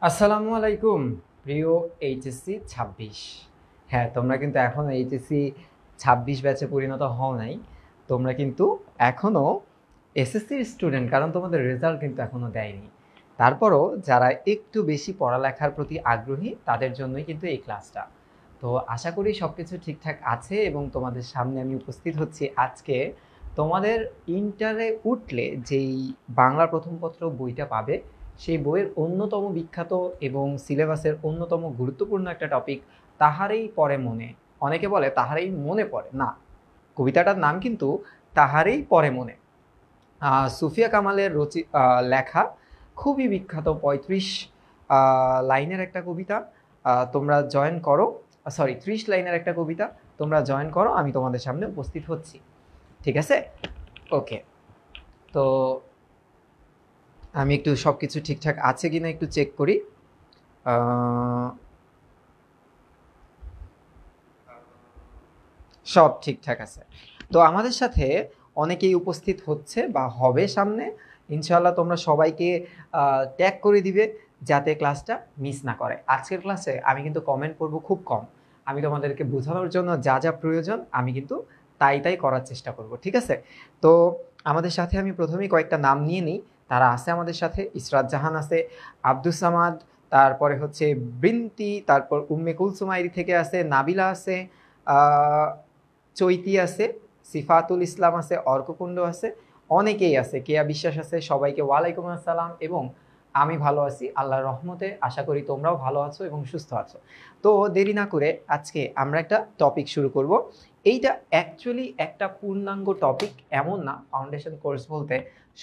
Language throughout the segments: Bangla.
আসসালামু আলাইকুম প্রিয় এইচএসসি ২৬। হ্যাঁ, তোমরা কিন্তু এখনও এইচএসসি ২৬ ব্যাচে পরিণত হও নাই। তোমরা কিন্তু এখনও এসএসসির স্টুডেন্ট, কারণ তোমাদের রেজাল্ট কিন্তু এখনও দেয়নি। তারপরও যারা একটু বেশি পড়ালেখার প্রতি আগ্রহী তাদের জন্যই কিন্তু এই ক্লাসটা। তো আশা করি সব কিছু ঠিকঠাক আছে এবং তোমাদের সামনে আমি উপস্থিত হচ্ছি আজকে। তোমাদের ইন্টারে উঠলে যেই বাংলা প্রথম পত্র বইটা পাবে, সেই বইয়ের অন্যতম বিখ্যাত এবং সিলেবাসের অন্যতম গুরুত্বপূর্ণ একটা টপিক, তাহারেই পড়ে মনে। অনেকে বলে তাহারেই মনে পড়ে না, কবিতাটার নাম কিন্তু তাহারেই পড়ে মনে। সুফিয়া কামালের লেখা খুবই বিখ্যাত ৩৫ লাইনের একটা কবিতা। তোমরা জয়েন করো, ৩০ লাইনের একটা কবিতা। তোমরা জয়েন করো, আমি তোমাদের সামনে উপস্থিত হচ্ছি। ঠিক আছে? ওকে। তো আমি একটু সব কিছু ঠিকঠাক আছে কিনা একটু চেক করি। সব ঠিকঠাক আছে। তো আমাদের সাথে অনেকেই উপস্থিত হচ্ছে বা হবে সামনে। ইনশাআল্লাহ তোমরা সবাইকে ট্যাগ করে দিবে যাতে ক্লাসটা মিস না করে। আজকের ক্লাসে আমি কিন্তু কমেন্ট করব খুব কম। আমি তোমাদেরকে বোঝানোর জন্য যা যা প্রয়োজন আমি কিন্তু তাই করার চেষ্টা করব। ঠিক আছে? তো আমাদের সাথে আমি প্রথমেই কয়েকটা নাম নিয়ে নিই। তারা আছে আমাদের সাথে। ইসরাত জাহান আছে, আব্দুস সামাদ, তারপরে হচ্ছে বৃন্তি, তারপর উম্মে কুলসুম আইডি থেকে আছে, নাবিলা আছে, চৈতি আছে, সিফাতুল ইসলাম আছে, অর্ককুণ্ড আছে, অনেকেই আছে, কেয়া বিশ্বাস আছে। সবাইকে ওয়ালাইকুম আসসালাম এবং আমি ভালো আছি আল্লাহর রহমতে। আশা করি তোমরাও ভালো আছো এবং সুস্থ আছো। তো দেরি না করে আজকে আমরা একটা টপিক শুরু করব। এইটা অ্যাকচুয়ালি একটা পূর্ণাঙ্গ টপিক এমন না। ফাউন্ডেশন কোর্স বলতে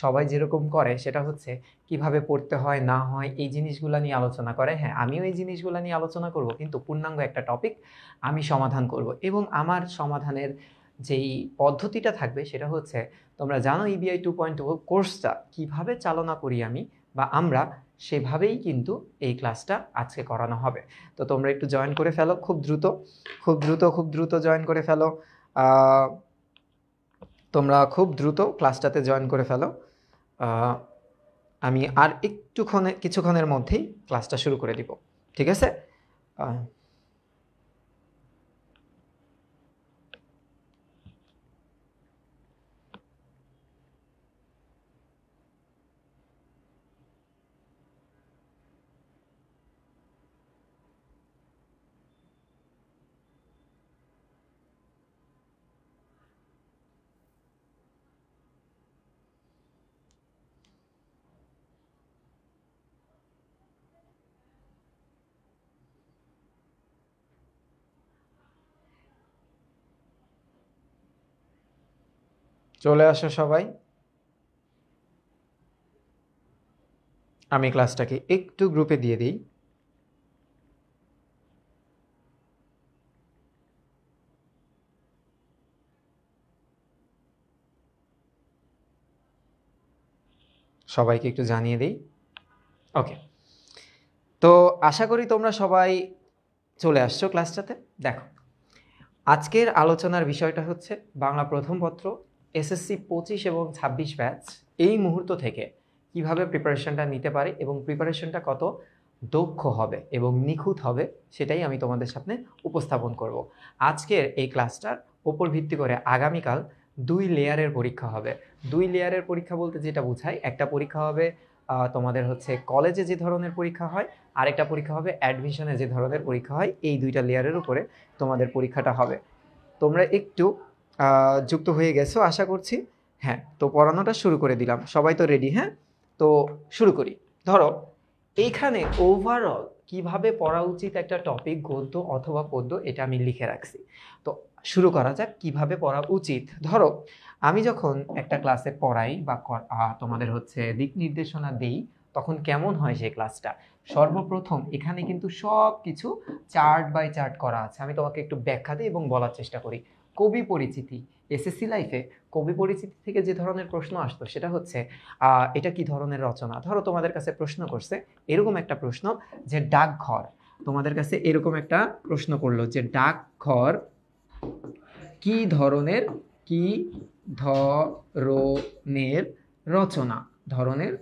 সবাই যেরকম করে সেটা হচ্ছে কিভাবে পড়তে হয় না হয় এই জিনিসগুলো নিয়ে আলোচনা করে। হ্যাঁ, আমিও এই জিনিসগুলো নিয়ে আলোচনা করব, কিন্তু পূর্ণাঙ্গ একটা টপিক আমি সমাধান করব এবং আমার সমাধানের যেই পদ্ধতিটা থাকবে সেটা হচ্ছে, তোমরা জানো ইবিআই 2.0 কোর্সটা কিভাবে চালনা করি আমি বা আমরা, সেভাবেই কিন্তু এই ক্লাসটা আজকে করানো হবে। তো তোমরা একটু জয়েন করে ফেলো খুব দ্রুত, খুব দ্রুত জয়েন করে ফেলো। তোমরা খুব দ্রুত ক্লাসটাতে জয়েন করে ফেলো। আমি আর কিছুক্ষণের মধ্যেই ক্লাসটা শুরু করে দিব। ঠিক আছে? চলে আসো সবাই। আমি ক্লাসটাকে একটু গ্রুপে দিয়ে দিই। সবাইকে একটু জানিয়ে দিই। ওকে। তো আশা করি তোমরা সবাই চলে আসছো ক্লাসটাতে। দেখো, আজকের আলোচনার বিষয়টা হচ্ছে বাংলা প্রথম পত্র এসএসসি 25 এবং 26 ব্যাচ এই মুহূর্ত থেকে কিভাবে প্রিপারেশনটা নিতে পারে এবং প্রিপারেশনটা কত দক্ষ হবে এবং নিখুঁত হবে সেটাই আমি তোমাদের সামনে উপস্থাপন করব। আজকের এই ক্লাসটার উপর ভিত্তি করে আগামীকাল 2 লেয়ারের পরীক্ষা হবে। 2 লেয়ারের পরীক্ষা বলতে যেটা বোঝায়, একটা পরীক্ষা হবে তোমাদের হচ্ছে কলেজে যে ধরনের পরীক্ষা হয়, আরেকটা পরীক্ষা হবে অ্যাডমিশনে যে ধরনের পরীক্ষা হয়। এই 2টা লেয়ারের উপরে তোমাদের পরীক্ষাটা হবে। তোমরা একটু যুক্ত হয়ে গেছো আশা করছি। হ্যাঁ, তো পড়ানোটা শুরু করে দিলাম। সবাই তো রেডি? হ্যাঁ, তো শুরু করি। ধরো, এইখানে ওভারঅল কিভাবে পড়া উচিত একটা টপিক, গদ্য অথবা পদ্য, এটা আমি লিখে রাখছি। তো শুরু করা যাক কিভাবে পড়া উচিত। ধরো, আমি যখন একটা ক্লাসে পড়াই বা তোমাদের হচ্ছে দিক নির্দেশনা দেই, তখন কেমন হয় সেই ক্লাসটা? সর্বপ্রথম এখানে কিন্তু সব কিছু চার্ট বাই চার্ট করা আছে। আমি তোমাকে একটু ব্যাখ্যা দিই এবং বলার চেষ্টা করি। কবি পরিচিতি, এসএসসি লাইফে কবি পরিচিতি থেকে যে ধরনের প্রশ্ন আসতো সেটা হচ্ছে এটা কি ধরনের রচনা। ধরো তোমাদের কাছে প্রশ্ন করছে এরকম একটা প্রশ্ন যে ডাকঘর, তোমাদের কাছে এরকম একটা প্রশ্ন করলো যে ডাকঘর কি ধরনের, কি ধরনের রচনা, ধরনের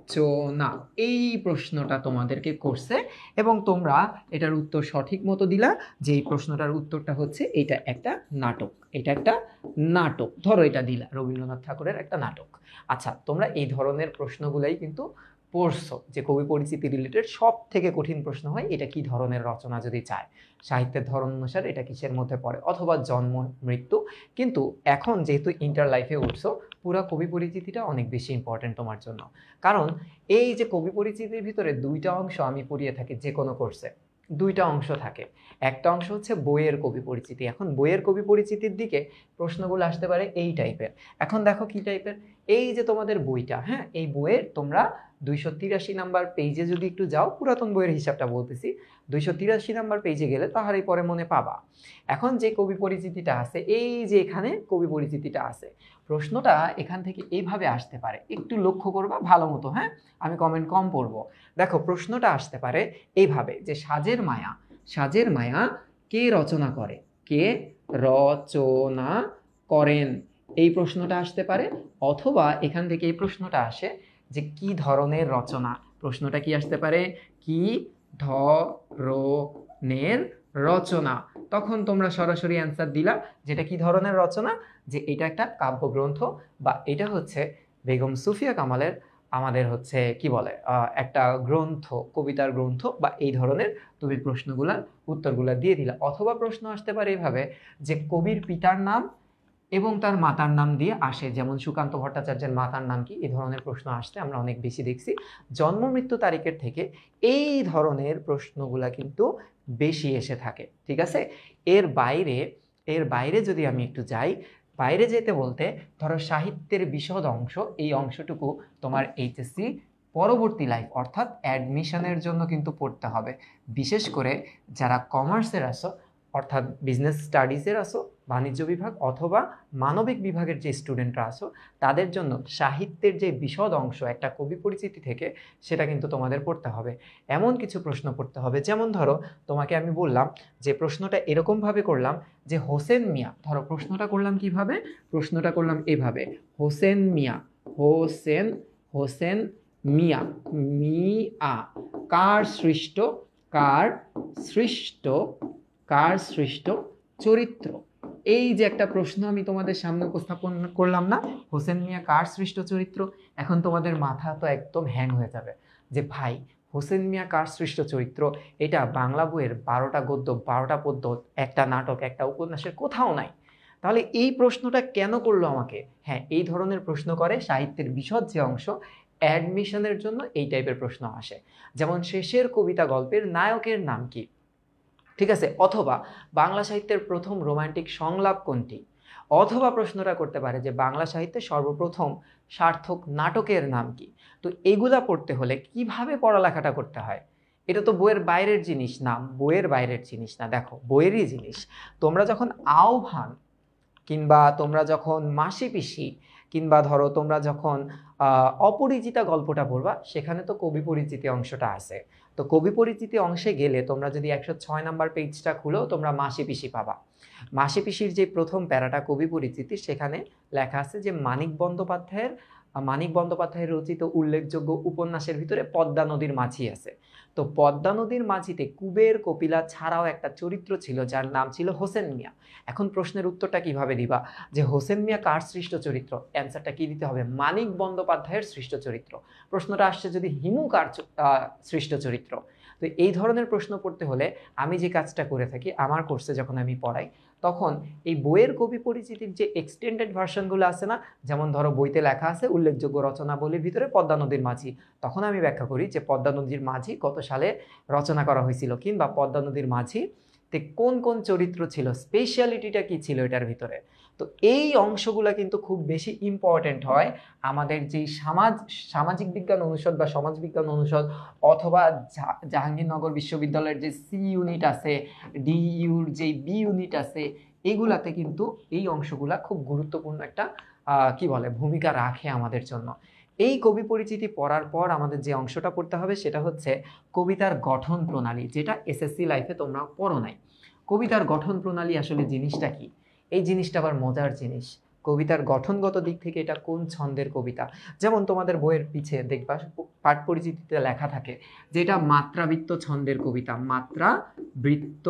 রচনা, এই প্রশ্নটা তোমাদেরকে করছে এবং তোমরা এটার উত্তর সঠিক মতো দিলা যে এই প্রশ্নটার উত্তরটা হচ্ছে এটা একটা নাটক, এটা একটা নাটক। ধরো এটা দিলা রবীন্দ্রনাথ ঠাকুরের একটা নাটক। আচ্ছা, তোমরা এই ধরনের প্রশ্নগুলাই কিন্তু পড়ছো যে কবি পরিচিতি রিলেটেড সব থেকে কঠিন প্রশ্ন হয় এটা কি ধরনের রচনা যদি চায়, সাহিত্যের ধরন অনুসারে এটা কিসের মধ্যে পড়ে, অথবা জন্ম মৃত্যু। কিন্তু এখন যেহেতু ইন্টার লাইফে উঠছো, পুরো কবি পরিচিতিটা অনেক বেশি ইম্পর্টেন্ট তোমার জন্য। কারণ এই যে কবি পরিচিতির ভিতরে দুইটা অংশ আমি পড়িয়ে থাকি যে কোনো কোর্সে, দুইটা অংশ থাকে। একটা অংশ হচ্ছে বইয়ের কবি পরিচিতি। এখন বইয়ের কবি পরিচিতির দিকে প্রশ্নগুলো আসতে পারে এই টাইপের। এখন দেখো কি টাইপের, এই যে তোমাদের বইটা, হ্যাঁ, এই বইয়ের তোমরা 283 নাম্বার পেজে যদি একটু যাও, পুরাতন বইয়ের হিসাবটা বলতেছি, 283 নাম্বার পেজে গেলে তাহারই পরে মনে পাবা। এখন যে কবি পরিচিতিটা আছে, এই যে এখানে কবি পরিচিতিটা আছে, প্রশ্নটা এখান থেকে এইভাবে আসতে পারে, একটু লক্ষ্য করবা ভালো মতো, হ্যাঁ, আমি কমেন্ট কম পড়বো। দেখো প্রশ্নটা আসতে পারে এইভাবে যে সাজের মায়া, সাজের মায়া কে রচনা করে, কে রচনা করেন, এই প্রশ্নটা আসতে পারে। অথবা এখান থেকে এই প্রশ্নটা আসে যে কি ধরনের রচনা, প্রশ্নটা কি আসতে পারে, কি ধরনের রচনা, তখন তোমরা সরাসরি অ্যান্সার দিলা যেটা কি ধরনের রচনা, যে এটা একটা কাব্যগ্রন্থ বা এটা হচ্ছে বেগম সুফিয়া কামালের আমাদের হচ্ছে কি বলে একটা গ্রন্থ, কবিতার গ্রন্থ বা এই ধরনের তুমি প্রশ্নগুলার উত্তরগুলা দিয়ে দিলা। অথবা প্রশ্ন আসতে পারে এইভাবে যে কবির পিতার নাম এবং তার মাতার নাম দিয়ে আসে, যেমন সুকান্ত ভট্টাচার্যের মাতার নাম কি, এই ধরনের প্রশ্ন আসতে আমরা অনেক বেশি দেখছি। জন্ম মৃত্যু তারিখের থেকে এই ধরনের প্রশ্নগুলা কিন্তু বেশি এসে থাকে, ঠিক আছে। এর বাইরে যদি আমি একটু যাই, বাইরে যেতে বলতে ধরো সাহিত্যের বিশদ অংশ, এই অংশটুকু তোমার এইচএসসি পরবর্তী লাইফ অর্থাৎ অ্যাডমিশনের জন্য কিন্তু পড়তে হবে। বিশেষ করে যারা কমার্সের আসো অর্থাৎ বিজনেস স্টাডিজের আসো, বাণিজ্য বিভাগ অথবা মানবিক বিভাগের যে স্টুডেন্টরা আসো, তাদের জন্য সাহিত্যের যে বিশদ অংশ একটা কবি পরিচিতি থেকে সেটা কিন্তু তোমাদের পড়তে হবে। এমন কিছু প্রশ্ন পড়তে হবে, যেমন ধরো তোমাকে আমি বললাম যে প্রশ্নটা এরকমভাবে করলাম যে হোসেন মিয়া, ধরো প্রশ্নটা করলাম কিভাবে, প্রশ্নটা করলাম এভাবে, হোসেন মিয়া, হোসেন হোসেন মিয়া, মিয়া কার সৃষ্ট, কার সৃষ্ট, কার সৃষ্ট চরিত্র। এই যে একটা প্রশ্ন আমি তোমাদের সামনে উপস্থাপন করলাম না, হোসেন মিয়া কার সৃষ্ট চরিত্র, এখন তোমাদের মাথা তো একদম হ্যাং হয়ে যাবে যে ভাই হোসেন মিয়া কার সৃষ্ট চরিত্র, এটা বাংলা বইয়ের 12টা গদ্য 12টা পদ্য একটা নাটক একটা উপন্যাসের কোথাও নাই। তাহলে এই প্রশ্নটা কেন করলো আমাকে? হ্যাঁ, এই ধরনের প্রশ্ন করে সাহিত্যের বিশদ যে অংশ, অ্যাডমিশনের জন্য এই টাইপের প্রশ্ন আসে। যেমন শেষের কবিতা গল্পের নায়কের নাম কি, ঠিক আছে, অথবা বাংলা সাহিত্যের প্রথম রোমান্টিক সংলাপ কোনটি, অথবা প্রশ্নটা করতে পারে যে বাংলা সাহিত্যে সর্বপ্রথম সার্থক নাটকের নাম কি। তো এগুলা পড়তে হলে কিভাবে পড়ালেখাটা করতে হয়, এটা তো বইয়ের বাইরের জিনিস না, বইয়ের বাইরের জিনিস না, দেখো বইয়েরই জিনিস। তোমরা যখন আহ্বান কিংবা তোমরা যখন মাসি পিসি কিংবা ধরো তোমরা যখন অপরিচিতা গল্পটা পড়বা, সেখানে তো কবি পরিচিতি অংশটা আছে। তো কবি পরিচিতি অংশে গেলে তোমরা যদি 106 নাম্বার পেজটা খুলো, তোমরা মাসি পিসি পাবা। মাসি পিসির যে প্রথম প্যারাটা কবি পরিচিতি, সেখানে লেখা আছে যে মানিক বন্দ্যোপাধ্যায়ের রচিত উল্লেখযোগ্য উপন্যাসের ভিতরে পদ্মা নদীর মাঝি আছে। তো পদ্মা নদীর মাঝিতে কুবের কপিলা ছাড়াও একটা চরিত্র ছিল যার নাম ছিল হোসেন মিয়া। এখন প্রশ্নের উত্তরটা কিভাবে দিবা যে হোসেন মিয়া কার সৃষ্ট চরিত্র, অ্যান্সারটা কি দিতে হবে, মানিক বন্দ্যোপাধ্যায়ের সৃষ্ট চরিত্র। প্রশ্নটা আসছে যদি হিমু কার সৃষ্ট চরিত্র। তো এই ধরনের প্রশ্ন পড়তে হলে আমি যে কাজটা করে থাকি আমার কোর্সে যখন আমি পড়াই, তখন এই বইয়ের কবি পরিচিতির যে এক্সটেন্ডেড ভার্সনগুলো আছে না, যেমন ধরো বইতে লেখা আছে উল্লেখযোগ্য রচনাবলীর ভিতরে পদ্মা নদীর মাঝি, তখন আমি ব্যাখ্যা করি যে পদ্মা নদীর মাঝি কত সালে রচনা করা হয়েছিল, কিংবা পদ্মা নদীর মাঝি তে কোন কোন চরিত্র ছিল, স্পেশালিটিটা কি ছিল এটার ভিতরে। তো এই অংশগুলো কিন্তু খুব বেশি ইম্পর্টেন্ট হয় আমাদের যে সামাজিক বিজ্ঞান অনুষদ বা সমাজ বিজ্ঞান অনুষদ অথবা জাহাঙ্গীরনগর বিশ্ববিদ্যালয়ের যে সি ইউনিট আছে, ডি ইউর যে বি ইউনিট আছে, এগুলাতে কিন্তু এই অংশগুলা খুব গুরুত্বপূর্ণ একটা কি বলে ভূমিকা রাখে আমাদের জন্য। এই কবি পরিচিতি পড়ার পর আমাদের যে অংশটা পড়তে হবে সেটা হচ্ছে কবিতার গঠন প্রণালী, যেটা এসএসসি লাইফে তোমরা পড়ো নাই। কবিতার গঠন প্রণালী আসলে জিনিসটা কি, এই জিনিসটা আবার মজার জিনিস। কবিতার গঠনগত দিক থেকে এটা কোন ছন্দের কবিতা। যেমন তোমাদের বইয়ের পিছে দেখবা পাঠ পরিচিতিতে লেখা থাকে যে এটা মাত্রাবৃত্ত ছন্দের কবিতা, মাত্রাবৃত্ত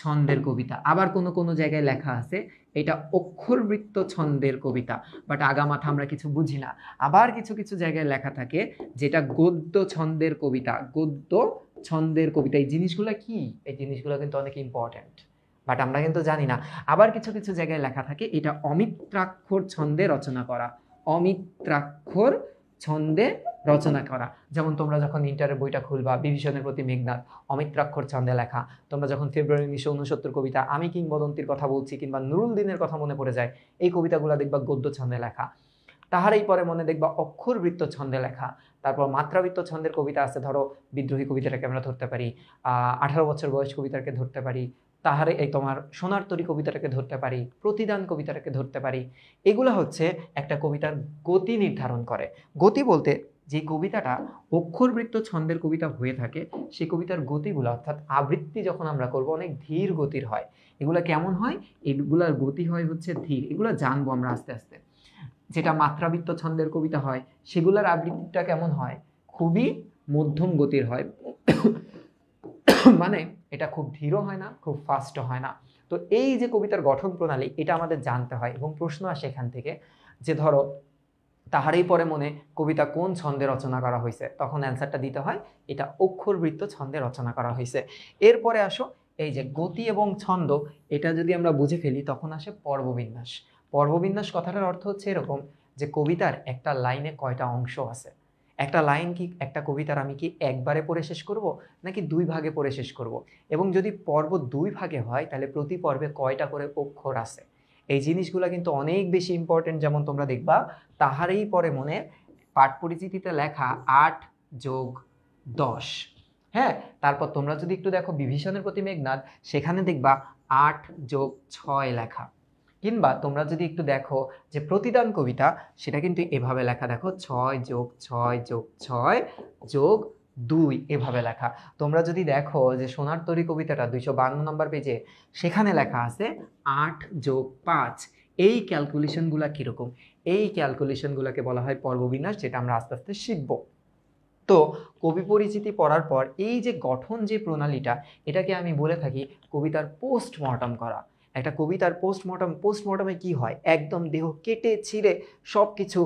ছন্দের কবিতা। আবার কোনো কোনো জায়গায় লেখা আছে এটা অক্ষরবৃত্ত ছন্দের কবিতা, বাট আগামাথা আমরা কিছু বুঝি না। আবার কিছু কিছু জায়গায় লেখা থাকে যেটা গদ্য ছন্দের কবিতা, গদ্য ছন্দের কবিতা। এই জিনিসগুলো কি? এই জিনিসগুলো কিন্তু অনেক ইম্পর্ট্যান্ট, বাট আমরা কিন্তু জানি না। আবার কিছু কিছু জায়গায় লেখা থাকে এটা অমিত্রাক্ষর ছন্দে রচনা করা, অমিত্রাক্ষর ছন্দে রচনা করা। যেমন তোমরা যখন ইন্টারের বইটা খুলবা, বিভীষণের প্রতি মেঘনাদ অমিত্রাক্ষর ছন্দে লেখা। তোমরা যখন ফেব্রুয়ারি 1969 কবিতা আমি কিংবদন্তির কথা বলছি কিংবা নুরুল দিনের কথা মনে পড়ে যায়, এই কবিতাগুলো দেখবা গদ্য ছন্দে লেখা। তাহারই পরে মনে দেখবা অক্ষরবৃত্ত ছন্দে লেখা। তারপর মাত্রাবৃত্ত ছন্দের কবিতা আছে, ধরো বিদ্রোহী কবিতাটাকে আমরা ধরতে পারি, 18 বছর বয়স কবিতাকে ধরতে পারি, তাহারে এই তোমার সোনার তরী কবিতাটাকে ধরতে পারি, প্রতিদান কবিতাটাকে ধরতে পারি। এগুলো হচ্ছে একটা কবিতার গতি নির্ধারণ করে। গতি বলতে যে কবিতাটা অক্ষরবৃত্ত ছন্দের কবিতা হয়ে থাকে সেই কবিতার গতিগুলো, অর্থাৎ আবৃত্তি যখন আমরা করব অনেক ধীর গতির হয়। এগুলো কেমন হয়? এগুলার গতি হয় হচ্ছে ধীর। এগুলো জানবো আমরা আস্তে আস্তে। যেটা মাত্রাবৃত্ত ছন্দের কবিতা হয় সেগুলোর আবৃত্তিটা কেমন হয়? খুবই মধ্যম গতির হয়। মানে এটা খুব ধীরও হয় না, খুব ফাস্টও হয় না। তো এই যে কবিতার গঠন প্রণালী, এটা আমাদের জানতে হয়। এবং প্রশ্ন আসে এখান থেকে যে ধরো তাহারই পরে মনে কবিতা কোন ছন্দে রচনা করা হয়েছে, তখন অ্যান্সারটা দিতে হয় এটা অক্ষরবৃত্ত ছন্দে রচনা করা হয়েছে। এরপরে আসো এই যে গতি এবং ছন্দ, এটা যদি আমরা বুঝে ফেলি তখন আসে পর্ববিন্যাস। পর্ববিন্যাস কথাটার অর্থ হচ্ছে এরকম যে কবিতার একটা লাইনে কয়টা অংশ আছে। একটা লাইন কি, একটা কবিতার আমি কি একবারে পড়ে শেষ করব নাকি দুই ভাগে পড়ে শেষ করব, এবং যদি পর্ব দুই ভাগে হয় তাহলে প্রতি পর্বে কয়টা করে অক্ষর আছে। এই জিনিসগুলো কিন্তু অনেক বেশি ইম্পর্টেন্ট। যেমন তোমরা দেখবা তাহারই পরে মনে পাঠ পরিচিতিতে লেখা 8+10। হ্যাঁ, তারপর তোমরা যদি একটু দেখো বিভীষণের প্রতি মেঘনাদ, সেখানে দেখবা 8+6 লেখা। কিংবা তোমরা যদি একটু দেখো যে প্রতিদান কবিতা, সেটা কিন্তু এভাবে লেখা, দেখো 6+6+6+2 এভাবে লেখা। তোমরা যদি দেখো যে সোনার তরী কবিতাটা 252 নম্বর পেজে, সেখানে লেখা আছে 8+5। এই ক্যালকুলেশনগুলা কিরকম? এই ক্যালকুলেশনগুলোকে বলা হয় পর্ববিন্যাস, যেটা আমরা আস্তে আস্তে শিখব। তো কবি পরিচিতি পড়ার পর এই যে গঠন যে প্রণালীটা, এটাকে আমি বলে থাকি কবিতার পোস্টমর্টম করা। একটা কবিতার পোস্টমর্টমে কি হয়? একদম দেহ কেটে ছিঁড়ে সব কিছু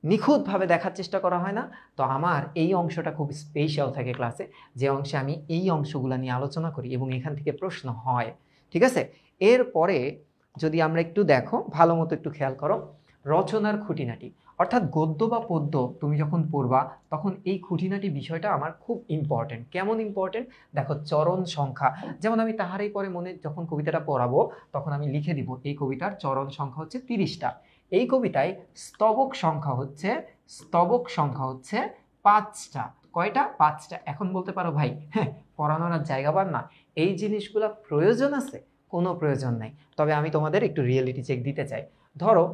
নিখুঁতভাবে দেখার চেষ্টা করা হয় না। তো আমার এই অংশটা খুব স্পেশাল থাকে ক্লাসে, যে অংশে আমি এই অংশগুলো নিয়ে আলোচনা করি এবং এখান থেকে প্রশ্ন হয়। ঠিক আছে? এরপরে যদি আমরা একটু দেখো, ভালো মতো একটু খেয়াল করো, রচনার খুঁটিনাটি, অর্থাৎ গদ্য বা পদ্য তুমি যখন পড়বা তখন এই খুঁটিনাটি বিষয়টা আমার খুব ইম্পর্টেন্ট। কেমন ইম্পর্টেন্ট? দেখো চরণ সংখ্যা। যেমন আমি তাহারই পরে মনে যখন কবিতাটা পড়াবো তখন আমি লিখে দিব এই কবিতার চরণ সংখ্যা হচ্ছে 30টা। এই কবিতায় স্তবক সংখ্যা হচ্ছে 5টা। কয়টা? 5টা। এখন বলতে পারো ভাই হ্যাঁ পড়ানোর আর জায়গা পান না, এই জিনিসগুলো প্রয়োজন আছে? কোনো প্রয়োজন নাই। তবে আমি তোমাদের একটু রিয়েলিটি চেক দিতে চাই। ধরো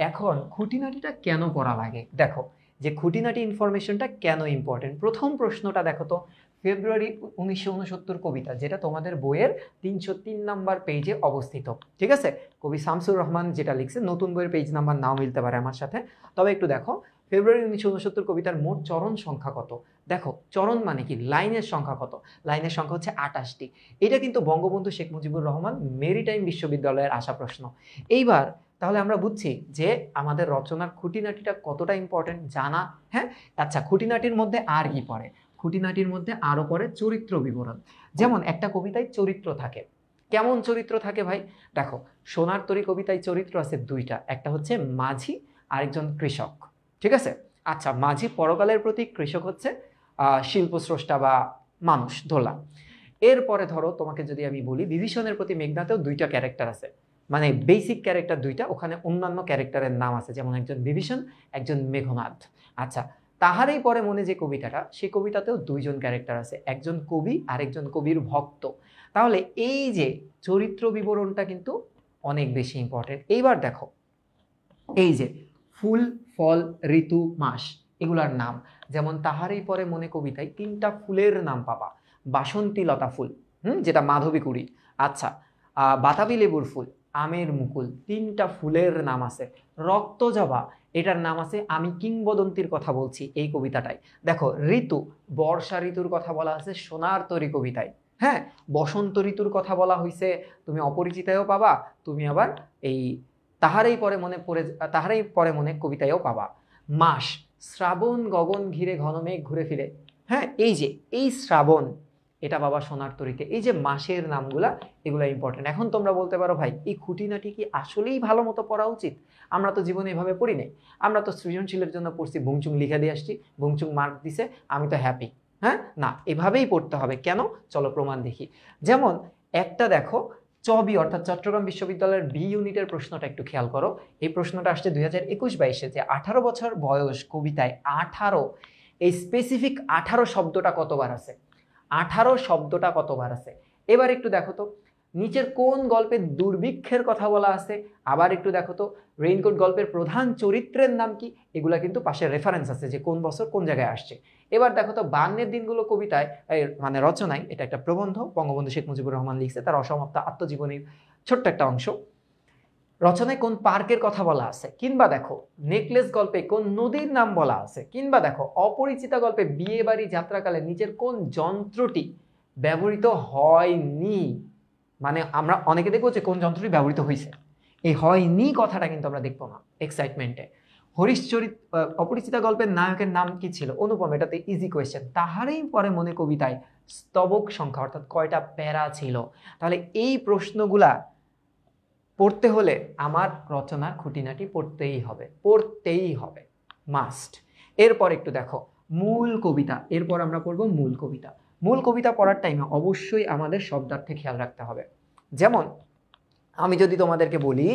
এখন খুঁটিনাটিটা কেন পড়া লাগে? দেখো যে খুঁটিনাটি ইনফরমেশনটা কেন ইম্পর্টেন্ট। প্রথম প্রশ্নটা দেখো তো, ফেব্রুয়ারি 1969 কবিতা, যেটা তোমাদের বইয়ের 303 নাম্বার পেজে অবস্থিত। ঠিক আছে? কবি শামসুর রহমান যেটা লিখছে, নতুন বইয়ের পেজ নাম্বার নাও মিলতে পারে আমার সাথে, তবে একটু দেখো ফেব্রুয়ারি 1969 কবিতার মোট চরণ সংখ্যা কত। দেখো চরণ মানে কি, লাইনের সংখ্যা কত? লাইনের সংখ্যা হচ্ছে 28টি। এটা কিন্তু বঙ্গবন্ধু শেখ মুজিবুর রহমান মেরিটাইম বিশ্ববিদ্যালয়ের আসা প্রশ্ন। এইবার তাহলে আমরা বুঝছি যে আমাদের রচনার খুঁটিনাটিটা কতটা ইম্পর্টেন্ট জানা। হ্যাঁ, আচ্ছা খুঁটিনাটির মধ্যে আর কি পড়ে? খুঁটিনাটির মধ্যে আরো পড়ে চরিত্র বিবরণ। যেমন একটা কবিতায় চরিত্র থাকে। কেমন চরিত্র থাকে ভাই? দেখো সোনার তরী কবিতায় চরিত্র আছে দুইটা, একটা হচ্ছে মাঝি, আরেকজন কৃষক। ঠিক আছে? আচ্ছা মাঝি পরকালের প্রতীক, কৃষক হচ্ছে শিল্পস্রষ্টা বা মানুষ, ধরলাম। এরপরে ধরো তোমাকে যদি আমি বলি বিভীষণের প্রতি মেঘনাতেও দুইটা ক্যারেক্টার আছে, মানে বেসিক ক্যারেক্টার দুইটা, ওখানে অন্যান্য ক্যারেক্টারের নাম আছে, যেমন একজন বিভীষণ, একজন মেঘনাদ। আচ্ছা তাহারই পরে মনে যে কবিতাটা, সেই কবিতাতেও দুইজন ক্যারেক্টার আছে, একজন কবি আর একজন কবির ভক্ত। তাহলে এই যে চরিত্র বিবরণটা কিন্তু অনেক বেশি ইম্পর্টেন্ট। এইবার দেখো এই যে ফুল, ফল, ঋতু, মাস, এগুলার নাম, যেমন তাহারই পরে মনে কবিতায় 3টা ফুলের নাম পাবা। বাসন্তী লতা ফুল, যেটা মাধবী কুড়ি। আচ্ছা বাতাবি লেবুর ফুল, আমের মুকুল, 3টা ফুলের নাম আছে। রক্তজবা, এটার নাম আছে আমি কিংবদন্তির কথা বলছি এই কবিতাটায়। দেখো ঋতু, বর্ষা ঋতুর কথা বলা আছে সোনার তরী কবিতায়। হ্যাঁ, বসন্ত ঋতুর কথা বলা হয়েছে তুমি অপরিচিতায়ও পাবা, তুমি আবার এই তাহারাই পরে মনে কবিতায়ও পাবা। মাস, শ্রাবণ গগন ঘিরে ঘন মেঘ ঘুরে ফিরে। হ্যাঁ, এই শ্রাবণ, এটা বাবা সোনার তরীতে। এই যে মাসের নামগুলা, এগুলা ইম্পর্টেন্ট। এখন তোমরা বলতে পারো ভাই এই খুঁটিনাটি কি আসলেই ভালো মতো পড়া উচিত? আমরা তো জীবনে এভাবে পড়ি নাই, আমরা তো সৃজনশীলের জন্য পড়ছি, বুংচুং লিখে দিয়ে আসছি, বুংচুং মার্ক দিছে, আমি তো হ্যাপি। হ্যাঁ না, এভাবেই পড়তে হবে। কেন? চলো প্রমাণ দেখি। যেমন একটা দেখো, চবি অর্থাৎ চট্টগ্রাম বিশ্ববিদ্যালয়ের বি ইউনিটের প্রশ্নটা একটু খেয়াল করো। এই প্রশ্নটা আসছে 2021-22-এ, যে 18 বছর বয়স কবিতায় 18, এই স্পেসিফিক 18 শব্দটা কতবার আছে? 18 শব্দটা কতবার আছে? এবার একটু দেখো তো নিচের কোন গল্পে দুর্ভিক্ষের কথা বলা আছে। আবার একটু দেখো তো রেইনকোট গল্পের প্রধান চরিত্রের নাম কি। এগুলা কিন্তু পাশে রেফারেন্স আছে যে কোন বছর কোন জায়গায় আসছে। এবার দেখো তো 52-এর দিনগুলো কবিতায় মানে রচনায়, এটা একটা প্রবন্ধ, বঙ্গবন্ধু শেখ মুজিবুর রহমান লিখছে তার অসমাপ্ত আত্মজীবনীর ছোট্ট একটা অংশ। রচনায় কোন পার্কের কথা বলা আছে, কিংবা দেখো নেকলেস গল্পে কোন নদীর নাম বলা আছে, কিংবা দেখো অপরিচিতা গল্পে বিয়ে বাড়ি যাত্রাকালে নিচের কোন যন্ত্রটি ব্যবহৃত হয়নি। মানে আমরা অনেকে দেখবো যে কোন যন্ত্রটি ব্যবহৃত হয়েছে, এই হয়নি কথাটা কিন্তু আমরা দেখবো না এক্সাইটমেন্টে। অপরিচিতা গল্পের নায়কের নাম কি ছিল? অনুপম, এটাতে ইজি কোয়েশ্চেন। তাহারই পরে মনে কবিতায় স্তবক সংখ্যা অর্থাৎ কয়টা প্যারা ছিল? তাহলে এই প্রশ্নগুলা পড়তে হলে আমার রচনার খুঁটিনাটি পড়তেই হবে, মাস্ট। এরপর একটু দেখো মূল কবিতা, এরপর আমরা পড়বো মূল কবিতা। মূল কবিতা পড়ার টাইমে অবশ্যই আমাদের শব্দার্থে খেয়াল রাখতে হবে। যেমন আমি যদি তোমাদেরকে বলি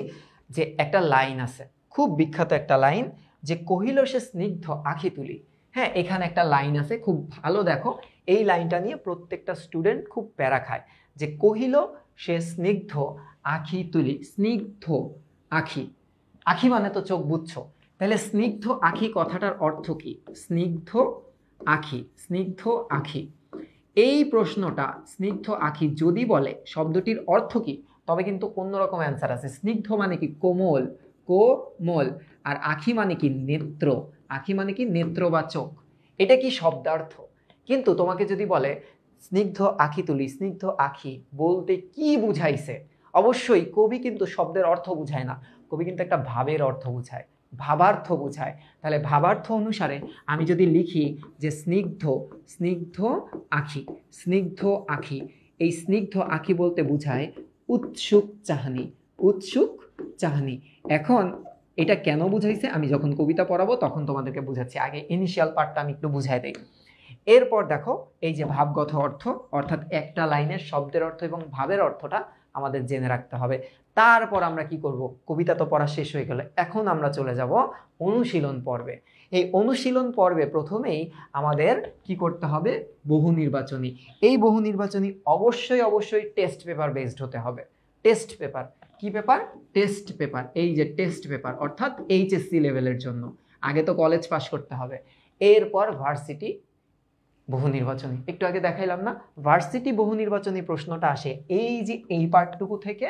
যে একটা লাইন আছে, খুব বিখ্যাত একটা লাইন, যে কহিল সে স্নিগ্ধ আখি তুলি। হ্যাঁ, এখানে একটা লাইন আছে, খুব ভালো দেখো, এই লাইনটা নিয়ে প্রত্যেকটা স্টুডেন্ট খুব প্যারা খায়, যে কহিল সে স্নিগ্ধ আখি তুলি। স্নিগ্ধ আখি, আখি মানে তো চোখ, বুঝছো? তাহলে স্নিগ্ধ আখি কথাটার অর্থ কি? স্নিগ্ধ আখি, স্নিগ্ধ আখি, এই প্রশ্নটা স্নিগ্ধ আখি যদি বলে শব্দটির অর্থ কি, তবে কিন্তু অন্যরকম অ্যান্সার আছে। স্নিগ্ধ মানে কি? কোমল, কোমল। আর আখি মানে কি? নেত্র, আখি মানে কি? নেত্র বা চোখ। এটা কি শব্দার্থ। কিন্তু তোমাকে যদি বলে স্নিগ্ধ আখি তুলি, স্নিগ্ধ আখি বলতে কি বুঝাইছে, অবশ্যই কবি কিন্তু শব্দের অর্থ বুঝায় না, কবি কিন্তু একটা ভাবের অর্থ বুঝায়, ভাবার্থ বুঝায়। তাহলে ভাবার্থ অনুসারে আমি যদি লিখি যে স্নিগ্ধ, স্নিগ্ধ আখি, স্নিগ্ধ আখি, এই স্নিগ্ধ আখি বলতে বুঝায় উৎসুক চাহনি, উৎসুক চাহনি। এখন এটা কেন বুঝাইছে আমি যখন কবিতা পড়াবো তখন তোমাদেরকে বুঝাচ্ছি, আগে ইনিশিয়াল পার্টটা আমি একটু বুঝাই দেই। এরপর দেখো এই যে ভাবগত অর্থ, অর্থাৎ একটা লাইনের শব্দের অর্থ এবং ভাবের অর্থটা আমাদের জেনে রাখতে হবে। তারপর আমরা কি করব? কবিতা তো পড়া শেষ হয়ে গেল, এখন আমরা চলে যাব অনুশীলন পর্বে। এই অনুশীলন পর্বে প্রথমেই আমাদের কি করতে হবে? বহু নির্বাচনী। এই বহু নির্বাচনী অবশ্যই টেস্ট পেপার বেসড হতে হবে। টেস্ট পেপার, কি পেপার? Test paper. এই যে টেস্ট পেপার অর্থাৎ এইচএসসি লেভেলের জন্য, আগে তো কলেজ পাস করতে হবে, এরপর ভার্সিটি বহু নির্বাচনী। একটু আগে দেখাইলাম না, ভার্সিটি বহু নির্বাচনী প্রশ্নটা আসে এই যে এই পার্টটুকু থেকে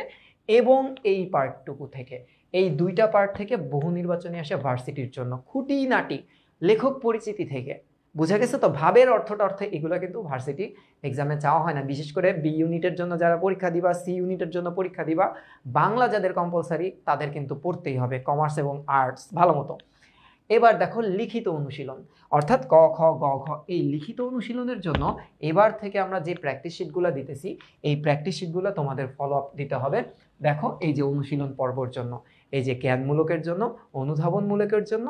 এবং এই পার্টটুকু থেকে, এই দুইটা পার্ট থেকে বহু নির্বাচনী আসে ভার্সিটির জন্য, খুঁটিনাটি লেখক পরিচিতি থেকে। বুঝা গেছে তো? ভাবের অর্থে এগুলো কিন্তু ভার্সিটি এক্সামে চাওয়া হয় না, বিশেষ করে বি ইউনিটের জন্য যারা পরীক্ষা দিবা, সি ইউনিটের জন্য পরীক্ষা দিবা, বাংলা যাদের কম্পালসারি তাদের কিন্তু পড়তেই হবে, কমার্স এবং আর্টস ভালো মতো। এবার দেখো লিখিত অনুশীলন, অর্থাৎ ক খ গ ঘ। এই লিখিত অনুশীলনের জন্য এবার থেকে আমরা যে প্র্যাকটিস শিটগুলো দিতেছি, এই প্র্যাকটিস শিটগুলো তোমাদের ফলো আপ দিতে হবে। দেখো এই যে অনুশীলন পর্বর জন্য, এই যে জ্ঞানমূলকের জন্য, অনুধাবনমূলকের জন্য,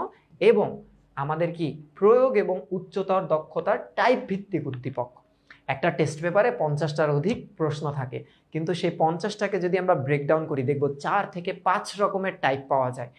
এবং আমাদের কি প্রয়োগ এবং উচ্চতর দক্ষতার টাইপ ভিত্তিক উদ্দীপক। একটা টেস্ট পেপারে 50টার অধিক প্রশ্ন থাকে, কিন্তু সেই 50টাকে যদি আমরা ব্রেকডাউন করি দেখব 4 থেকে 5 রকমের টাইপ পাওয়া যায়।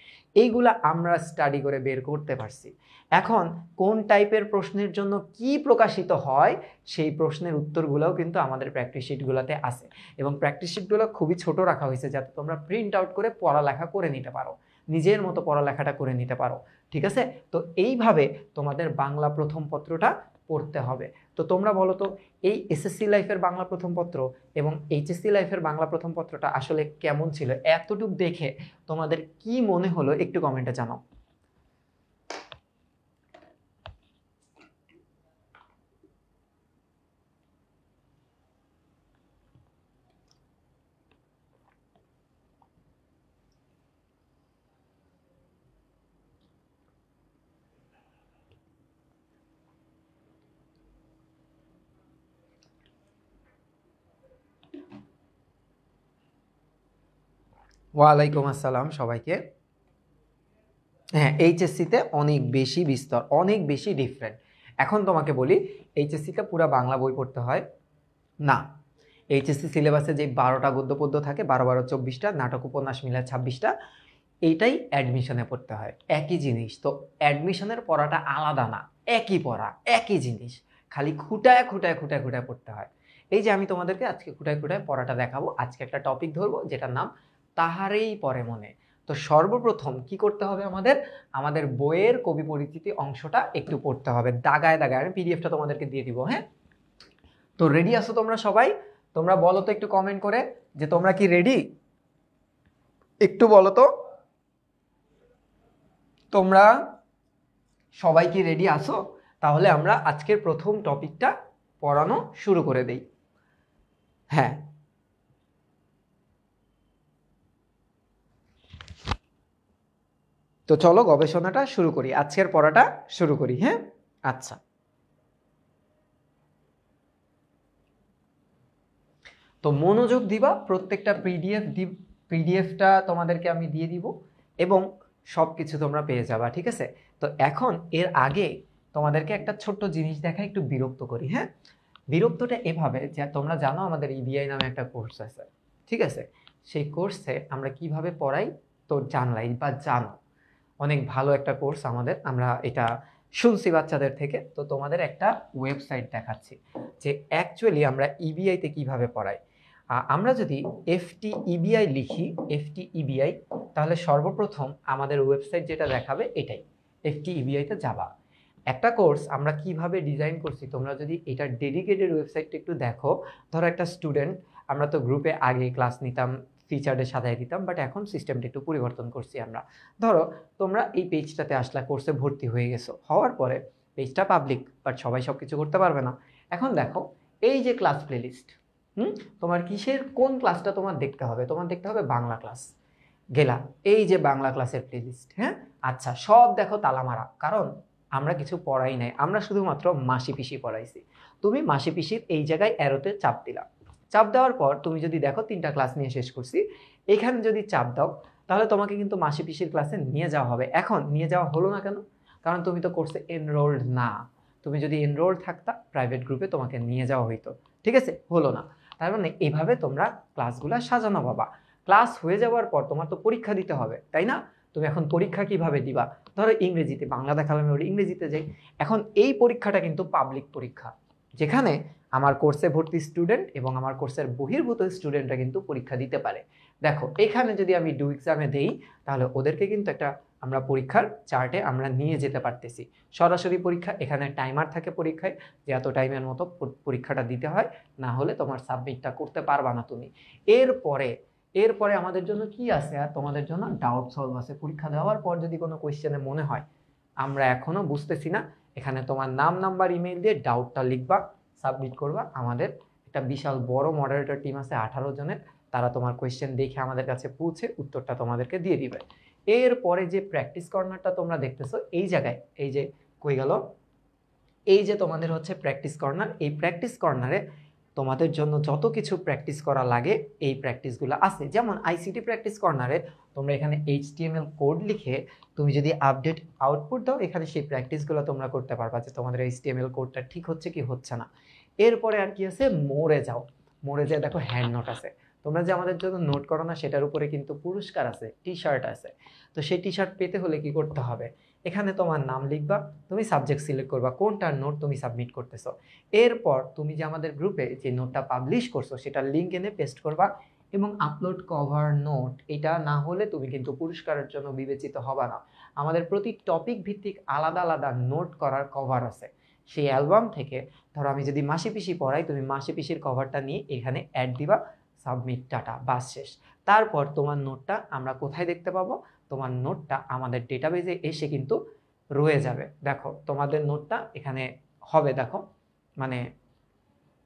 এইগুলা আমরা স্টাডি করে বের করতে পারছি। এখন কোন টাইপের প্রশ্নের জন্য কি প্রকাশিত হয় সেই প্রশ্নের উত্তরগুলোও কিন্তু আমাদের প্র্যাকটিস শিটগুলোতে আছে, এবং প্র্যাকটিস শিটগুলো খুবই ছোট রাখা হয়েছে যাতে তোমরা প্রিন্ট আউট করে পড়ালেখা করে নিতে পারো, নিজের মতো পড়ালেখাটা করে নিতে পারো। ঠিক আছে? তো এইভাবে তোমাদের বাংলা প্রথম পত্রটা পড়তে হবে। তো তোমরা বলো তো এই এসএসসি লাইফের বাংলা প্রথম পত্র এবং এইচএসসি লাইফের বাংলা প্রথম পত্রটা আসলে কেমন ছিল? এতটুক দেখে তোমাদের কি মনে হলো একটু কমেন্টে জানাও। ওয়ালাইকুম আসসালাম সবাইকে। হ্যাঁ, এইচএসসিতে অনেক বেশি বিস্তর, অনেক বেশি ডিফারেন্ট। এখন তোমাকে বলি, এইচএসসিতে পুরো বাংলা বই পড়তে হয় না। এইচএসসি সিলেবাসে যে 12টা গদ্য পদ্য থাকে, 12 24টা, নাটক উপন্যাস মিলায় 26টা, এইটাই অ্যাডমিশনে পড়তে হয়। একই জিনিস। তো অ্যাডমিশনের পড়াটা আলাদা না, একই পড়া, একই জিনিস, খালি খুঁটায় খুঁটায় খুঁটায় খুঁটায় পড়তে হয়। এই যে আমি তোমাদেরকে আজকে খুঁটায় খুঁটায় পড়াটা দেখাবো। আজকে একটা টপিক ধরবো যেটার নাম তাহারেই পরে মনে। তো সর্বপ্রথম কি করতে হবে আমাদের? আমাদের বইয়ের কবি পরিচিতি অংশটা একটু পড়তে হবে দাগায় দাগায়। আমি পিডিএফটা তোমাদেরকে দিয়ে দিব। হ্যাঁ, তো রেডি আছো তোমরা সবাই? তোমরা বলো তো একটু কমেন্ট করে যে তোমরা কি রেডি, একটু বলো তো তোমরা সবাই কি রেডি আছো? তাহলে আমরা আজকের প্রথম টপিকটা পড়ানো শুরু করে দেই। হ্যাঁ, তো চলো গবেষণাটা শুরু করি, আজকের পড়াটা শুরু করি। হ্যাঁ, আচ্ছা, তো মনোযোগ দিবা। প্রত্যেকটা পিডিএফটা তোমাদেরকে আমি দিয়ে দিব এবং সব কিছু তোমরা পেয়ে যাবা। ঠিক আছে? তো এখন এর আগে তোমাদেরকে একটা ছোট্ট জিনিস দেখা একটু বিরক্ত করি। হ্যাঁ, বিরক্তটা এভাবে যে তোমরা জানো আমাদের ইবিআই নামে একটা কোর্স আছে। ঠিক আছে? সেই কোর্সে আমরা কিভাবে পড়াই তো জানলাই বা জানো, অনেক ভালো একটা কোর্স আমাদের, আমরা এটা শুনছি বাচ্চাদের থেকে। তো তোমাদের একটা ওয়েবসাইট দেখাচ্ছি যে অ্যাকচুয়ালি আমরা ইবিআইতে কিভাবে পড়াই। আমরা যদি এফটি ইবিআই লিখি, এফটি ইবিআই, তাহলে সর্বপ্রথম আমাদের ওয়েবসাইট যেটা দেখাবে এটাই, এফটি ইবিআইতে যাবা। একটা কোর্স আমরা কিভাবে ডিজাইন করছি, তোমরা যদি এটা ডেডিকেটেড ওয়েবসাইটটা একটু দেখো। ধরো একটা স্টুডেন্ট, আমরা তো গ্রুপে আগে ক্লাস নিতাম, ফিচারে সাজাই দিতাম, বাট এখন সিস্টেমটা একটু পরিবর্তন করছি আমরা। ধরো তোমরা এই পেজটাতে আসলা, কোর্সে ভর্তি হয়ে গেছো, হওয়ার পরে পেজটা পাবলিক, বাট সবাই সব কিছু করতে পারবে না। এখন দেখো এই যে ক্লাস প্লেলিস্ট, তোমার কিসের কোন ক্লাসটা তোমার দেখতে হবে? তোমার দেখতে হবে বাংলা ক্লাস। গেলা, এই যে বাংলা ক্লাসের প্লেলিস্ট। হ্যাঁ, আচ্ছা, সব দেখো তালামারা, কারণ আমরা কিছু পড়াই নাই, আমরা শুধুমাত্র মাসি পিসি পড়াইছি। তুমি মাসি পিসির এই জায়গায় অ্যারোতে চাপ দিলা। চাপ দেওয়ার পর তুমি যদি দেখো 3টা ক্লাস নিয়ে শেষ করছি, এখানে যদি চাপ দাও তাহলে তোমাকে কিন্তু মাসি পিসির ক্লাসে নিয়ে যাওয়া হবে। এখন নিয়ে যাওয়া হলো না কেন? কারণ তুমি তো কোর্সে এনরোলড না। তুমি যদি এনরোলড থাকতা, প্রাইভেট গ্রুপে তোমাকে নিয়ে যাওয়া হইতো। ঠিক আছে? হলো না। তার মানে এইভাবে তোমরা ক্লাসগুলো সাজানো বাবা। ক্লাস হয়ে যাওয়ার পর তোমার তো পরীক্ষা দিতে হবে, তাই না? তুমি এখন পরীক্ষা কিভাবে দিবা? ধরো ইংরেজিতে, বাংলা দেখালাম, এবার ইংরেজিতে যাই। এখন এই পরীক্ষাটা কিন্তু পাবলিক পরীক্ষা, যেখানে আমার কোর্সে ভর্তি স্টুডেন্ট এবং আমার কোর্সের বহির্ভূত স্টুডেন্টরা কিন্তু পরীক্ষা দিতে পারে। দেখো এখানে যদি আমি ডু এক্সামে দেই, তাহলে ওদেরকে কিন্তু একটা আমরা পরীক্ষার চার্টে আমরা নিয়ে যেতে পারতেছি। সরাসরি পরীক্ষা, এখানে টাইমার থাকে পরীক্ষায় যে এত টাইমের মতো পরীক্ষাটা দিতে হয়, না হলে তোমার সাবমিটটা করতে পারবা না তুমি। এরপরে আমাদের জন্য কি আছে? আর তোমাদের জন্য ডাউট সলভ আছে। পরীক্ষা দেওয়ার পর যদি কোনো কোয়েশ্চেনে মনে হয় আমরা এখনো বুঝতেছি না, এখানে তোমার নাম, নাম্বার, ইমেল দিয়ে ডাউটটা লিখবা, সাবমিট করবা। আমাদের একটা বিশাল বড় মডারেটর টিম আছে 18 জনের, তারা তোমার কোয়েশ্চেন দেখে আমাদের কাছে পৌঁছে উত্তরটা তোমাদেরকে দিয়ে দিবে। এরপরে যে প্র্যাকটিস কর্নারটা তোমরা দেখতেছো এই জায়গায়, এই যে কই গেল, এই যে তোমাদের হচ্ছে প্র্যাকটিস কর্নার, এই প্র্যাকটিস কর্নারে তোমাদের জন্য যত কিছু প্র্যাকটিস করা লাগে এই প্র্যাকটিসগুলো আছে। যেমন আইসিটি প্র্যাকটিস কর্নারে তোমরা এখানে HTML কোড লিখে তুমি যদি আপডেট আউটপুট দাও, এখানে সেই প্র্যাকটিসগুলো তোমরা করতে পারবা যে তোমাদের HTML কোডটা ঠিক হচ্ছে কি হচ্ছে না। এরপরে আর কি আছে, মোড়ে যাও। মোড়ে যেয়ে দেখো হ্যান্ড নোট আছে। তোমরা যে আমাদের জন্য নোট করো না, সেটার উপরে কিন্তু পুরস্কার আছে, টি-শার্ট আছে। তো সেই টি-শার্ট পেতে হলে কি করতে হবে? এখানে তোমার নাম লিখবা, তুমি সাবজেক্ট সিলেক্ট করবা কোনটার নোট তুমি সাবমিট করতেছো। এরপর তুমি যে আমাদের গ্রুপে যে নোটটা পাবলিশ করছো সেটার লিঙ্ক এনে পেস্ট করবা। এবং আপলোড কভার নোট, এটা না হলে তুমি কিন্তু পুরস্কারের জন্য বিবেচিত হবে না। আমাদের প্রতি টপিক ভিত্তিক আলাদা আলাদা নোট করার কভার আছে। সেই অ্যালবাম থেকে ধরো আমি যদি মাসি পিসি পড়াই, তুমি মাসি পিসির কভারটা নিয়ে এখানে অ্যাড দিবা, সাবমিট, টাটা, বাস শেষ। তারপর তোমার নোটটা আমরা কোথায় দেখতে পাবো? তোমার নোটটা আমাদের ডেটাবেজে এসে কিন্তু রয়ে যাবে। দেখো তোমাদের নোটটা এখানে হবে, দেখো মানে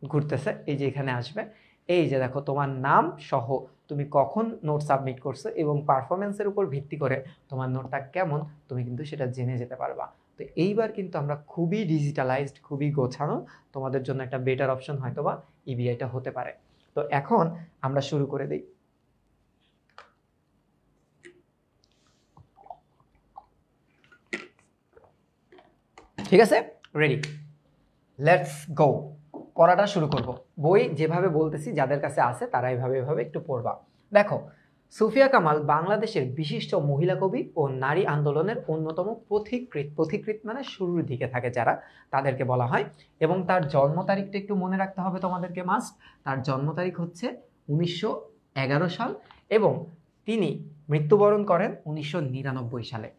ঘুরতেছে, এই যে এখানে আসবে, এই যে দেখো তোমার নাম সহ তুমি কখন নোট সাবমিট করছো এবং পারফরমেন্সের উপর ভিত্তি করে তোমার নোটটা কেমন তুমি কিন্তু সেটা জেনে যেতে পারবা। তো এইবার কিন্তু আমরা খুবই ডিজিটালাইজড, খুবই গোছানো, তোমাদের জন্য একটা বেটার অপশন হয়তো বা ইবিআইটা হতে পারে। তো এখন আমরা শুরু করে দিই। ঠিক আছে, রেডি, লেটস গো, পড়াটা শুরু করব। বই যেভাবে বলতেছি যাদের কাছে আছে তারা এভাবে একটু পড়বা। দেখো, সুফিয়া কামাল বাংলাদেশের বিশিষ্ট মহিলা কবি ও নারী আন্দোলনের অন্যতম পথিকৃৎ মানে শুরুর দিকে থাকে যারা, তাদেরকে বলা হয়। এবং তার জন্ম তারিখটা একটু মনে রাখতে হবে তোমাদেরকে মাস্ট। তার জন্ম তারিখ হচ্ছে 1911 সাল এবং তিনি মৃত্যুবরণ করেন 1999 সালে।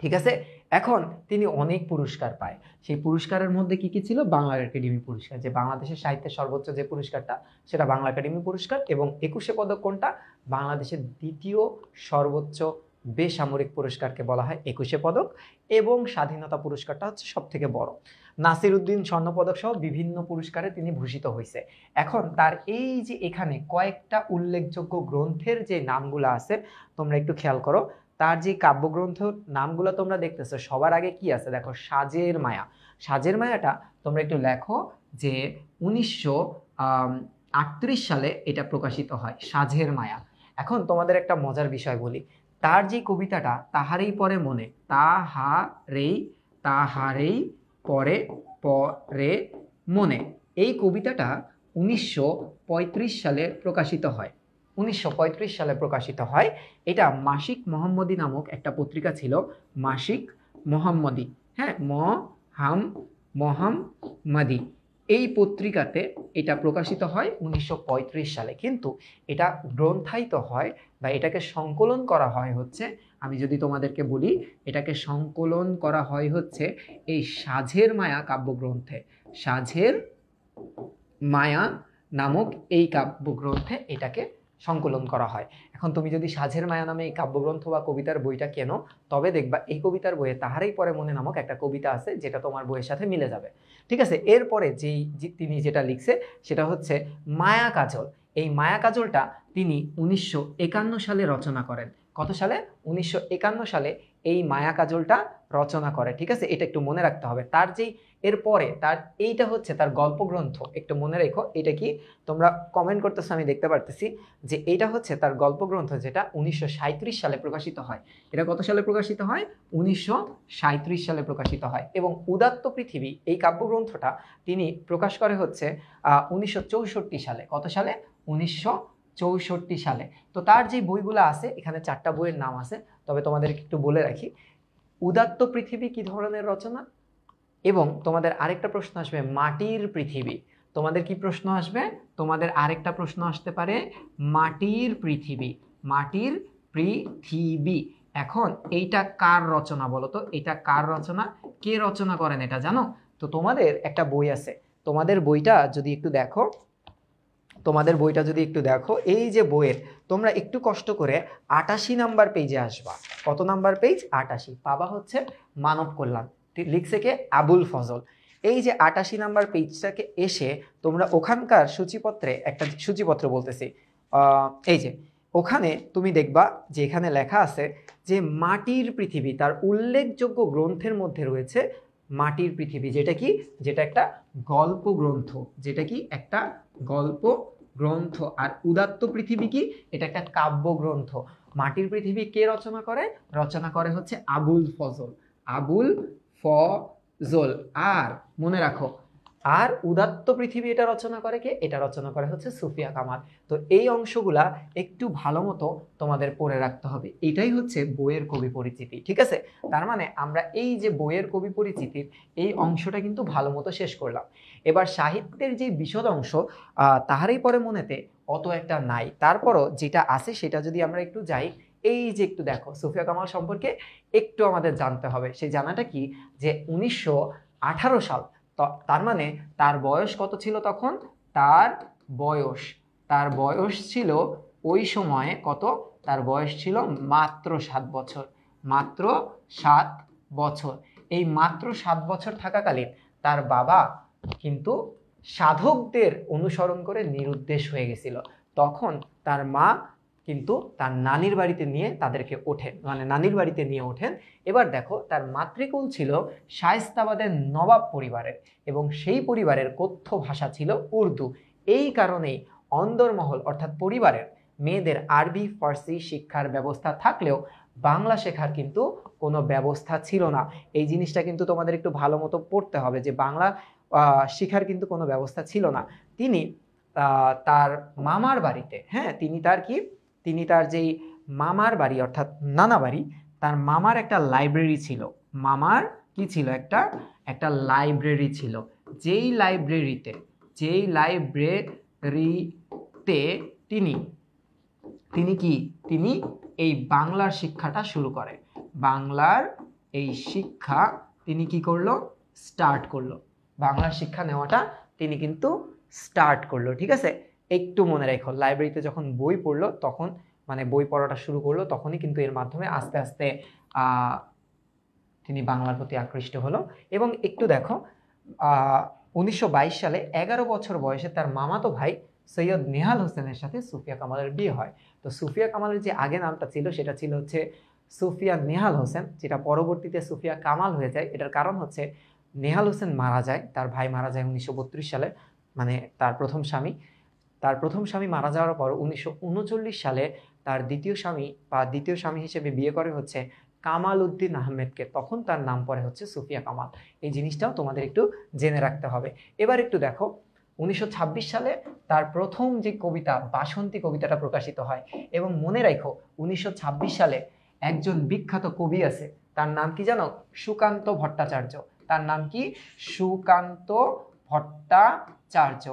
ঠিক আছে, এখন তিনি অনেক পুরস্কার পায়। সেই পুরস্কারের মধ্যে কি কি ছিল? বাংলা একাডেমি পুরস্কার, যে বাংলাদেশের সাহিত্যের সর্বোচ্চ যে পুরস্কারটা সেটা বাংলা একাডেমি পুরস্কার। এবং 21শে পদক কোনটা? বাংলাদেশের দ্বিতীয় সর্বোচ্চ বেসামরিক পুরস্কারকে বলা হয় 21শে পদক। এবং স্বাধীনতা পুরস্কারটা হচ্ছে সব থেকে বড়। নাসির উদ্দিন স্বর্ণপদক সহ বিভিন্ন পুরস্কারে তিনি ভূষিত হয়েছে। এখন তার এই যে এখানে কয়েকটা উল্লেখযোগ্য গ্রন্থের যে নামগুলো আছে তোমরা একটু খেয়াল করো। তার যে কাব্যগ্রন্থ নামগুলো তোমরা দেখতেছো, সবার আগে কি আছে দেখো, সাজের মায়া। সাজের মায়াটা তোমরা একটু লেখো যে 1938 সালে এটা প্রকাশিত হয়, সাজের মায়া। এখন তোমাদের একটা মজার বিষয় বলি, তার যে কবিতাটা তাহারেই পরে মনে, তাহারেই পরে মনে, এই কবিতাটা 1935 সালে প্রকাশিত হয়। 1935 সালে প্রকাশিত হয়। এটা মাসিক মোহাম্মদী নামক একটা পত্রিকা ছিল, মাসিক মোহাম্মদী, হ্যাঁ, মোহাম্মদী, এই পত্রিকাতে এটা প্রকাশিত হয় 1935 সালে। কিন্তু এটা গ্রন্থায়িত হয় বা এটাকে সংকলন করা হয় হচ্ছে, আমি যদি তোমাদেরকে বলি, এটাকে সংকলন করা হয় হচ্ছে এই সাঝের মায়া কাব্যগ্রন্থে। সাঝের মায়া নামক এই কাব্যগ্রন্থে এটাকে সংকলন করা হয়। এখন তুমি যদি সাঝের মায়া নামে এই কাব্যগ্রন্থ বা কবিতার বইটা কেনো, তবে দেখবা এই কবিতার বইয়ে তাহারেই পরে মনে নামক একটা কবিতা আছে যেটা তোমার বইয়ের সাথে মিলে যাবে। ঠিক আছে, এরপরে তিনি যেটা লিখছে সেটা হচ্ছে মায়া কাজল। এই মায়া কাজলটা তিনি 1951 সালে রচনা করেন। কত সালে? 1951 সালে এই মায়া কাজলটা রচনা করে। ঠিক আছে, এটা একটু মনে রাখতে হবে। তার যেই এরপরে তার এইটা হচ্ছে তার গল্পগ্রন্থ, একটু মনে রেখো। এটা কি তোমরা কমেন্ট করতেছো আমি দেখতে পারতেছি, যে এটা হচ্ছে তার গল্পগ্রন্থ যেটা 1937 সালে প্রকাশিত হয়। এটা কত সালে প্রকাশিত হয়? 1937 সালে প্রকাশিত হয়। এবং উদাত্ত পৃথিবী এই কাব্যগ্রন্থটা তিনি প্রকাশ করে হচ্ছে 1964 সালে। কত সালে? 1964 সালে। তো তার যে বইগুলো আছে এখানে 4টা বইয়ের নাম আছে, তবে তোমাদেরকে একটু বলে রাখি। উদাত্ত পৃথিবী কি ধরনের রচনা? এবং তোমাদের আরেকটা প্রশ্ন আসবে, মাটির পৃথিবী। তোমাদের কি প্রশ্ন আসবে? তোমাদের আরেকটা প্রশ্ন আসতে পারে, মাটির পৃথিবী। মাটির পৃথিবী। এখন এইটা কার রচনা বলো তো? এটা কার রচনা? কে রচনা করেন এটা জানো? তো তোমাদের একটা বই আছে, তোমাদের বইটা যদি একটু দেখো, এই যে বইয়ের তোমরা একটু কষ্ট করে 88 নাম্বার পেজে আসবা। কত নাম্বার পেজ? 88। পাবা হচ্ছে মানব কল্যাণ, লিখছে কে? আবুল ফজল। এই যে 88 নাম্বার পেজটাকে এসে তোমরা ওখানকার সূচিপত্রে, একটা সূচিপত্র বলতেছি, এই যে ওখানে তুমি দেখবা যে এখানে লেখা আছে যে মাটির পৃথিবী, তার উল্লেখযোগ্য গ্রন্থের মধ্যে রয়েছে মাটির পৃথিবী, যেটা কি? যেটা একটা গল্প গ্রন্থ, যেটা কি? একটা গল্প গ্রন্থ। আর উদাত্ত পৃথিবী কি? এটা একটা কাব্যগ্রন্থ। মাটির পৃথিবী কে রচনা করে? রচনা করে হচ্ছে আবুল ফজল। আবুল ফজল। আর মনে রাখো, আর উদাত্ত পৃথিবী এটা রচনা করে কে? এটা রচনা করে হচ্ছে সুফিয়া কামাল। তো এই অংশগুলা একটু ভালো মতো তোমাদের পড়ে রাখতে হবে। এটাই হচ্ছে বইয়ের কবি পরিচিতি, ঠিক আছে? তার মানে আমরা এই যে বইয়ের কবি পরিচিতির এই অংশটা কিন্তু ভালো মতো শেষ করলাম। এবার সাহিত্যের যে বিশদ অংশ তাহারই পরে মনেতে অত একটা নাই, তারপরও যেটা আছে সেটা যদি আমরা একটু যাই, এই যে একটু দেখো সুফিয়া কামাল সম্পর্কে একটু আমাদের জানতে হবে। সেই জানাটা কি, যে 1918 সাল, তার মানে তার বয়স কত ছিল তখন? তার বয়স ছিল ওই সময়ে কত? তার বয়স ছিল মাত্র 7 বছর। মাত্র 7 বছর। এই মাত্র 7 বছর থাকাকালীন তার বাবা কিন্তু সাধকদের অনুসরণ করে নিরুদ্দেশ হয়ে গেছিল। তখন তার মা কিন্তু তার নানির বাড়িতে নিয়ে তাদেরকে ওঠেন, মানে নানির বাড়িতে নিয়ে ওঠেন। এবার দেখো তার মাতৃকুল ছিল শায়েস্তাবাদের নবাব পরিবারের, এবং সেই পরিবারের কথ্য ভাষা ছিল উর্দু। এই কারণেই অন্দরমহল অর্থাৎ পরিবারের মেয়েদের আরবি ফার্সি শিক্ষার ব্যবস্থা থাকলেও বাংলা শেখার কিন্তু কোনো ব্যবস্থা ছিল না। এই জিনিসটা কিন্তু তোমাদের একটু ভালো মতো পড়তে হবে, যে বাংলা শিখার কিন্তু কোনো ব্যবস্থা ছিল না। তিনি তার মামার বাড়িতে, হ্যাঁ তিনি তার যেই মামার বাড়ি অর্থাৎ নানা বাড়ি, তার মামার একটা লাইব্রেরি ছিল। মামার কি ছিল? একটা লাইব্রেরি ছিল। যেই লাইব্রেরিতে তিনি এই বাংলার শিক্ষাটা শুরু করে। বাংলার এই শিক্ষা তিনি কি করলো? স্টার্ট করলো। বাংলার শিক্ষা নেওয়াটা তিনি কিন্তু স্টার্ট করলো, ঠিক আছে? একটু মনে রাখো, লাইব্রেরিতে যখন বই পড়লো তখন, মানে বই পড়াটা শুরু করলো, তখনই কিন্তু এর মাধ্যমে আস্তে আস্তে তিনি বাংলার প্রতি আকৃষ্ট হলো। এবং একটু দেখো 1922 সালে 11 বছর বয়সে তার মামাতো ভাই সৈয়দ নেহাল হোসেনের সাথে সুফিয়া কামালের বিয়ে হয়। তো সুফিয়া কামালের যে আগে নামটা ছিল সেটা ছিল হচ্ছে সুফিয়া নেহাল হোসেন, যেটা পরবর্তীতে সুফিয়া কামাল হয়ে যায়। এটার কারণ হচ্ছে নেহাল হোসেন মারা যায়, তার ভাই মারা যায় 1932 সালে, মানে তার প্রথম স্বামী মারা যাওয়ার পর 1939 সালে তার দ্বিতীয় স্বামী হিসেবে বিয়ে করে হচ্ছে কামাল উদ্দিন আহমেদকে। তখন তার নাম পড়ে হচ্ছে সুফিয়া কামাল। এই জিনিসটাও তোমাদের একটু জেনে রাখতে হবে। এবার একটু দেখো 1926 সালে তার প্রথম যে কবিতা বাসন্তী কবিতাটা প্রকাশিত হয়। এবং মনে রাখো 1926 সালে একজন বিখ্যাত কবি আছে, তার নাম কি জানো? সুকান্ত ভট্টাচার্য। তার নাম কি? সুকান্ত ভট্টাচার্য।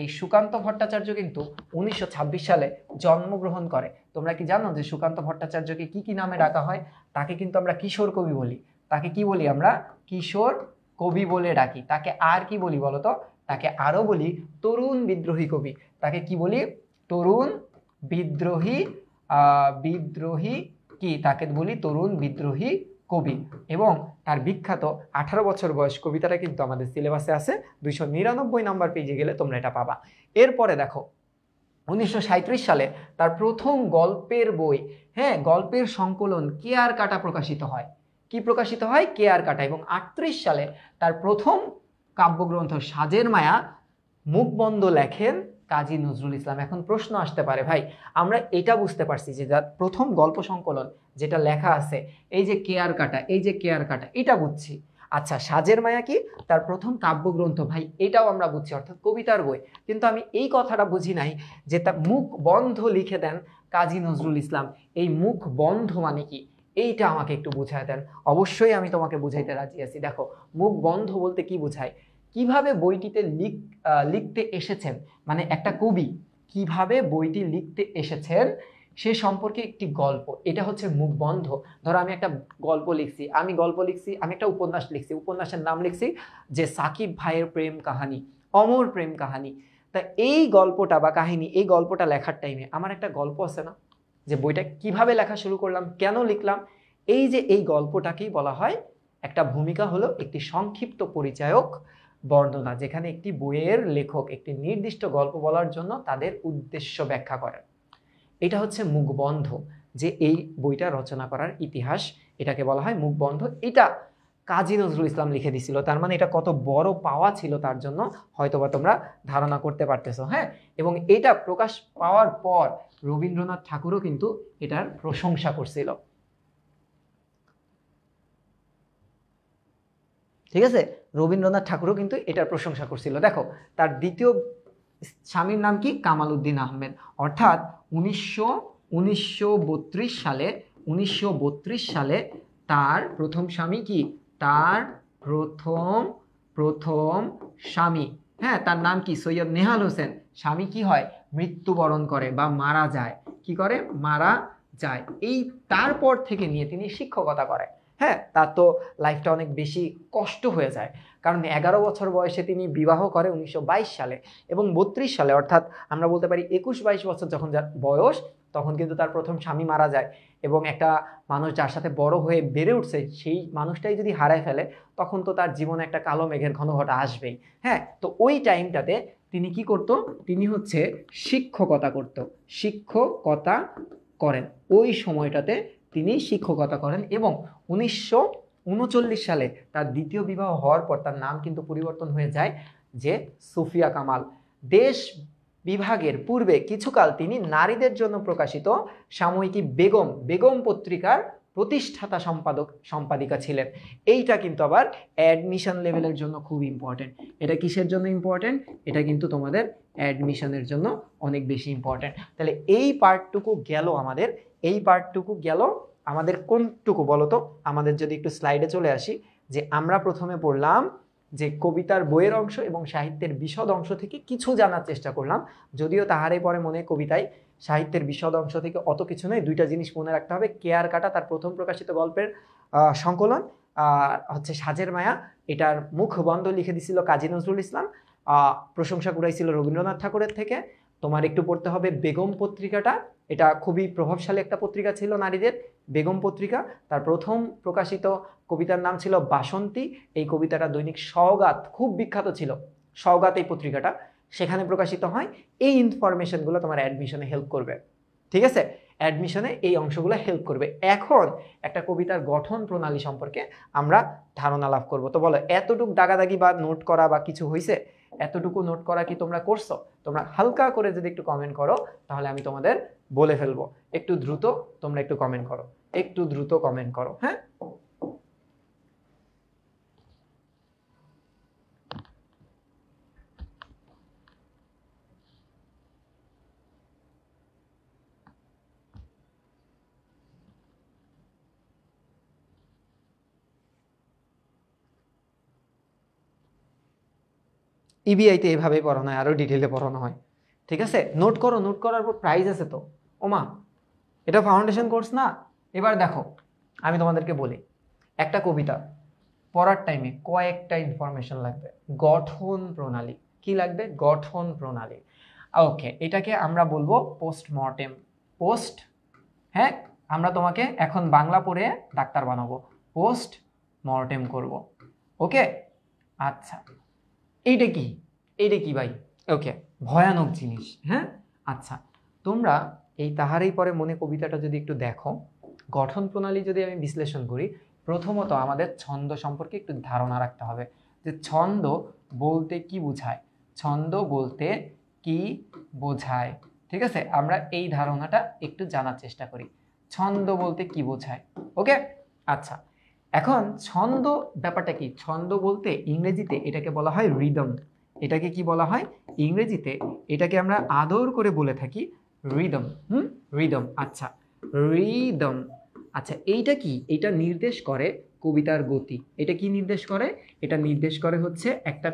এই সুকান্ত ভট্টাচার্য কিন্তু 1926 সালে জন্মগ্রহণ করে। তোমরা কি জানো যে সুকান্ত ভট্টাচার্যকে কি কি নামে ডাকা হয়? তাকে কিন্তু আমরা কিশোর কবি বলি। তাকে কি বলি আমরা? কিশোর কবি বলে ডাকি। তাকে আর কি বলি বলতো? তাকে আরো বলি তরুণ বিদ্রোহী কবি। তাকে কি বলি? তরুণ বিদ্রোহী তাকে বলি তরুণ বিদ্রোহী কবি। এবং তার বিখ্যাত 18 বছর বয়স কবিতাটা কিন্তু আমাদের সিলেবাসে আছে, 299 নাম্বার পেজে গেলে তোমরা এটা পাবা। এরপরে দেখো 1937 সালে তার প্রথম গল্পের বই, গল্পের সংকলন কেয়ার কাটা প্রকাশিত হয়। কি প্রকাশিত হয়? কেয়ার কাটা। এবং 38 সালে তার প্রথম কাব্যগ্রন্থ সাজের মায়া মুখবন্ধ লেখেন কাজী নজরুল ইসলাম। এখন প্রশ্ন আসতে পারে, ভাই আমরা এটা বুঝতে পারছি যে যার প্রথম গল্প সংকলন যেটা লেখা আছে, এই যে কেয়ার কাটা এটা বুঝছি। আচ্ছা, সাজের মায়া কি? তার প্রথম কাব্যগ্রন্থ, ভাই এটাও আমরা বুঝছি, অর্থাৎ কবিতার বই। কিন্তু আমি এই কথাটা বুঝি নাই যে তার মুখ বন্ধ লিখে দেন কাজী নজরুল ইসলাম। এই মুখ বন্ধ মানে কি? এইটা আমাকে একটু বুঝায় দেন। অবশ্যই আমি তোমাকে বুঝাইতে রাজি আছি। দেখো, মুখ বন্ধ বলতে কি বোঝায়? কিভাবে বইটিতে লিখতে এসেছেন, মানে একটা কবি কিভাবে বইটি লিখতে এসেছেন সে সম্পর্কে একটি গল্প, এটা হচ্ছে মুখ বন্ধ। ধরো আমি একটা গল্প লিখছি, আমি একটা উপন্যাস লিখছি, উপন্যাসের নাম লিখছি যে সাকিব ভাইয়ের প্রেম কাহানি, অমর প্রেম কাহানি। তা এই গল্পটা বা কাহিনী, এই গল্পটা লেখার টাইমে আমার একটা গল্প আছে না, যে বইটা কিভাবে লেখা শুরু করলাম, কেন লিখলাম, এই গল্পটাকেই বলা হয়, একটা ভূমিকা হলো একটি সংক্ষিপ্ত পরিচায়ক বর্ণনা, যেখানে একটি বইয়ের লেখক একটি নির্দিষ্ট গল্প বলার জন্য তাদের উদ্দেশ্য ব্যাখ্যা করেন। এটা হচ্ছে মুখবন্ধ, যে এই বইটা রচনা করার ইতিহাস, এটাকে বলা হয় মুখবন্ধ। এটা কাজী নজরুল ইসলাম লিখে দিছিল। তার মানে এটা কত বড় পাওয়া ছিল তার জন্য হয়তোবা তোমরা ধারণা করতে পারতেছো। এবং এটা প্রকাশ পাওয়ার পর রবীন্দ্রনাথ ঠাকুরও কিন্তু এটার প্রশংসা করছিল। ঠিক আছে, রবীন্দ্রনাথ ঠাকুরও কিন্তু এটার প্রশংসা করছিল। দেখো তার দ্বিতীয় স্বামীর নাম কি? কামাল উদ্দিন আহমেদ। অর্থাৎ 1932 সালে 1932 সালে তার প্রথম স্বামী কি? তার প্রথম প্রথম স্বামী, হ্যাঁ, তার নাম কি? সৈয়দ নেহাল হোসেন। স্বামী কি হয়? মৃত্যুবরণ করে বা মারা যায়। কি করে? মারা যায়। এই তারপর থেকে নিয়ে তিনি শিক্ষকতা করে। হ্যাঁ, তার তো লাইফটা অনেক বেশি কষ্ট হয়ে যায়, কারণ 11 বছর বয়সে তিনি বিবাহ করে 1922 সালে, এবং 32 সালে অর্থাৎ আমরা বলতে পারি 21-22 বছর যখন যার বয়স, তখন কিন্তু তার প্রথম স্বামী মারা যায়। এবং একটা মানুষ যার সাথে বড় হয়ে বেড়ে উঠছে, সেই মানুষটাই যদি হারায় ফেলে, তখন তো তার জীবনে একটা কালো মেঘের ঘনঘটা আসবেই। হ্যাঁ, তো ওই টাইমটাতে তিনি কি করত? তিনি হচ্ছে শিক্ষকতা করত, শিক্ষকতা করেন। ওই সময়টাতে তিনি শিক্ষকতা করেন, এবং 1939 সালে তার দ্বিতীয় বিবাহ হওয়ার পর তার নাম কিন্তু পরিবর্তন হয়ে যায় যে সুফিয়া কামাল। দেশ বিভাগের পূর্বে কিছুকাল তিনি নারীদের জন্য প্রকাশিত সাময়িকী বেগম বেগম পত্রিকার প্রতিষ্ঠাতা সম্পাদিকা ছিলেন। এইটা কিন্তু আবার অ্যাডমিশন লেভেলের জন্য খুব ইম্পর্টেন্ট। এটা কিসের জন্য ইম্পর্টেন্ট? এটা কিন্তু তোমাদের অ্যাডমিশনের জন্য অনেক বেশি ইম্পর্টেন্ট। তাহলে এই পার্টটুকু গেল আমাদের, এই পার্টটুকু গেল আমাদের কোনটুকু বলো তো? আমাদের যদি একটু স্লাইডে চলে আসি, যে আমরা প্রথমে পড়লাম যে কবিতার বইয়ের অংশ এবং সাহিত্যের বিশদ অংশ থেকে কিছু জানার চেষ্টা করলাম। যদিও তাহারে পরে মনে কবিতায় সাহিত্যের বিশদ অংশ থেকে অত কিছু নয়, দুইটা জিনিস মনে রাখতে হবে। কেয়ার কাটা তার প্রথম প্রকাশিত গল্পের সংকলন, হচ্ছে সাজের মায়া, এটার মুখবন্ধ লিখে দিছিল কাজী নজরুল ইসলাম, প্রশংসা কুড়াইছিল রবীন্দ্রনাথ ঠাকুরের থেকে। তোমার একটু পড়তে হবে বেগম পত্রিকাটা, এটা খুবই প্রভাবশালী একটা পত্রিকা ছিল নারীদের, বেগম পত্রিকা। তার প্রথম প্রকাশিত কবিতার নাম ছিল বাসন্তী। এই কবিতাটা দৈনিক সওগাত, খুব বিখ্যাত ছিল সওগাত এই পত্রিকাটা, সেখানে প্রকাশিত হয়। এই ইনফরমেশনগুলো তোমার অ্যাডমিশনে হেল্প করবে। ঠিক আছে, অ্যাডমিশনে এই অংশগুলো হেল্প করবে। এখন একটা কবিতার গঠন প্রণালী সম্পর্কে আমরা ধারণা লাভ করব। তো বলো, এতটুকু দাগাদাগি বা নোট করা বা কিছু হয়েছে? এতটুকু নোট করা কি তোমরা করছো? তোমরা হালকা করে যদি একটু কমেন্ট করো, তাহলে আমি তোমাদের বলে ফেলবো। একটু দ্রুত তোমরা একটু কমেন্ট করো, একটু দ্রুত কমেন্ট করো। হ্যাঁ, ইবিআইতে এভাবেই পড়ানো হয়, আরো ডিটেইলে পড়ানো হয়। ঠিক আছে, নোট করো, নোট করার পর প্রাইজ আছে তো। ওমা, এটা ফাউন্ডেশন কোর্স না? এবার দেখো, আমি তোমাদেরকে বলি, একটা কবিতা পড়ার টাইমে কয়েকটা ইনফরমেশন লাগবে। গঠন প্রণালী, কি লাগবে? গঠন প্রণালী। ওকে, এটাকে আমরা বলবো পোস্টমর্টেম। পোস্ট, হ্যাঁ, আমরা তোমাকে এখন বাংলা পড়ে ডাক্তার বানাবো, পোস্ট মর্টেম করব। ওকে, আচ্ছা, এইটা কি? এইটা কি ভাই? ওকে, ভয়ানক জিনিস। হ্যাঁ, আচ্ছা, তোমরা এই তাহারেই পরে মনে কবিতাটা যদি একটু দেখো, গঠন প্রণালী যদি আমি বিশ্লেষণ করি, প্রথমত আমাদের ছন্দ সম্পর্কে একটু ধারণা রাখতে হবে, যে ছন্দ বলতে কি বোঝায়। ছন্দ বলতে কি বোঝায়? ঠিক আছে, আমরা এই ধারণাটা একটু জানার চেষ্টা করি। ছন্দ বলতে কি বোঝায়? ওকে, আচ্ছা, এখন ছন্দ ব্যাপারটা কি? ছন্দ বলতে ইংরেজিতে এটাকে বলা হয় রিদম। এটাকে কি বলা হয় ইংরেজিতে? এটাকে আমরা আদর করে বলে থাকি রিদম। রিদম, আচ্ছা, রিদম। আচ্ছা, এইটা কি? এটা নির্দেশ করে কবিতার গতি। এটা কি নির্দেশ করে? এটা নির্দেশ করে হচ্ছে একটা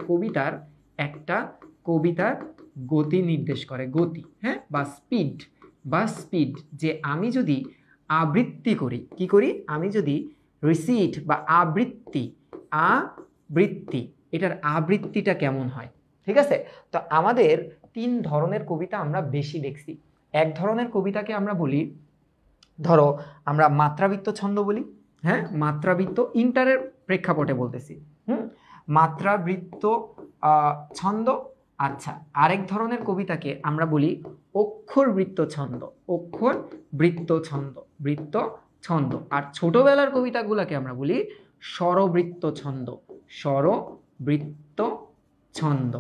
কবিতার গতি নির্দেশ করে, গতি, হ্যাঁ, বা স্পিড, বা স্পিড। যে আমি যদি আবৃত্তি করি, কি করি? আমি যদি রিসিট বা আবৃত্তি, এটার আবৃত্তিটা কেমন হয়? ঠিক আছে, তো আমাদের 3 ধরনের কবিতা আমরা বেশি দেখছি। এক ধরনের কবিতাকে আমরা বলি, ধরো আমরা মাত্রাবৃত্ত ছন্দ বলি। হ্যাঁ, মাত্রাবৃত্ত, ইন্টারের প্রেক্ষাপটে বলতেছি। মাত্রাবৃত্ত ছন্দ। আচ্ছা, আরেক ধরনের কবিতাকে আমরা বলি অক্ষরবৃত্ত ছন্দ। অক্ষরবৃত্ত ছন্দ, বৃত্ত ছন্দ। আর ছোটবেলার কবিতাগুলোকে আমরা বলি স্বরবৃত্ত ছন্দ, স্বরবৃত্ত ছন্দ।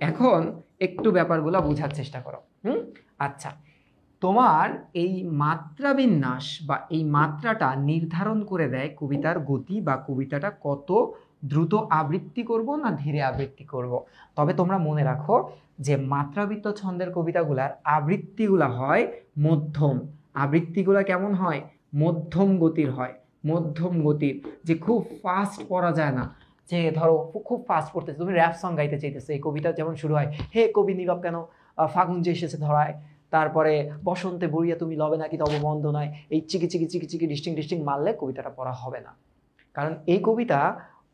এখন একটু ব্যাপারগুলো বোঝার চেষ্টা করো। আচ্ছা, তোমার এই মাত্রা বিন্যাস বা এই মাত্রাটা নির্ধারণ করে দেয় কবিতার গতি বা কবিতাটা কত দ্রুত আবৃত্তি করব না ধীরে আবৃত্তি করব। তবে তোমরা মনে রাখো যে মাত্রাবৃত্ত ছন্দের কবিতাগুলার আবৃত্তিগুলা হয় মধ্যম। আবৃত্তিগুলা কেমন হয়? মধ্যম গতির হয়, মধ্যম গতির, যে খুব ফাস্ট পড়া যায় না। যে ধরো খুব ফাস্ট পড়তেছে, তুমি র্যাপ সং গাইতে চাইতেছো, এই কবিতা যেমন শুরু হয়, হে কবি নীরব কেন, ফাগুন যে এসেছে ধরায়, তারপরে বসন্তে বরিয়া তুমি লবে নাকি তব বন্ধ নয়, এই চিকি চিকি চিকি চিকি ডিস্টিং ডিস্টিং মারলে কবিতাটা পড়া হবে না। কারণ এই কবিতা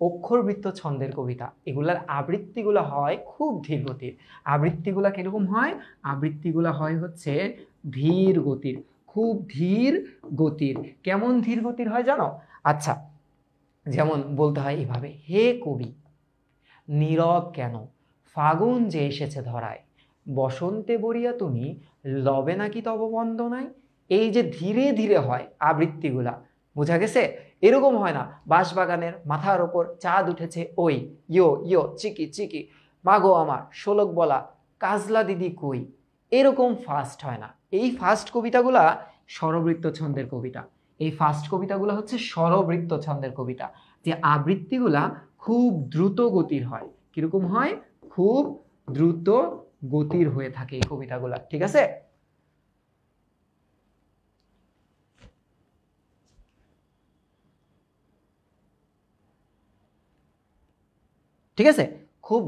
অক্ষরবৃত্ত ছন্দের কবিতা, এগুলার আবৃত্তিগুলো হয় খুব ধীর গতির। আবৃত্তিগুলা কিরকম হয়? আবৃত্তিগুলা হয় হচ্ছে ধীর গতির, খুব ধীর গতির। কেমন ধীর গতির হয় জানো? আচ্ছা, যেমন বলতে হয় এভাবে, হে কবি নীরব কেন, ফাগুন যে এসেছে ধরায়, বসন্তে বরিয়া তুমি লবে নাকি তব বন্দনায়। এই যে ধীরে ধীরে হয় আবৃত্তিগুলা, বোঝা গেছে? এরকম হয় না বাঁশবাগানের মাথার ওপর চাঁদ উঠেছে ওই, ইয়ো ইয়ো চিকি চিকি, মাগো আমার শোলক বলা কাজলা দিদি কই, এরকম ফাস্ট হয় না। এই ফাস্ট কবিতাগুলা স্বরবৃত্ত ছন্দের কবিতা। এই ফাস্ট কবিতাগুলো হচ্ছে স্বরবৃত্ত ছন্দের কবিতা, যে আবৃত্তিগুলা খুব দ্রুত গতির হয়। কিরকম হয়? খুব দ্রুত গতির হয়ে থাকে এই কবিতাগুলা। ঠিক আছে? ঠিক আছে, খুব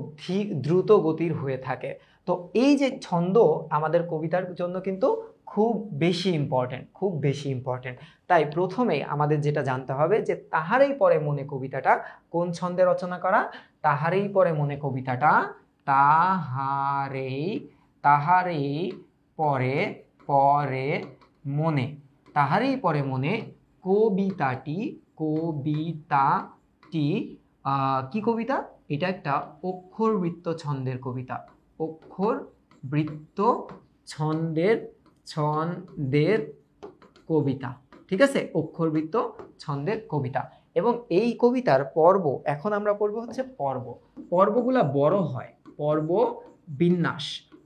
দ্রুত গতির হয়ে থাকে। তো এই যে ছন্দ আমাদের কবিতার জন্য কিন্তু খুব বেশি ইম্পর্টেন্ট, খুব বেশি ইম্পর্টেন্ট। তাই প্রথমেই আমাদের যেটা জানতে হবে যে তাহারেই পরে মনে কবিতাটা কোন ছন্দে রচনা করা? তাহারেই পরে মনে কবিতাটা তাহারেই, তাহারেই পরে, পরে মনে, তাহারেই পরে মনে কবিতাটি, কবিতাটি কি কবিতা? এটা একটা অক্ষরবৃত্ত ছন্দের কবিতা। অক্ষরবৃত্ত ছন্দের, ছন্দের কবিতা। ঠিক আছে, অক্ষরবৃত্ত ছন্দের কবিতা। এবং এই কবিতার পর্ব, এখন আমরা পড়ব হচ্ছে পর্ব। পর্বগুলা বড় হয়, পর্ব বিন্যাস,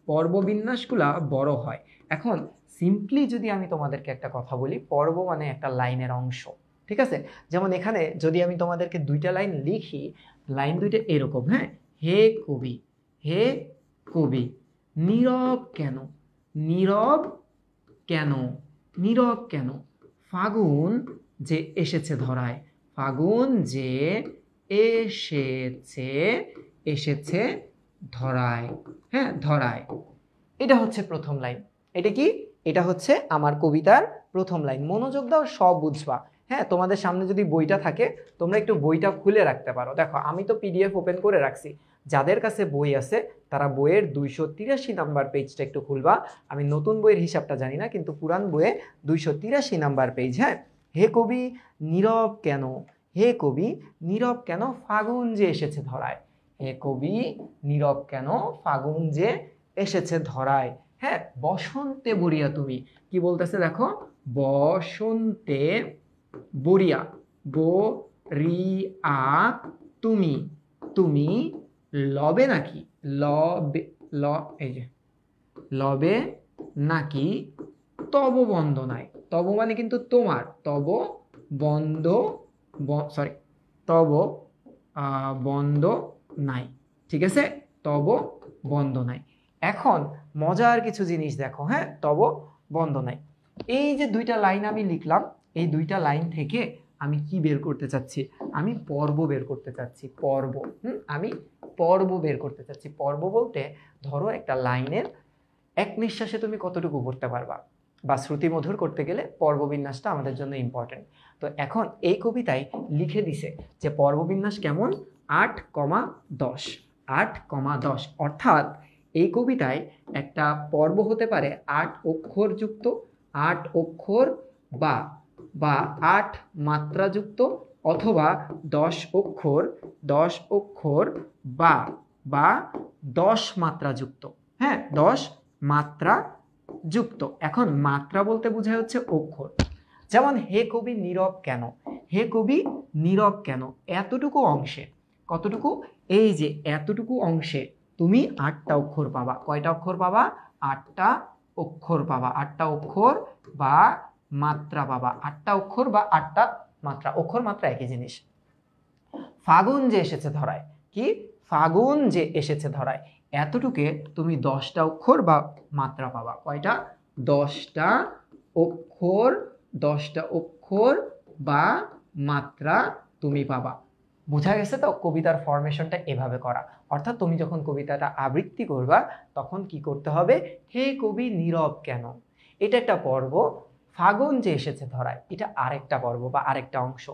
পর্ব বিন্যাসগুলা বড় হয়। এখন সিম্পলি যদি আমি তোমাদেরকে একটা কথা বলি, পর্ব মানে একটা লাইনের অংশ। ঠিক আছে, যেমন এখানে যদি আমি তোমাদেরকে দুইটা লাইন লিখি, লাইন দুইটা এরকম, হ্যাঁ, হে কবি, হে কবি নীরব কেন, নীরব কেন, নীরব কেন, ফাগুন যে এসেছে ধরায়, ফাগুন যে এসেছে, এসেছে ধরায়, হ্যাঁ ধরায়। এটা হচ্ছে প্রথম লাইন। এটা কি? এটা হচ্ছে আমার কবিতার প্রথম লাইন। মনোযোগ দাও, সব বুঝবা। হ্যাঁ, তোমাদের সামনে যদি বইটা থাকে তোমরা একটু বইটা খুলে রাখতে পারো। দেখো আমি তো পিডিএফ ওপেন করে রাখছি, যাদের কাছে বই আছে তারা বইয়ের 283 নাম্বার পেজটা একটু খুলবা। আমি নতুন বইয়ের হিসাবটা জানি না, কিন্তু পুরান বইয়ে 283 নাম্বার পেজ। হ্যাঁ, হে কবি নীরব কেন, হে কবি নীরব কেন, ফাগুন যে এসেছে ধরায়, হে কবি নীরব কেন, ফাগুন যে এসেছে ধরায়। হ্যাঁ, বসন্তে বরিয়া তুমি, কি বলতেছে দেখো, বসন্তে বরিয়া, বরিয়া তুমি, তুমি লবে নাকি, লবে, এই যে লবে নাকি তব বন্দনায়, তব মানে কিন্তু তোমার, তব বন্ধ, সরি তব বন্ধ নাই। ঠিক আছে, তব বন্ধ নাই। এখন মজার কিছু জিনিস দেখো, হ্যাঁ, তব বন্ধ নাই। এই যে দুইটা লাইন আমি লিখলাম, এই দুইটা লাইন থেকে আমি কি বের করতে চাচ্ছি? আমি পর্ব বের করতে চাচ্ছি, পর্ব। আমি পর্ব বের করতে চাচ্ছি। পর্ব বলতে ধরো একটা লাইনের এক নিঃশ্বাসে তুমি কতটুকু পড়তে পারবা, বা শ্রুতিমধুর করতে গেলে পর্ববিন্যাসটা আমাদের জন্য ইম্পর্টেন্ট। তো এখন এই কবিতায় লিখে দিছে যে পর্ববিন্যাস কেমন, 8,10, 8,10, অর্থাৎ এই কবিতায় একটা পর্ব হতে পারে 8 অক্ষর যুক্ত, 8 অক্ষর বা বা 8 মাত্রা যুক্ত, অথবা 10 অক্ষর, 10 অক্ষর বা বা 10 মাত্রা যুক্ত। হ্যাঁ, 10 মাত্রা যুক্ত। এখন মাত্রা বলতে বোঝায় হচ্ছে অক্ষর। যেমন হে কবি নীরব কেন, হে কবি নীরব কেন, এতটুকু অংশে, কতটুকু, এই যে এতটুকু অংশে তুমি 8টা অক্ষর পাবা। কয়টা অক্ষর পাবা? 8টা অক্ষর পাবা, 8টা অক্ষর বা মাত্রা পাবা, 8টা অক্ষর বা 8টা মাত্রা। অক্ষর মাত্রা একই জিনিস। ফাগুন যে এসেছে ধরায়, কি ফাগুন যে এসেছে ধরায়, এতটুকে তুমি 10টা অক্ষর বা মাত্রা পাবা। কয়টা? 10টা অক্ষর, 10টা অক্ষর বা মাত্রা তুমি পাবা। বোঝা গেছে তো কবিতার ফরমেশনটা এভাবে করা। অর্থাৎ তুমি যখন কবিতাটা আবৃত্তি করবা তখন কি করতে হবে, হে কবি নীরব কেন, এটা একটা পর্ব। ফাগুন যে এসেছে ধরায়, এটা আরেকটা পর্ব বা আরেকটা অংশ।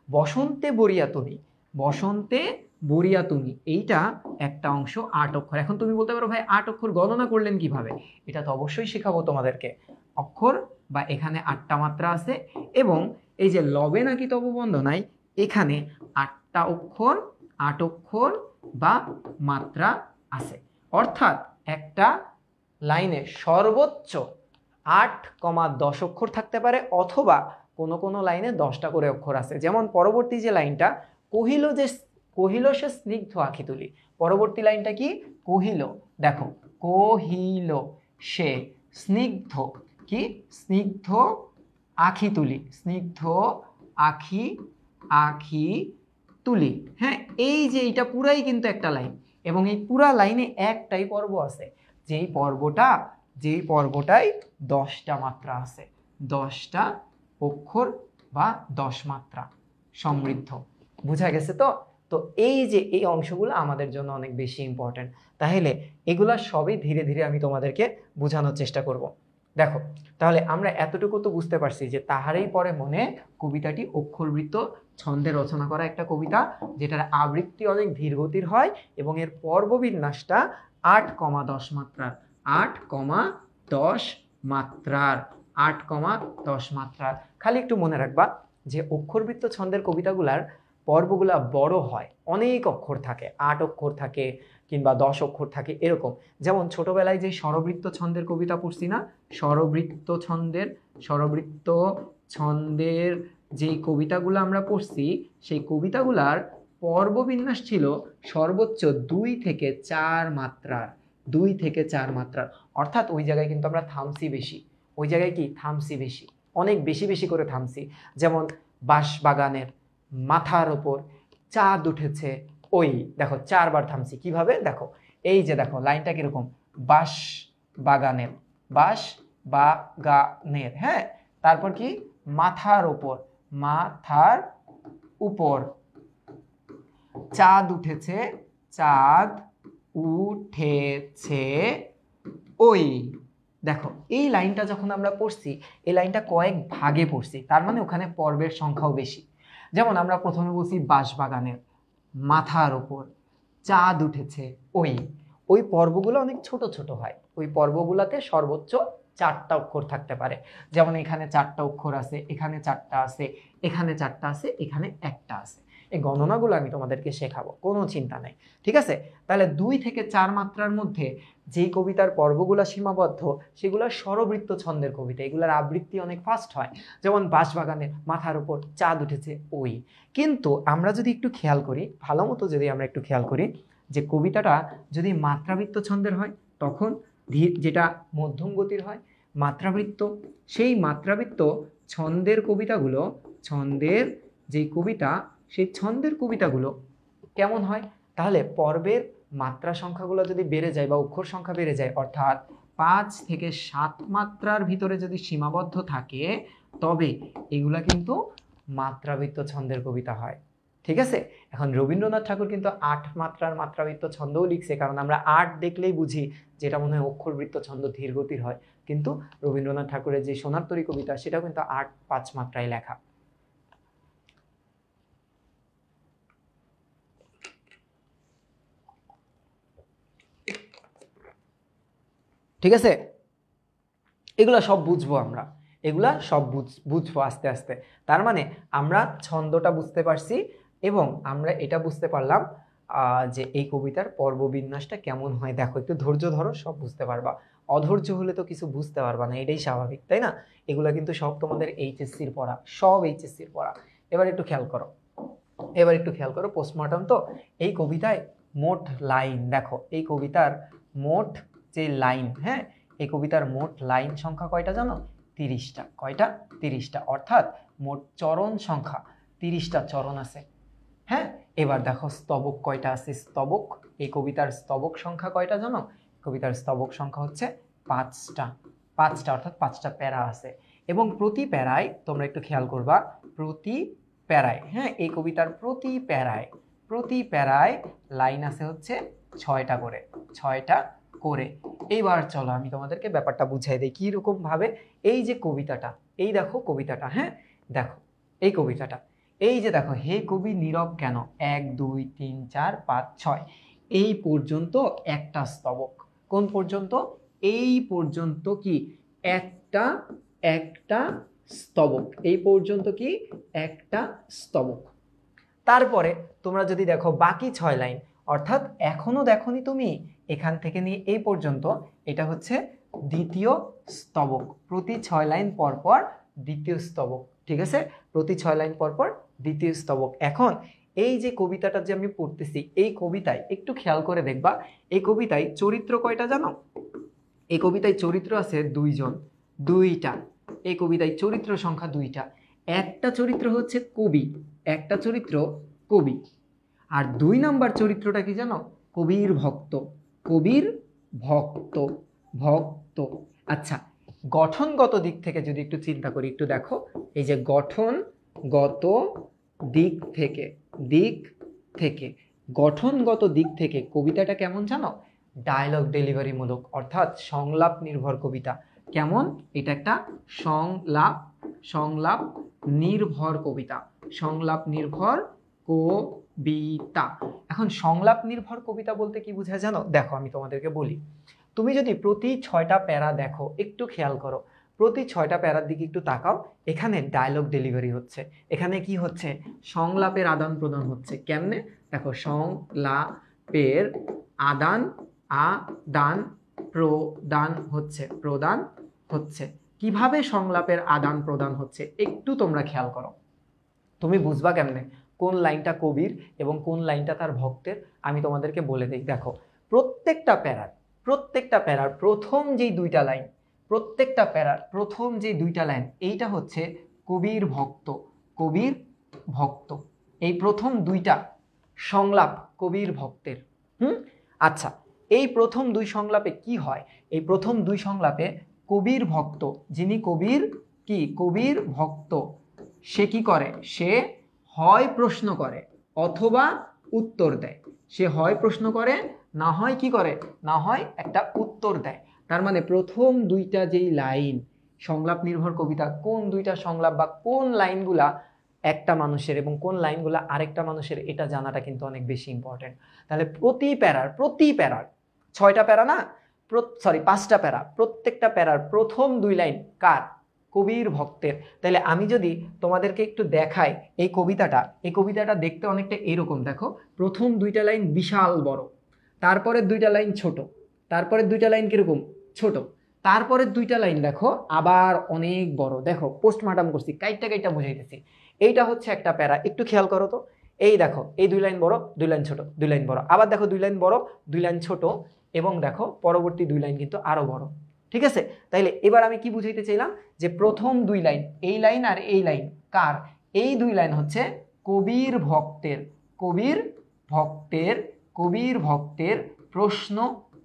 বসন্তে বরিয়া তুমি, বসন্তে বরিয়া তুমি, এইটা একটা অংশ, 8 অক্ষর। এখন তুমি বলতে পারো ভাই 8 অক্ষর গণনা করলেন কিভাবে? এটা তো অবশ্যই শেখাবো তোমাদেরকে। অক্ষর বা এখানে 8টা মাত্রা আছে এবং এই যে লবে নাকি তবু বন্ধ নাই, এখানে 8টা অক্ষর, 8 অক্ষর বা মাত্রা আছে। অর্থাৎ একটা লাইনে সর্বোচ্চ 8,10 অক্ষর থাকতে পারে, অথবা কোনো কোনো লাইনে 10টা করে অক্ষর আছে। যেমন পরবর্তী যে লাইনটা, কহিল সে স্নিগ্ধ আঁখি তুলি, পরবর্তী লাইনটা কি? কহিল, দেখো কহিল সে স্নিগ্ধ, কি স্নিগ্ধ আঁখি তুলি, স্নিগ্ধ আঁখি, আঁখি তুলি। হ্যাঁ, এই যে এটা পুরাই কিন্তু একটা লাইন এবং এই পুরা লাইনে একটাই পর্ব আছে, যেই পর্বটায় 10টা মাত্রা আছে, 10টা অক্ষর বা 10 মাত্রা সমৃদ্ধ। বুঝা গেছে তো? তো এই যে এই অংশগুলো আমাদের জন্য অনেক বেশি ইম্পর্টেন্ট। তাহলে এগুলা সবই ধীরে ধীরে আমি তোমাদেরকে বোঝানোর চেষ্টা করব। দেখো, তাহলে আমরা এতটুকু তো বুঝতে পারছি যে তাহারই পরে মনে কবিতাটি অক্ষরবৃত্ত ছন্দে রচনা করা একটা কবিতা, যেটার আবৃত্তি অনেক ধীরগতির হয় এবং এর পর্ববিন্যাসটা 8,10 মাত্রার, 8,10 মাত্রার, 8,10 মাত্রার। খালি একটু মনে রাখবা যে অক্ষরবৃত্ত ছন্দের কবিতাগুলার পর্বগুলা বড় হয়, অনেক অক্ষর থাকে, 8 অক্ষর থাকে কিংবা 10 অক্ষর থাকে এরকম। যেমন ছোটবেলায় যে স্বরবৃত্ত ছন্দের কবিতা পড়ছি না, স্বরবৃত্ত ছন্দের যে কবিতাগুলো আমরা পড়ছি, সেই কবিতাগুলার পর্ববিন্যাস ছিল সর্বোচ্চ 2 থেকে 4 মাত্রার, 2 থেকে 4 মাত্রার। অর্থাৎ ওই জায়গায় কিন্তু আমরা থামছি বেশি, ওই জায়গায় কি থামছি বেশি, অনেক বেশি বেশি করে থামছি। যেমন বাঁশবাগানের মাথার ওপর চাঁদ উঠেছে, ওই দেখো 4 বার থামছি। কিভাবে? দেখো, এই যে দেখো লাইনটা কিরকম, বাঁশবাগানের, বাঁশবাগানের, হ্যাঁ, তারপর কি মাথার উপর, মাথার উপর চাঁদ উঠেছে, চাঁদ উঠেছে ওই। দেখো এই লাইনটা যখন আমরা পড়ছি, এই লাইনটা কয়েক ভাগে পড়ছি, তার মানে ওখানে পর্বের সংখ্যাও বেশি। যেমন আমরা প্রথমে বলছি বাঁশবাগানের মাথার উপর চাঁদ উঠেছে ওই, ওই পর্বগুলো অনেক ছোট ছোট হয়, ওই পর্বগুলোতে সর্বোচ্চ 4টা অক্ষর থাকতে পারে। যেমন এখানে 4টা অক্ষর আছে, এখানে 4টা আছে, এখানে 4টা আছে, এখানে একটা আছে। এই গণনাগুলো আমি তোমাদেরকে শেখাবো, কোনো চিন্তা নেই, ঠিক আছে? তাহলে 2 থেকে 4 মাত্রার মধ্যে যেই কবিতার পর্বগুলো সীমাবদ্ধ, সেগুলো স্বরবৃত্ত ছন্দের কবিতা, এগুলোর আবৃত্তি অনেক ফাস্ট হয়। যেমন বাঁশবাগানের মাথার উপর চাঁদ উঠেছে ওই। কিন্তু আমরা যদি একটু খেয়াল করি, ভালো মতো যদি আমরা একটু খেয়াল করি, যে কবিতাটা যদি মাত্রাবৃত্ত ছন্দের হয় তখন যেটা মধ্যম গতির হয় মাত্রাবৃত্ত, সেই মাত্রাবৃত্ত ছন্দের কবিতাগুলো, ছন্দের যেই কবিতা, সেই ছন্দের কবিতাগুলো কেমন হয়? তাহলে পর্বের মাত্রা সংখ্যাগুলো যদি বেড়ে যায় বা অক্ষর সংখ্যা বেড়ে যায়, অর্থাৎ 5 থেকে 7 মাত্রার ভিতরে যদি সীমাবদ্ধ থাকে, তবে এগুলা কিন্তু মাত্রাবৃত্ত ছন্দের কবিতা হয়, ঠিক আছে? এখন রবীন্দ্রনাথ ঠাকুর কিন্তু 8 মাত্রার মাত্রাবৃত্ত ছন্দও লিখছে, কারণ আমরা 8 দেখলেই বুঝি যেটা মনে হয় অক্ষরবৃত্ত ছন্দ ধীরগতির হয়, কিন্তু রবীন্দ্রনাথ ঠাকুরের যে সোনার তরী কবিতা, সেটাও কিন্তু 8-5 মাত্রায় লেখা। ঠিক আছে? এগুলা সব বুঝবো আমরা, এগুলা সব বুঝবো আস্তে আস্তে। তার মানে আমরা ছন্দটা বুঝতে পারছি এবং আমরা এটা বুঝতে পারলাম যে এই কবিতার পর্ববিন্যাসটা কেমন হয়। দেখো একটু ধৈর্য ধরো, সব বুঝতে পারবা। অধৈর্য হলে তো কিছু বুঝতে পারবা না, এটাই স্বাভাবিক, তাই না? এগুলা কিন্তু সব তোমাদের এইচএসসির পড়া, সব এইচএসসির পড়া। এবার একটু খেয়াল করো, পোস্টমর্টম তো। এই কবিতায় মোট লাইন দেখো, এই কবিতার মোট যে লাইন, হ্যাঁ, এই কবিতার মোট লাইন সংখ্যা কয়টা জানো? 30টা। কয়টা? 30টা, অর্থাৎ মোট চরণ সংখ্যা 30টা চরণ আছে। হ্যাঁ, এবার দেখো স্তবক কয়টা আছে। স্তবক, এই কবিতার স্তবক সংখ্যা কয়টা জানো? কবিতার স্তবক সংখ্যা হচ্ছে 5টা। 5টা অর্থাৎ 5টা প্যারা আছে। এবং প্রতি প্যারায় তোমরা একটু খেয়াল করবা, প্রতি প্যারায়, হ্যাঁ, এই কবিতার প্রতি প্যারায় লাইন আছে হচ্ছে 6টা করে, 6টা করে। এইবার চলো আমি তোমাদেরকে ব্যাপারটা বুঝাই দিই কিরকম ভাবে। এই যে কবিতাটা, এই দেখো কবিতাটা, হ্যাঁ দেখো এই কবিতাটা, এই যে দেখো, হে কবি নীরব কেন, 1 2 3 4 5 6, এই পর্যন্ত একটা স্তবক। কোন পর্যন্ত? এই পর্যন্ত কি একটা একটা স্তবক, এই পর্যন্ত কি একটা স্তবক। তারপরে তোমরা যদি দেখো বাকি 6 লাইন, অর্থাৎ এখনো দেখোনি তুমি, এখান থেকে নিয়ে এই পর্যন্ত, এটা হচ্ছে দ্বিতীয় স্তবক। প্রতি 6 লাইন পর পর দ্বিতীয় স্তবক, ঠিক আছে? প্রতি 6 লাইন পর পর দ্বিতীয় স্তবক। এখন এই যে কবিতাটা যে আমি পড়তেছি, এই কবিতায় একটু খেয়াল করে দেখবা, এই কবিতায় চরিত্র কয়টা জানো? এই কবিতায় চরিত্র আছে 2 জন, 2টা। এই কবিতায় চরিত্র সংখ্যা 2টা। একটা চরিত্র হচ্ছে কবি, একটা চরিত্র কবি। আর 2 নাম্বার চরিত্রটা কি জানো? কবির ভক্ত, কবির ভক্ত, ভক্ত। আচ্ছা, গঠনগত দিক থেকে যদি একটু চিন্তা করি, একটু দেখো, এই যে গঠনগত দিক থেকে, গঠনগত দিক থেকে কবিতাটা কেমন জানো? ডায়লগ ডেলিভারি মূলক, অর্থাৎ সংলাপ নির্ভর কবিতা। কেমন? এটা একটা সংলাপ নির্ভর কবিতা, সংলাপ নির্ভর কবিতা। এখন সংলাপ নির্ভর কবিতা বলতে কি বোঝায় জানো? দেখো আমি তোমাদেরকে বলি, তুমি যদি প্রতি 6টা প্যারা দেখো, একটু খেয়াল করো, প্রতি 6টা প্যারার দিকে একটু তাকাও, এখানে ডায়লগ ডেলিভারি হচ্ছে, এখানে কি হচ্ছে? সংলাপের আদান প্রদান হচ্ছে। কেমনে? দেখো, সংলাপের আদান প্রদান হচ্ছে। কিভাবে সংলাপের আদান প্রদান হচ্ছে একটু তোমরা খেয়াল করো, তুমি বুঝবা কেমনে কোন লাইনটা কবির এবং কোন লাইনটা তার ভক্তের। আমি তোমাদেরকে বলে দিই, দেখো, প্রত্যেকটা প্যারার প্রথম যেই 2টা লাইন, প্রত্যেকটা প্যারার প্রথম যে 2টা লাইন, এইটা হচ্ছে কবির ভক্ত। এই প্রথম 2টা সংলাপ কবির ভক্তের। আচ্ছা, এই প্রথম 2 সংলাপে কি হয়? এই প্রথম 2 সংলাপে কবির ভক্ত, যিনি কবির ভক্ত, সে কি করে? সে হয় প্রশ্ন করে অথবা উত্তর দেয়। সে হয় প্রশ্ন করে, না হয় কি করে? না হয় একটা উত্তর দেয়। তার মানে প্রথম 2টা যেই লাইন সংলাপ নির্ভর কবিতা, কোন 2টা সংলাপ বা কোন লাইনগুলা একটা মানুষের এবং কোন লাইনগুলা আরেকটা মানুষের, এটা জানাটা কিন্তু অনেক বেশি ইম্পর্টেন্ট। তাহলে প্রতি প্যারার 6টা প্যারা না, 5টা প্যারা, প্রত্যেকটা প্যারার প্রথম 2 লাইন কার? কবির ভক্তের। তাহলে আমি যদি তোমাদেরকে একটু দেখাই এই কবিতাটা দেখতে অনেকটা এরকম। দেখো, প্রথম 2টা লাইন বিশাল বড়, তারপরের 2টা লাইন ছোট, তারপরের 2টা লাইন কিরকম? ছোট, তারপরের 2টা লাইন দেখো আবার অনেক বড়। দেখো, পোস্টমর্টম করছি, কাইটা বুঝাইতেছি। এইটা হচ্ছে একটা প্যারা, একটু খেয়াল করো তো। এই দেখো, এই 2 লাইন বড়, 2 লাইন ছোট, 2 লাইন বড়, আবার দেখো 2 লাইন বড়, 2 লাইন ছোট, এবং দেখো পরবর্তী 2 লাইন কিন্তু আরো বড়। ঠিক আছে? তাইলে এবার আমি কি বুঝাইতে চাইলাম, যে প্রথম 2 লাইন, এই লাইন আর এই লাইন কার? এই 2 লাইন হচ্ছে কবির ভক্তের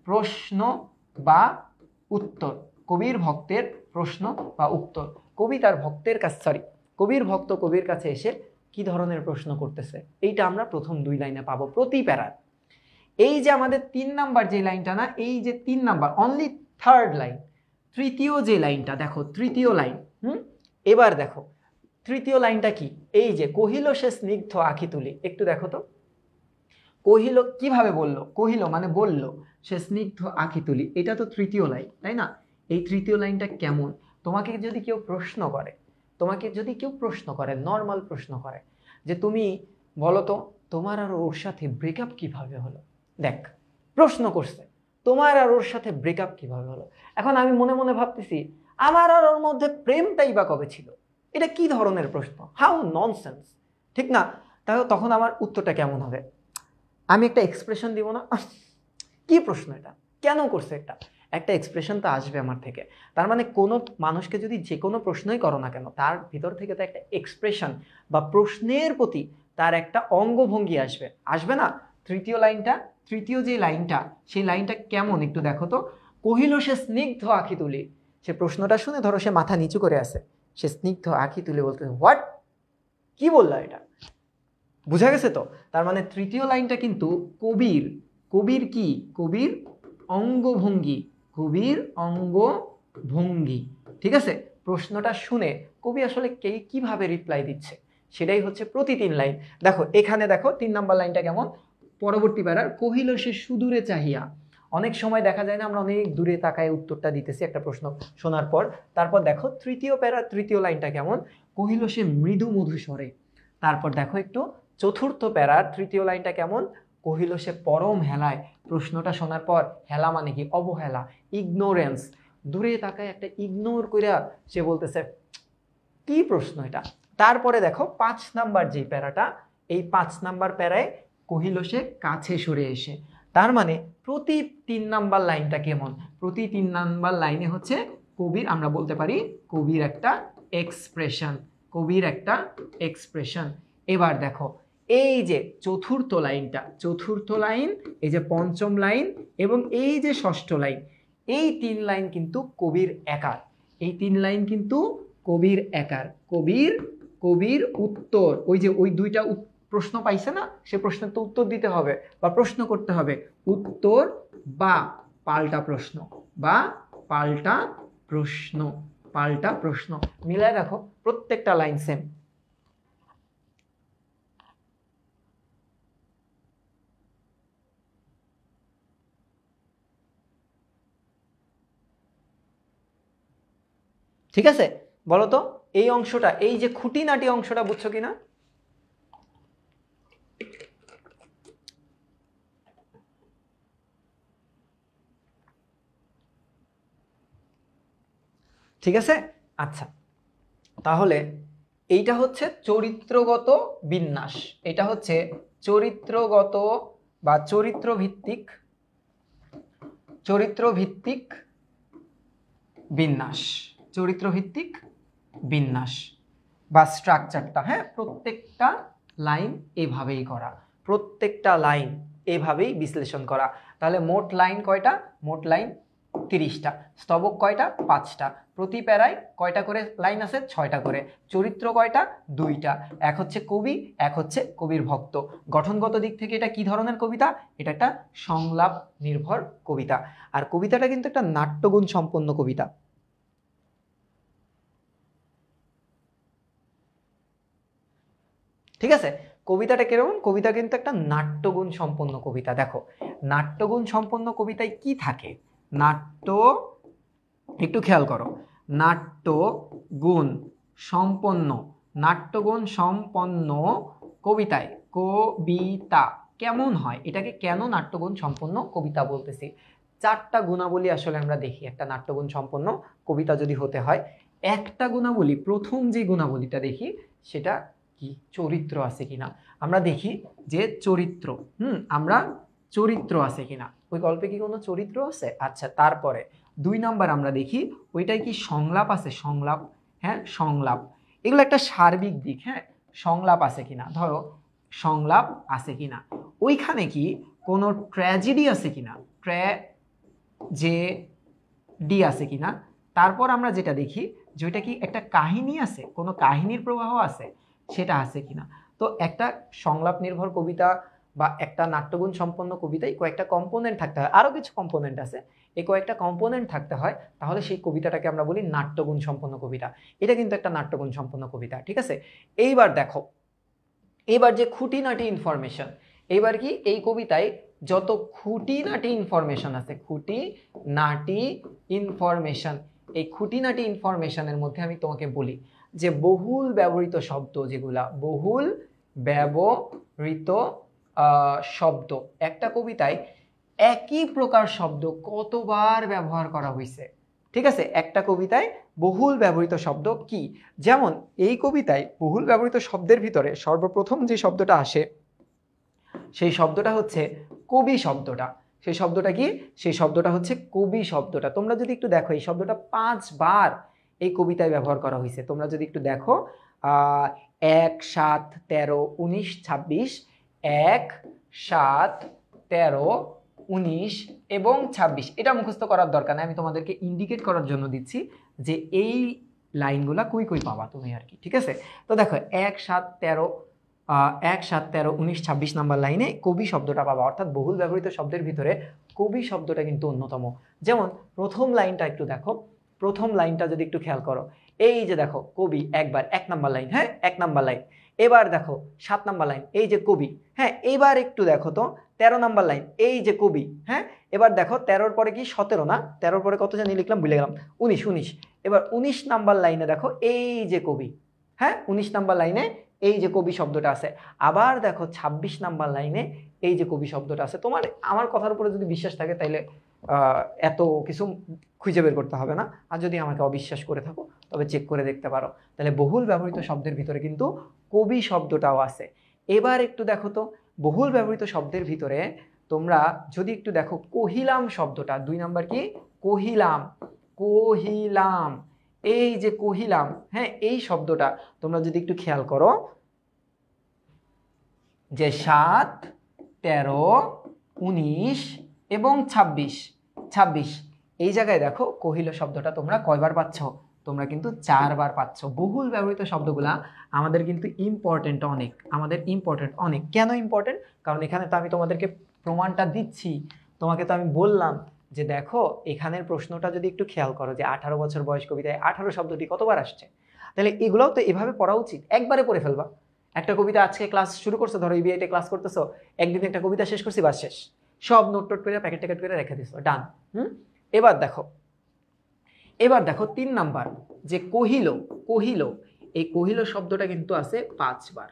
প্রশ্ন বা উত্তর। কবির ভক্তের প্রশ্ন বা উত্তর। কবির ভক্ত কবির কাছে এসে কি ধরনের প্রশ্ন করতেছে, এইটা আমরা প্রথম 2 লাইনে পাবো প্রতি প্যারার। এই যে আমাদের 3 নাম্বার যে লাইনটা না, এই যে 3 নাম্বার, অনলি 3rd লাইন, তৃতীয় যে লাইনটা দেখো, তৃতীয় লাইন। এবার দেখো তৃতীয় লাইনটা কি? এই যে কহিল সে স্নিগ্ধ আখি তুলি, একটু দেখো তো, কহিল কিভাবে বললো? কহিল মানে বলল, সে স্নিগ্ধ আখি তুলি, এটা তো তৃতীয় লাইন, তাই না? এই তৃতীয় লাইনটা কেমন? তোমাকে যদি কেউ প্রশ্ন করে, নর্মাল প্রশ্ন করে, যে তুমি বলো তো তোমার আর ওর সাথে ব্রেকআপ কিভাবে হলো। দেখ, প্রশ্ন করছে তোমার আর ওর সাথে ব্রেকআপ কিভাবে হলো। এখন আমি মনে মনে ভাবতেছি, আমার আর ওর মধ্যে প্রেমটাই বা কবে ছিল? এটা কি ধরনের প্রশ্ন? হাউ ননসেন্স, ঠিক না? তাহলে তখন আমার উত্তরটা কেমন হবে? আমি একটা এক্সপ্রেশন দিব না, কি প্রশ্ন এটা, কেন করছে এটা? একটা এক্সপ্রেশন তো আসবে আমার থেকে। তার মানে কোনো মানুষকে যদি যে কোনো প্রশ্নই করো না কেন, তার ভিতর থেকে তো একটা এক্সপ্রেশন বা প্রশ্নের প্রতি তার একটা অঙ্গভঙ্গি আসবে, আসবে না? তৃতীয় যে লাইনটা, সেই লাইনটা কেমন একটু দেখো তো। কহিল সে স্নিগ্ধ আঁখি তুলি, সে প্রশ্নটা শুনে ধরো সে মাথা নিচু করে আছে, সে স্নিগ্ধ আঁখি তুলে বলতে, হোয়াট, কি বললো এটা? বুঝা গেছে তো? তার মানে তৃতীয় লাইনটা কিন্তু কবির কি, কবির অঙ্গভঙ্গি, কবির অঙ্গভঙ্গি। ঠিক আছে, প্রশ্নটা শুনে কবি আসলে কিভাবে রিপ্লাই দিচ্ছে সেটাই হচ্ছে প্রতি 3 লাইন। দেখো এখানে দেখো 3 নাম্বার লাইনটা কেমন, পরবর্তী প্যারার কহিল সে সুদূরে চাহিয়া। অনেক সময় দেখা যায় না আমরা অনেক দূরে তাকায় উত্তরটা দিতেছি একটা প্রশ্ন শোনার পর। তারপর দেখো তৃতীয় প্যারার তৃতীয় লাইনটা কেমন, কহিল সে মৃদু মধু স্বরে। তারপর দেখো একটু চতুর্থ প্যারার তৃতীয় লাইনটা কেমন, কহিল সে পরম হেলায়। প্রশ্নটা শোনার পর হেলা মানে কি, অবহেলা, ইগনোরেন্স, দূরে তাকায় একটা ইগনোর কইরা সে বলতেছে কি প্রশ্ন এটা। তারপরে দেখো 5 নাম্বার যে প্যারাটা, এই 5 নাম্বার প্যারায় কহিল সে কাছে সরে এসে। তার মানে প্রতি 3 নাম্বার লাইনটা কেমন, প্রতি 3 নাম্বার লাইনে হচ্ছে কবির, আমরা বলতে পারি কবির একটা এক্সপ্রেশন, কবির একটা এক্সপ্রেশন। এবার দেখো এই যে চতুর্থ লাইনটা, চতুর্থ লাইন, এই যে পঞ্চম লাইন এবং এই যে ষষ্ঠ লাইন, এই 3 লাইন কিন্তু কবির একার, এই 3 লাইন কিন্তু কবির একার। কবির উত্তর, ওই যে ওই দুইটা প্রশ্ন পাইছে না, সে প্রশ্নের তো উত্তর দিতে হবে বা প্রশ্ন করতে হবে, উত্তর বা পাল্টা প্রশ্ন, বা পাল্টা প্রশ্ন, পাল্টা প্রশ্ন মিলায় রাখো, প্রত্যেকটা লাইন সেম। ঠিক আছে, বলো তো এই অংশটা, এই যে খুঁটিনাটি অংশটা বুঝছো কিনা? ঠিক আছে, আচ্ছা তাহলে এইটা হচ্ছে চরিত্রগত বিন্যাস, এটা হচ্ছে চরিত্রগত বা চরিত্র ভিত্তিক বিন্যাস, চরিত্র ভিত্তিক বিন্যাস বা স্ট্রাকচারটা। হ্যাঁ, প্রত্যেকটা লাইন এভাবেই করা, প্রত্যেকটা লাইন এভাবেই বিশ্লেষণ করা। তাহলে মোট লাইন কয়টা, মোট লাইন 30টা, স্তবক কয়টা, 5টা, প্রতি প্যারায় কয়টা করে লাইন আছে, 6টা করে, চরিত্র কয়টা, 2টা, এক হচ্ছে কবি, এক হচ্ছে কবির ভক্ত। গঠনগত দিক থেকে এটা কি ধরনের কবিতা, এটা একটা সংলাপ নির্ভর কবিতা। আর কবিতাটা কিন্তু একটা নাট্যগুণ সম্পন্ন কবিতা। ঠিক আছে, কবিতাটা কিরকম, কবিতা কিন্তু একটা নাট্যগুণ সম্পন্ন কবিতা। দেখো নাট্যগুণ সম্পন্ন কবিতায় কি থাকে, নাট্য, একটু খেয়াল করো, নাট্যগুণ সম্পন্ন, নাট্যগুণ সম্পন্ন কবিতায়, কবিতা কেমন হয়, এটাকে কেন নাট্যগুণ সম্পন্ন কবিতা বলতেছি? 4টা গুণাবলী আসলে আমরা দেখি একটা নাট্যগুণ সম্পন্ন কবিতা যদি হতে হয়। একটা গুণাবলী, প্রথম যে গুণাবলীটা দেখি সেটা কি, চরিত্র আছে কিনা। আমরা দেখি যে চরিত্র, আমরা চরিত্র আছে কিনা, ওই গল্পে কি কোনো চরিত্র আছে। আচ্ছা, তারপরে 2 নাম্বার আমরা দেখি ওইটাই কি সংলাপ আছে, সংলাপ, হ্যাঁ সংলাপ, এগুলো একটা সার্বিক দিক। হ্যাঁ, সংলাপ আছে কিনা, ধরো সংলাপ আছে কিনা, ওইখানে কি কোনো ট্র্যাজেডি আছে কিনা, ট্র্যাজেডি আছে কিনা। তারপর আমরা যেটা দেখি যে ওইটা কি একটা কাহিনী আছে, কোনো কাহিনীর প্রবাহ আছে, সেটা আছে কিনা। তো একটা সংলাপ নির্ভর কবিতা বা একটা নাট্যগুণ সম্পন্ন কবিতায় কয়েকটা কম্পোনেন্ট থাকতে হয়, আরও কিছু কম্পোনেন্ট আছে, এই কয়েকটা কম্পোনেন্ট থাকতে হয়, তাহলে সেই কবিতাটাকে আমরা বলি নাট্যগুণ সম্পন্ন কবিতা। এটা কিন্তু একটা নাট্যগুণ সম্পন্ন কবিতা। ঠিক আছে, এইবার দেখো, এবার যে খুঁটিনাটি ইনফরমেশন, এইবার কি এই কবিতায় যত খুঁটিনাটি ইনফরমেশন আছে, খুঁটিনাটি ইনফরমেশন, এই খুঁটিনাটি ইনফরমেশনের মধ্যে আমি তোমাকে বলি যে বহুল ব্যবহৃত শব্দ, যেগুলা বহুল ব্যবহৃত শব্দ, একটা কবিতায় একই প্রকার শব্দ কতবার ব্যবহার করা হয়েছে। ঠিক আছে, একটা কবিতায় বহুল ব্যবহৃত শব্দ কি, যেমন এই কবিতায় বহুল ব্যবহৃত শব্দের ভিতরে সর্বপ্রথম যে শব্দটা আসে সেই শব্দটা হচ্ছে কবি শব্দটা। সেই শব্দটা কি? সেই শব্দটা হচ্ছে কবি শব্দটা। তোমরা যদি একটু দেখো এই শব্দটা 5 বার এই কবিতায় ব্যবহার করা হয়েছে। তোমরা যদি একটু দেখো 1, 7, 13, 19, 26, 1, 7, 13, 19 এবং 26। এটা মুখস্থ করার দরকার নেই, আমি তোমাদেরকে ইন্ডিকেট করার জন্য দিচ্ছি যে এই লাইনগুলা কই কই পাবা তুমি আর কি। ঠিক আছে, তো দেখো 1, 7, 13, 1, 7, 13, 19, 26 নাম্বার লাইনে কবি শব্দটা পাবা, অর্থাৎ বহুল ব্যবহৃত শব্দের ভিতরে কবি শব্দটা কিন্তু অন্যতম। যেমন প্রথম লাইনটা একটু দেখো, প্রথম লাইনটা যদি একটু খেয়াল করো, এই যে দেখো কবি একবার 1 নাম্বার লাইন, হ্যাঁ 1 নাম্বার লাইন। এবার দেখো 7 নাম্বার লাইন, এই যে কবি, হ্যাঁ এবার একটু দেখো তো 13 নাম্বার লাইন, এই যে কবি, হ্যাঁ এবার দেখো 13-র পরে কি 17 না, 13-র পরে কত জানি লিখলাম ভুলে গেলাম, 19। এবার 19 নাম্বার লাইনে দেখো এই যে কবি, হ্যাঁ 19 নাম্বার লাইনে এই যে কবি শব্দটা আছে। আবার দেখো 26 নাম্বার লাইনে এই যে কবি শব্দটা আছে। তোমার আমার কথার উপরে যদি বিশ্বাস থাকে তাইলে এত কিছু খুঁজে বের করতে হবে না, আর যদি আমাকে অবিশ্বাস করে থাকো তবে চেক করে দেখতে পারো। তাহলে বহুল ব্যবহৃত শব্দের ভিতরে কিন্তু কবি শব্দটাও আছে। এবার একটু দেখো তো বহুল ব্যবহৃত শব্দের ভিতরে তোমরা যদি একটু দেখো কহিলাম শব্দটা, 2 নাম্বার কি? কহিলাম, কহিলাম, এই যে কহিলাম, হ্যাঁ এই শব্দটা তোমরা যদি একটু খেয়াল করো যে 7, 13, 19 এবং 26 এই জায়গায় দেখো কহিল শব্দটা তোমরা কয়বার পাচ্ছ? তোমরা কিন্তু 4 বার পাচ্ছ। বহুল ব্যবহৃত শব্দগুলা আমাদের কিন্তু ইম্পর্টেন্ট অনেক, আমাদের ইম্পর্টেন্ট অনেক। কেন ইম্পর্টেন্ট? কারণ এখানে তো আমি তোমাদেরকে প্রমাণটা দিচ্ছি, তোমাকে তো আমি বললাম যে দেখো এখানের প্রশ্নটা যদি একটু খেয়াল করো যে 18 বছর বয়স কবিতায় 18 শব্দটি কতবার আসছে, তাহলে এগুলোও তো এভাবে পড়া উচিত, একবারে পড়ে ফেলবা। একটা কবিতা আজকে ক্লাস শুরু করছো, ধরো ইবিআইতে ক্লাস করতেছো, একদিন একটা কবিতা শেষ করছি, বাস শেষ, সব নোট টোট করে প্যাকেট ট্যাকেট করে রেখে দিছো, ডান। এবার দেখো 3 নাম্বার যে কহিল, কহিল, এই কহিল শব্দটা কিন্তু আছে 5 বার।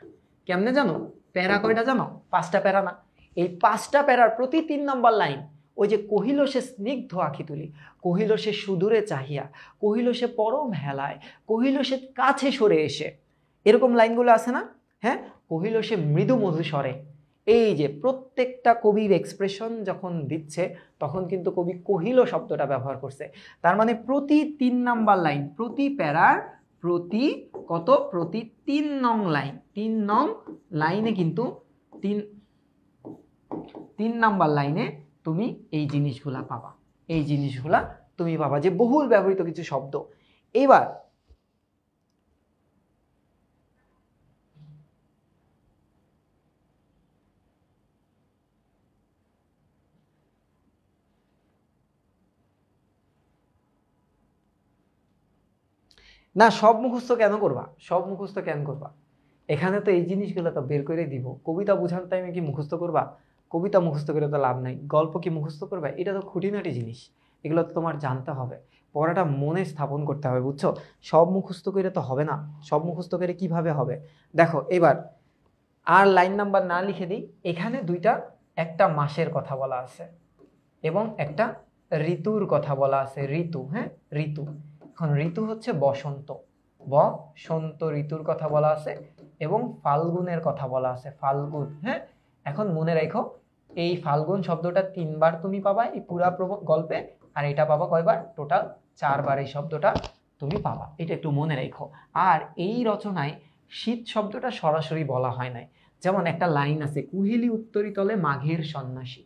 কেমনে জানো? প্যারা কয়টা জানো? 5টা প্যারা না? এই 5টা প্যারার প্রতি 3 নাম্বার লাইন ওই যে কহিল সে স্নিগ্ধ আখি তুলি, কহিল সে সুদূরে চাহিয়া, কহিল সে পরম হেলায়, কহিল সে কাছে সরে এসে, এরকম লাইনগুলো আছে না? হ্যাঁ, কহিল সে মৃদু মধু স্বরে। এই যে প্রত্যেকটা কবির এক্সপ্রেশন যখন দিচ্ছে তখন কিন্তু কবি কহিল শব্দটা ব্যবহার করছে। তার মানে প্রতি 3 নাম্বার লাইন, প্রতি প্যারার প্রতি কত? প্রতি 3 নং লাইন, 3 নং লাইনে কিন্তু 3 নাম্বার লাইনে তুমি এই জিনিসগুলা পাবা, এই জিনিসগুলা তুমি পাবা যে বহুল ব্যবহৃত কিছু শব্দ। এবার না, সব মুখস্থ কেন করবা? সব মুখস্থ কেন করবা? এখানে তো এই জিনিসগুলো তো বের করে দিব। কবিতা বোঝানোর টাইমে কি মুখস্থ করবা? কবিতা মুখস্থ করে তো লাভ নাই। গল্প কি মুখস্থ করবা? এটা তো খুঁটিনাটি জিনিস, এগুলো তো তোমার জানতে হবে, পড়াটা মনে স্থাপন করতে হবে, বুঝছো? সব মুখস্থ করে তো হবে না, সব মুখস্থ করে কিভাবে হবে? দেখো এবার আর লাইন নাম্বার না লিখে দিই, এখানে দুইটা, একটা মাসের কথা বলা আছে এবং একটা ঋতুর কথা বলা আছে। ঋতু, হ্যাঁ ঋতু। এখন ঋতু হচ্ছে বসন্ত, বসন্ত ঋতুর কথা বলা আছে এবং ফাল্গুনের কথা বলা আছে, ফাল্গুন। হ্যাঁ, এখন মনে রাখো এই ফাল্গুন শব্দটা 3 বার তুমি পাবা এই পুরা গল্পে, আর এটা পাবা কয়বার? টোটাল 4 বার এই শব্দটা তুমি পাবা, এটা একটু মনে রাখো। আর এই রচনায় শীত শব্দটা সরাসরি বলা হয় নাই। যেমন একটা লাইন আছে, কুহেলি উত্তরি তলে মাঘের সন্ন্যাসী,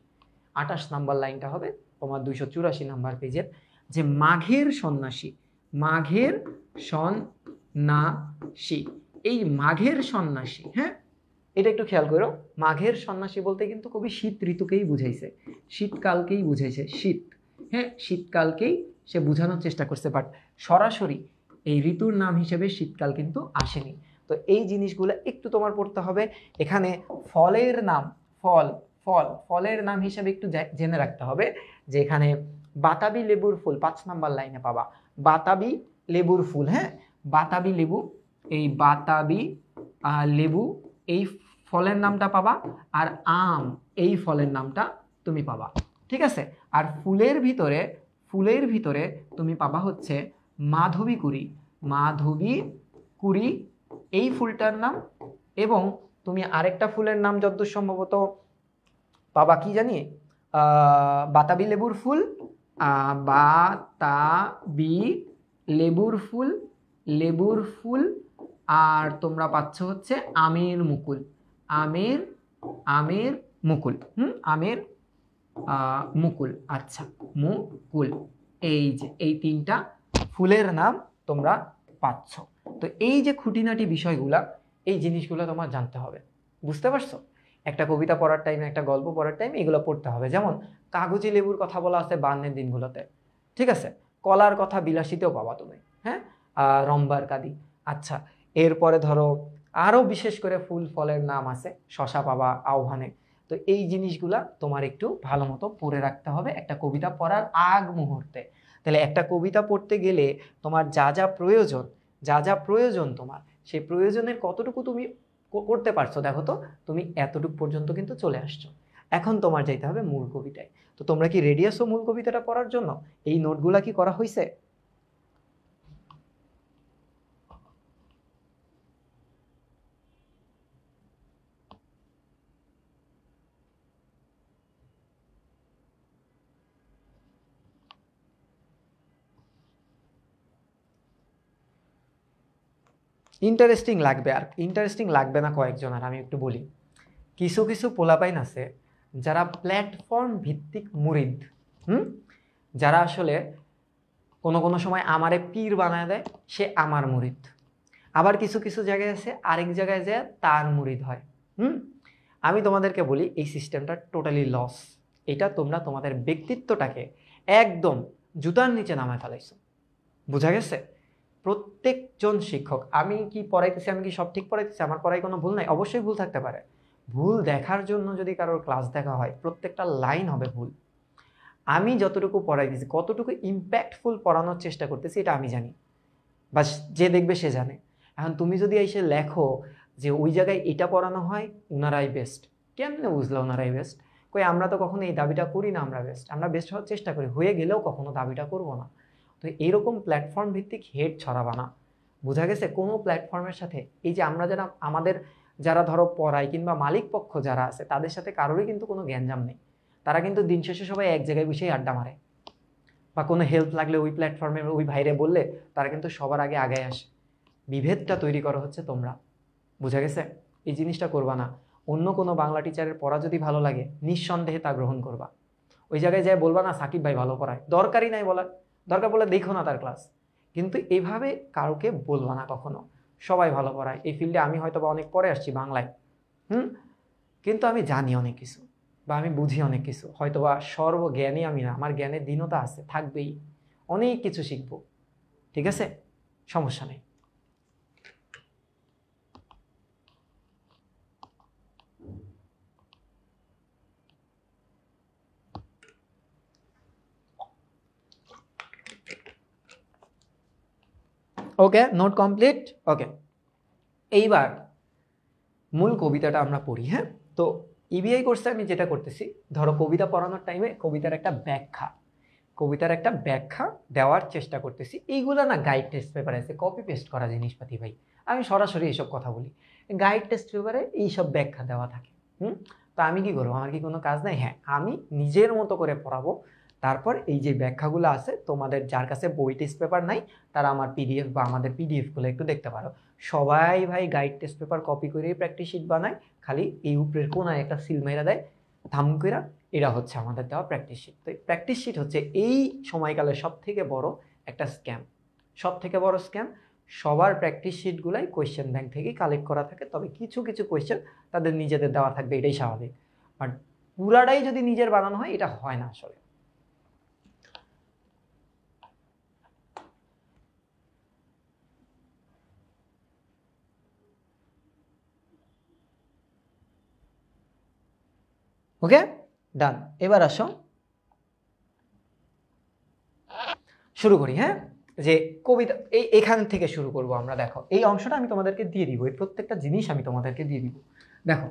28 নাম্বার লাইনটা হবে তোমার 284 নাম্বার পেজের, যে মাঘের সন্ন্যাসী, মাঘের সন্ন্যাসী, এই মাঘের সন্ন্যাসী, হ্যাঁ এটা একটু খেয়াল করো। মাঘের সন্ন্যাসী বলতে কিন্তু কবি শীত ঋতুকেই বুঝাইছে, শীতকালকেই বুঝাইছে, শীত, হ্যাঁ শীতকালকেই সে বোঝানোর চেষ্টা করছে, বাট সরাসরি এই ঋতুর নাম হিসেবে শীতকাল কিন্তু আসেনি। তো এই জিনিসগুলো একটু তোমার পড়তে হবে। এখানে ফলের নাম, ফল, ফল, ফলের নাম হিসেবে একটু জেনে রাখতে হবে যে এখানে বাতাবি লেবুর ফুল 5 নাম্বার লাইনে পাবা, বাতাবি লেবুর ফুল, হ্যাঁ বাতাবি লেবু, এই বাতাবি লেবু এই ফলের নামটা পাবা, আর আম এই ফলের নামটা তুমি পাবা, ঠিক আছে? আর ফুলের ভিতরে, ফুলের ভিতরে তুমি পাবা হচ্ছে মাধবী কুড়ি, মাধবী কুড়ি এই ফুলটার নাম, এবং তুমি আরেকটা ফুলের নাম যতদূর সম্ভবত পাবা কি জানি, বাতাবি লেবুর ফুল, বাতাবি লেবুর ফুল, আর তোমরা পাচ্ছ হচ্ছে আমের মুকুল, আমের মুকুল, আমের মুকুল। আচ্ছা, মুকুল, এই যে এই তিনটা ফুলের নাম তোমরা পাচ্ছ। তো এই যে খুঁটিনাটি বিষয়গুলা, এই জিনিসগুলো তোমার জানতে হবে, বুঝতে পারছো? একটা কবিতা পড়ার টাইমে, একটা গল্প পড়ার টাইমে এগুলো পড়তে হবে। যেমন কাগজি লেবুর কথা বলা আছে বান্নের দিনগুলোতে, ঠিক আছে? কলার কথা বিলাসিতেও পাবা তুমি, হ্যাঁ, রম্বার কাদি। আচ্ছা, এরপরে ধরো আরো বিশেষ করে ফুল ফলের নাম আছে, শশা পাবা আহ্বানে। তো এই জিনিসগুলা তোমার একটু ভালো মতো পড়ে রাখতে হবে একটা কবিতা পড়ার আগ মুহূর্তে। তাহলে একটা কবিতা পড়তে গেলে তোমার যা যা প্রয়োজন তোমার, সেই প্রয়োজনের কতটুকু তুমি করতে পারছো দেখো তো, তুমি এতটুকু পর্যন্ত কিন্তু চলে আসছো। এখন তোমার যাইতে হবে মূল কবিতায়। তো তোমরা কি রেডি আছো মূল কবিতাটা পড়ার জন্য? এই নোটগুলা কি করা হয়েছে? ইন্টারেস্টিং লাগবে, আর ইন্টারেস্টিং লাগবে না কয়েকজন, আর আমি একটু বলি। কিছু কিছু পোলাপাইন আছে যারা প্ল্যাটফর্ম ভিত্তিক মুরিদ, যারা আসলে কোনো কোনো সময় আমারে পীর বানায় দেয়, সে আমার মুরিদ। আবার কিছু কিছু জায়গায় আছে আরেক জায়গায় যায় তার মুরিদ হয়। আমি তোমাদেরকে বলি এই সিস্টেমটা টোটালি লস। এটা তোমরা তোমাদের ব্যক্তিত্বটাকে একদম জুতার নিচে নামায় ফেলাইছো, বোঝা গেছে? প্রত্যেকজন শিক্ষক, আমি কি পড়াইতেছি, আমি কি সব ঠিক পড়াইতেছি, আমার পড়াই কোনো ভুল নাই? অবশ্যই ভুল থাকতে পারে। ভুল দেখার জন্য যদি কারোর ক্লাস দেখা হয়, প্রত্যেকটা লাইন হবে ভুল। আমি যতটুকু পড়াইতেছি, কতটুকু ইম্প্যাক্টফুল পড়ানোর চেষ্টা করতেছি, এটা আমি জানি, বাস যে দেখবে সে জানে। এখন তুমি যদি এসে লেখো যে ওই জায়গায় এটা পড়ানো হয়, ওনারাই বেস্ট, কেমনে বুঝলো ওনারাই বেস্ট? কই আমরা তো কখনো এই দাবিটা করি না, আমরা বেস্ট হওয়ার চেষ্টা করি, হয়ে গেলেও কখনো দাবিটা করব না। তো এরকম প্ল্যাটফর্ম ভিত্তিক হেড ছড়াবা না, বোঝা গেছে? কোনো প্ল্যাটফর্মের সাথে, এই যে আমরা যারা ধরো পড়াই কিংবা মালিক পক্ষ যারা আছে, তাদের সাথে কারোরই কিন্তু কোনো গ্যাঞ্জাম নেই। তারা কিন্তু দিন শেষে সবাই এক জায়গায় বসেই আড্ডা মারে, বা কোনো হেল্প লাগলে ওই প্ল্যাটফর্মে ওই ভাইরে বললে তারা কিন্তু সবার আগে আগায় আসে। বিভেদটা তৈরি করা হচ্ছে তোমরা, বুঝা গেছে? এই জিনিসটা করবা না। অন্য কোনো বাংলা টিচারের পড়া যদি ভালো লাগে, নিঃসন্দেহে তা গ্রহণ করবা। ওই জায়গায় যায় বলবা না সাকিব ভাই ভালো পড়ায়, দরকারই নাই বলার, দরকার বলে দেখো না তার ক্লাস। কিন্তু এইভাবে কাউকে বলবা না কখনো, সবাই ভালো পড়ায়। এই ফিল্ডে আমি হয়তো বা অনেক পরে আসছি বাংলায়, কিন্তু আমি জানি অনেক কিছু, বা আমি বুঝি অনেক কিছু, হয়তো বা সর্বজ্ঞানী আমি না, আমার জ্ঞানের দীনতা আছে, থাকবেই, অনেক কিছু শিখবো, ঠিক আছে? সমস্যা নেই। ওকে, নোট কমপ্লিট। ওকে, এইবার মূল কবিতাটা আমরা পড়ি। হ্যাঁ, তো ইবিআই কোর্সে আমি যেটা করতেছি, ধরো কবিতা পড়ানোর টাইমে কবিতার একটা ব্যাখ্যা দেওয়ার চেষ্টা করতেছি। এইগুলো না গাইড টেস্ট পেপারে আছে, কপি পেস্ট করা জিনিসপাতি ভাই, আমি সরাসরি এইসব কথা বলি। গাইড টেস্ট পেপারে এইসব ব্যাখ্যা দেওয়া থাকে। তো আমি কি করবো? আমার কি কোনো কাজ নাই? হ্যাঁ, আমি নিজের মতো করে পড়াবো। তারপর এই যে ব্যাখ্যাগুলো আছে, তোমাদের যার কাছে বই টেস্ট পেপার নাই, তারা আমার পিডিএফ বা আমাদের পিডিএফগুলো একটু দেখতে পারো। সবাই ভাই গাইড টেস্ট পেপার কপি করেই প্র্যাকটিস শিট বানায়, খালি এই উপরের কোনায় একটা সিল মেরা দেয় থাম কইরা, এরা হচ্ছে আমাদের দেওয়া প্র্যাকটিস শিট। তো প্র্যাকটিস শিট হচ্ছে এই সময়কালের সব থেকে বড় একটা স্ক্যাম, সবার প্র্যাকটিস শিটগুলাই কোয়েশ্চেন ব্যাংক থেকে কালেক্ট করা থাকে, তবে কিছু কিছু কোয়েশ্চেন তাদের নিজেদের দেওয়া থাকবে, এটাই স্বাভাবিক। বাট পুরাটাই যদি নিজের বানানো হয়, এটা হয় না আসলে। ওকে, ডান। এবার আসো শুরু করি। হ্যাঁ, যে কবিতা এখান থেকে শুরু করব আমরা। দেখো এই অংশটা আমি তোমাদেরকে দিয়ে দিব, এই প্রত্যেকটা জিনিস আমি তোমাদেরকে দিয়ে দিব। দেখো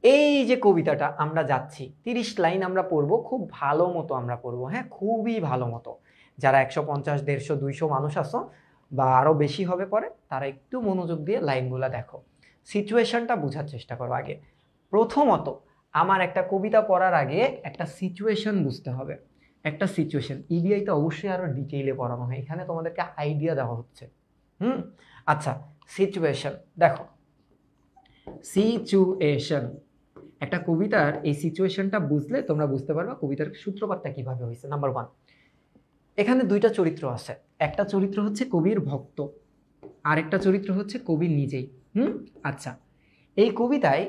এই যে কবিতাটা আমরা যাচ্ছি, 30 লাইন আমরা পড়বো, খুব ভালো মতো আমরা পড়বো। হ্যাঁ, খুবই ভালো মতো। যারা 150, 150, 200 মানুষ আসো বা আরো বেশি হবে পরে, তারা একটু মনোযোগ দিয়ে লাইনগুলো দেখো, সিচুয়েশনটা বোঝার চেষ্টা করো আগে। প্রথমত আমার একটা কবিতা পড়ার আগে একটা সিচুয়েশন বুঝতে হবে, একটা সিচুয়েশন। ইবিআই তো অবশ্যই আরো ডিটেইলে পড়ানো হয়, এখানে তোমাদেরকে আইডিয়া দেওয়া হচ্ছে। আচ্ছা, সিচুয়েশন দেখো, সিচুয়েশন একটা কবিতার এই সিচুয়েশনটা বুঝলে তোমরা বুঝতে পারবে কবিতার সূত্রপাতটা কিভাবে হয়েছে। নাম্বার 1, এখানে দুইটা চরিত্র আছে, একটা চরিত্র হচ্ছে কবির ভক্ত, আরেকটা চরিত্র হচ্ছে কবি নিজেই। আচ্ছা, এই কবিতায়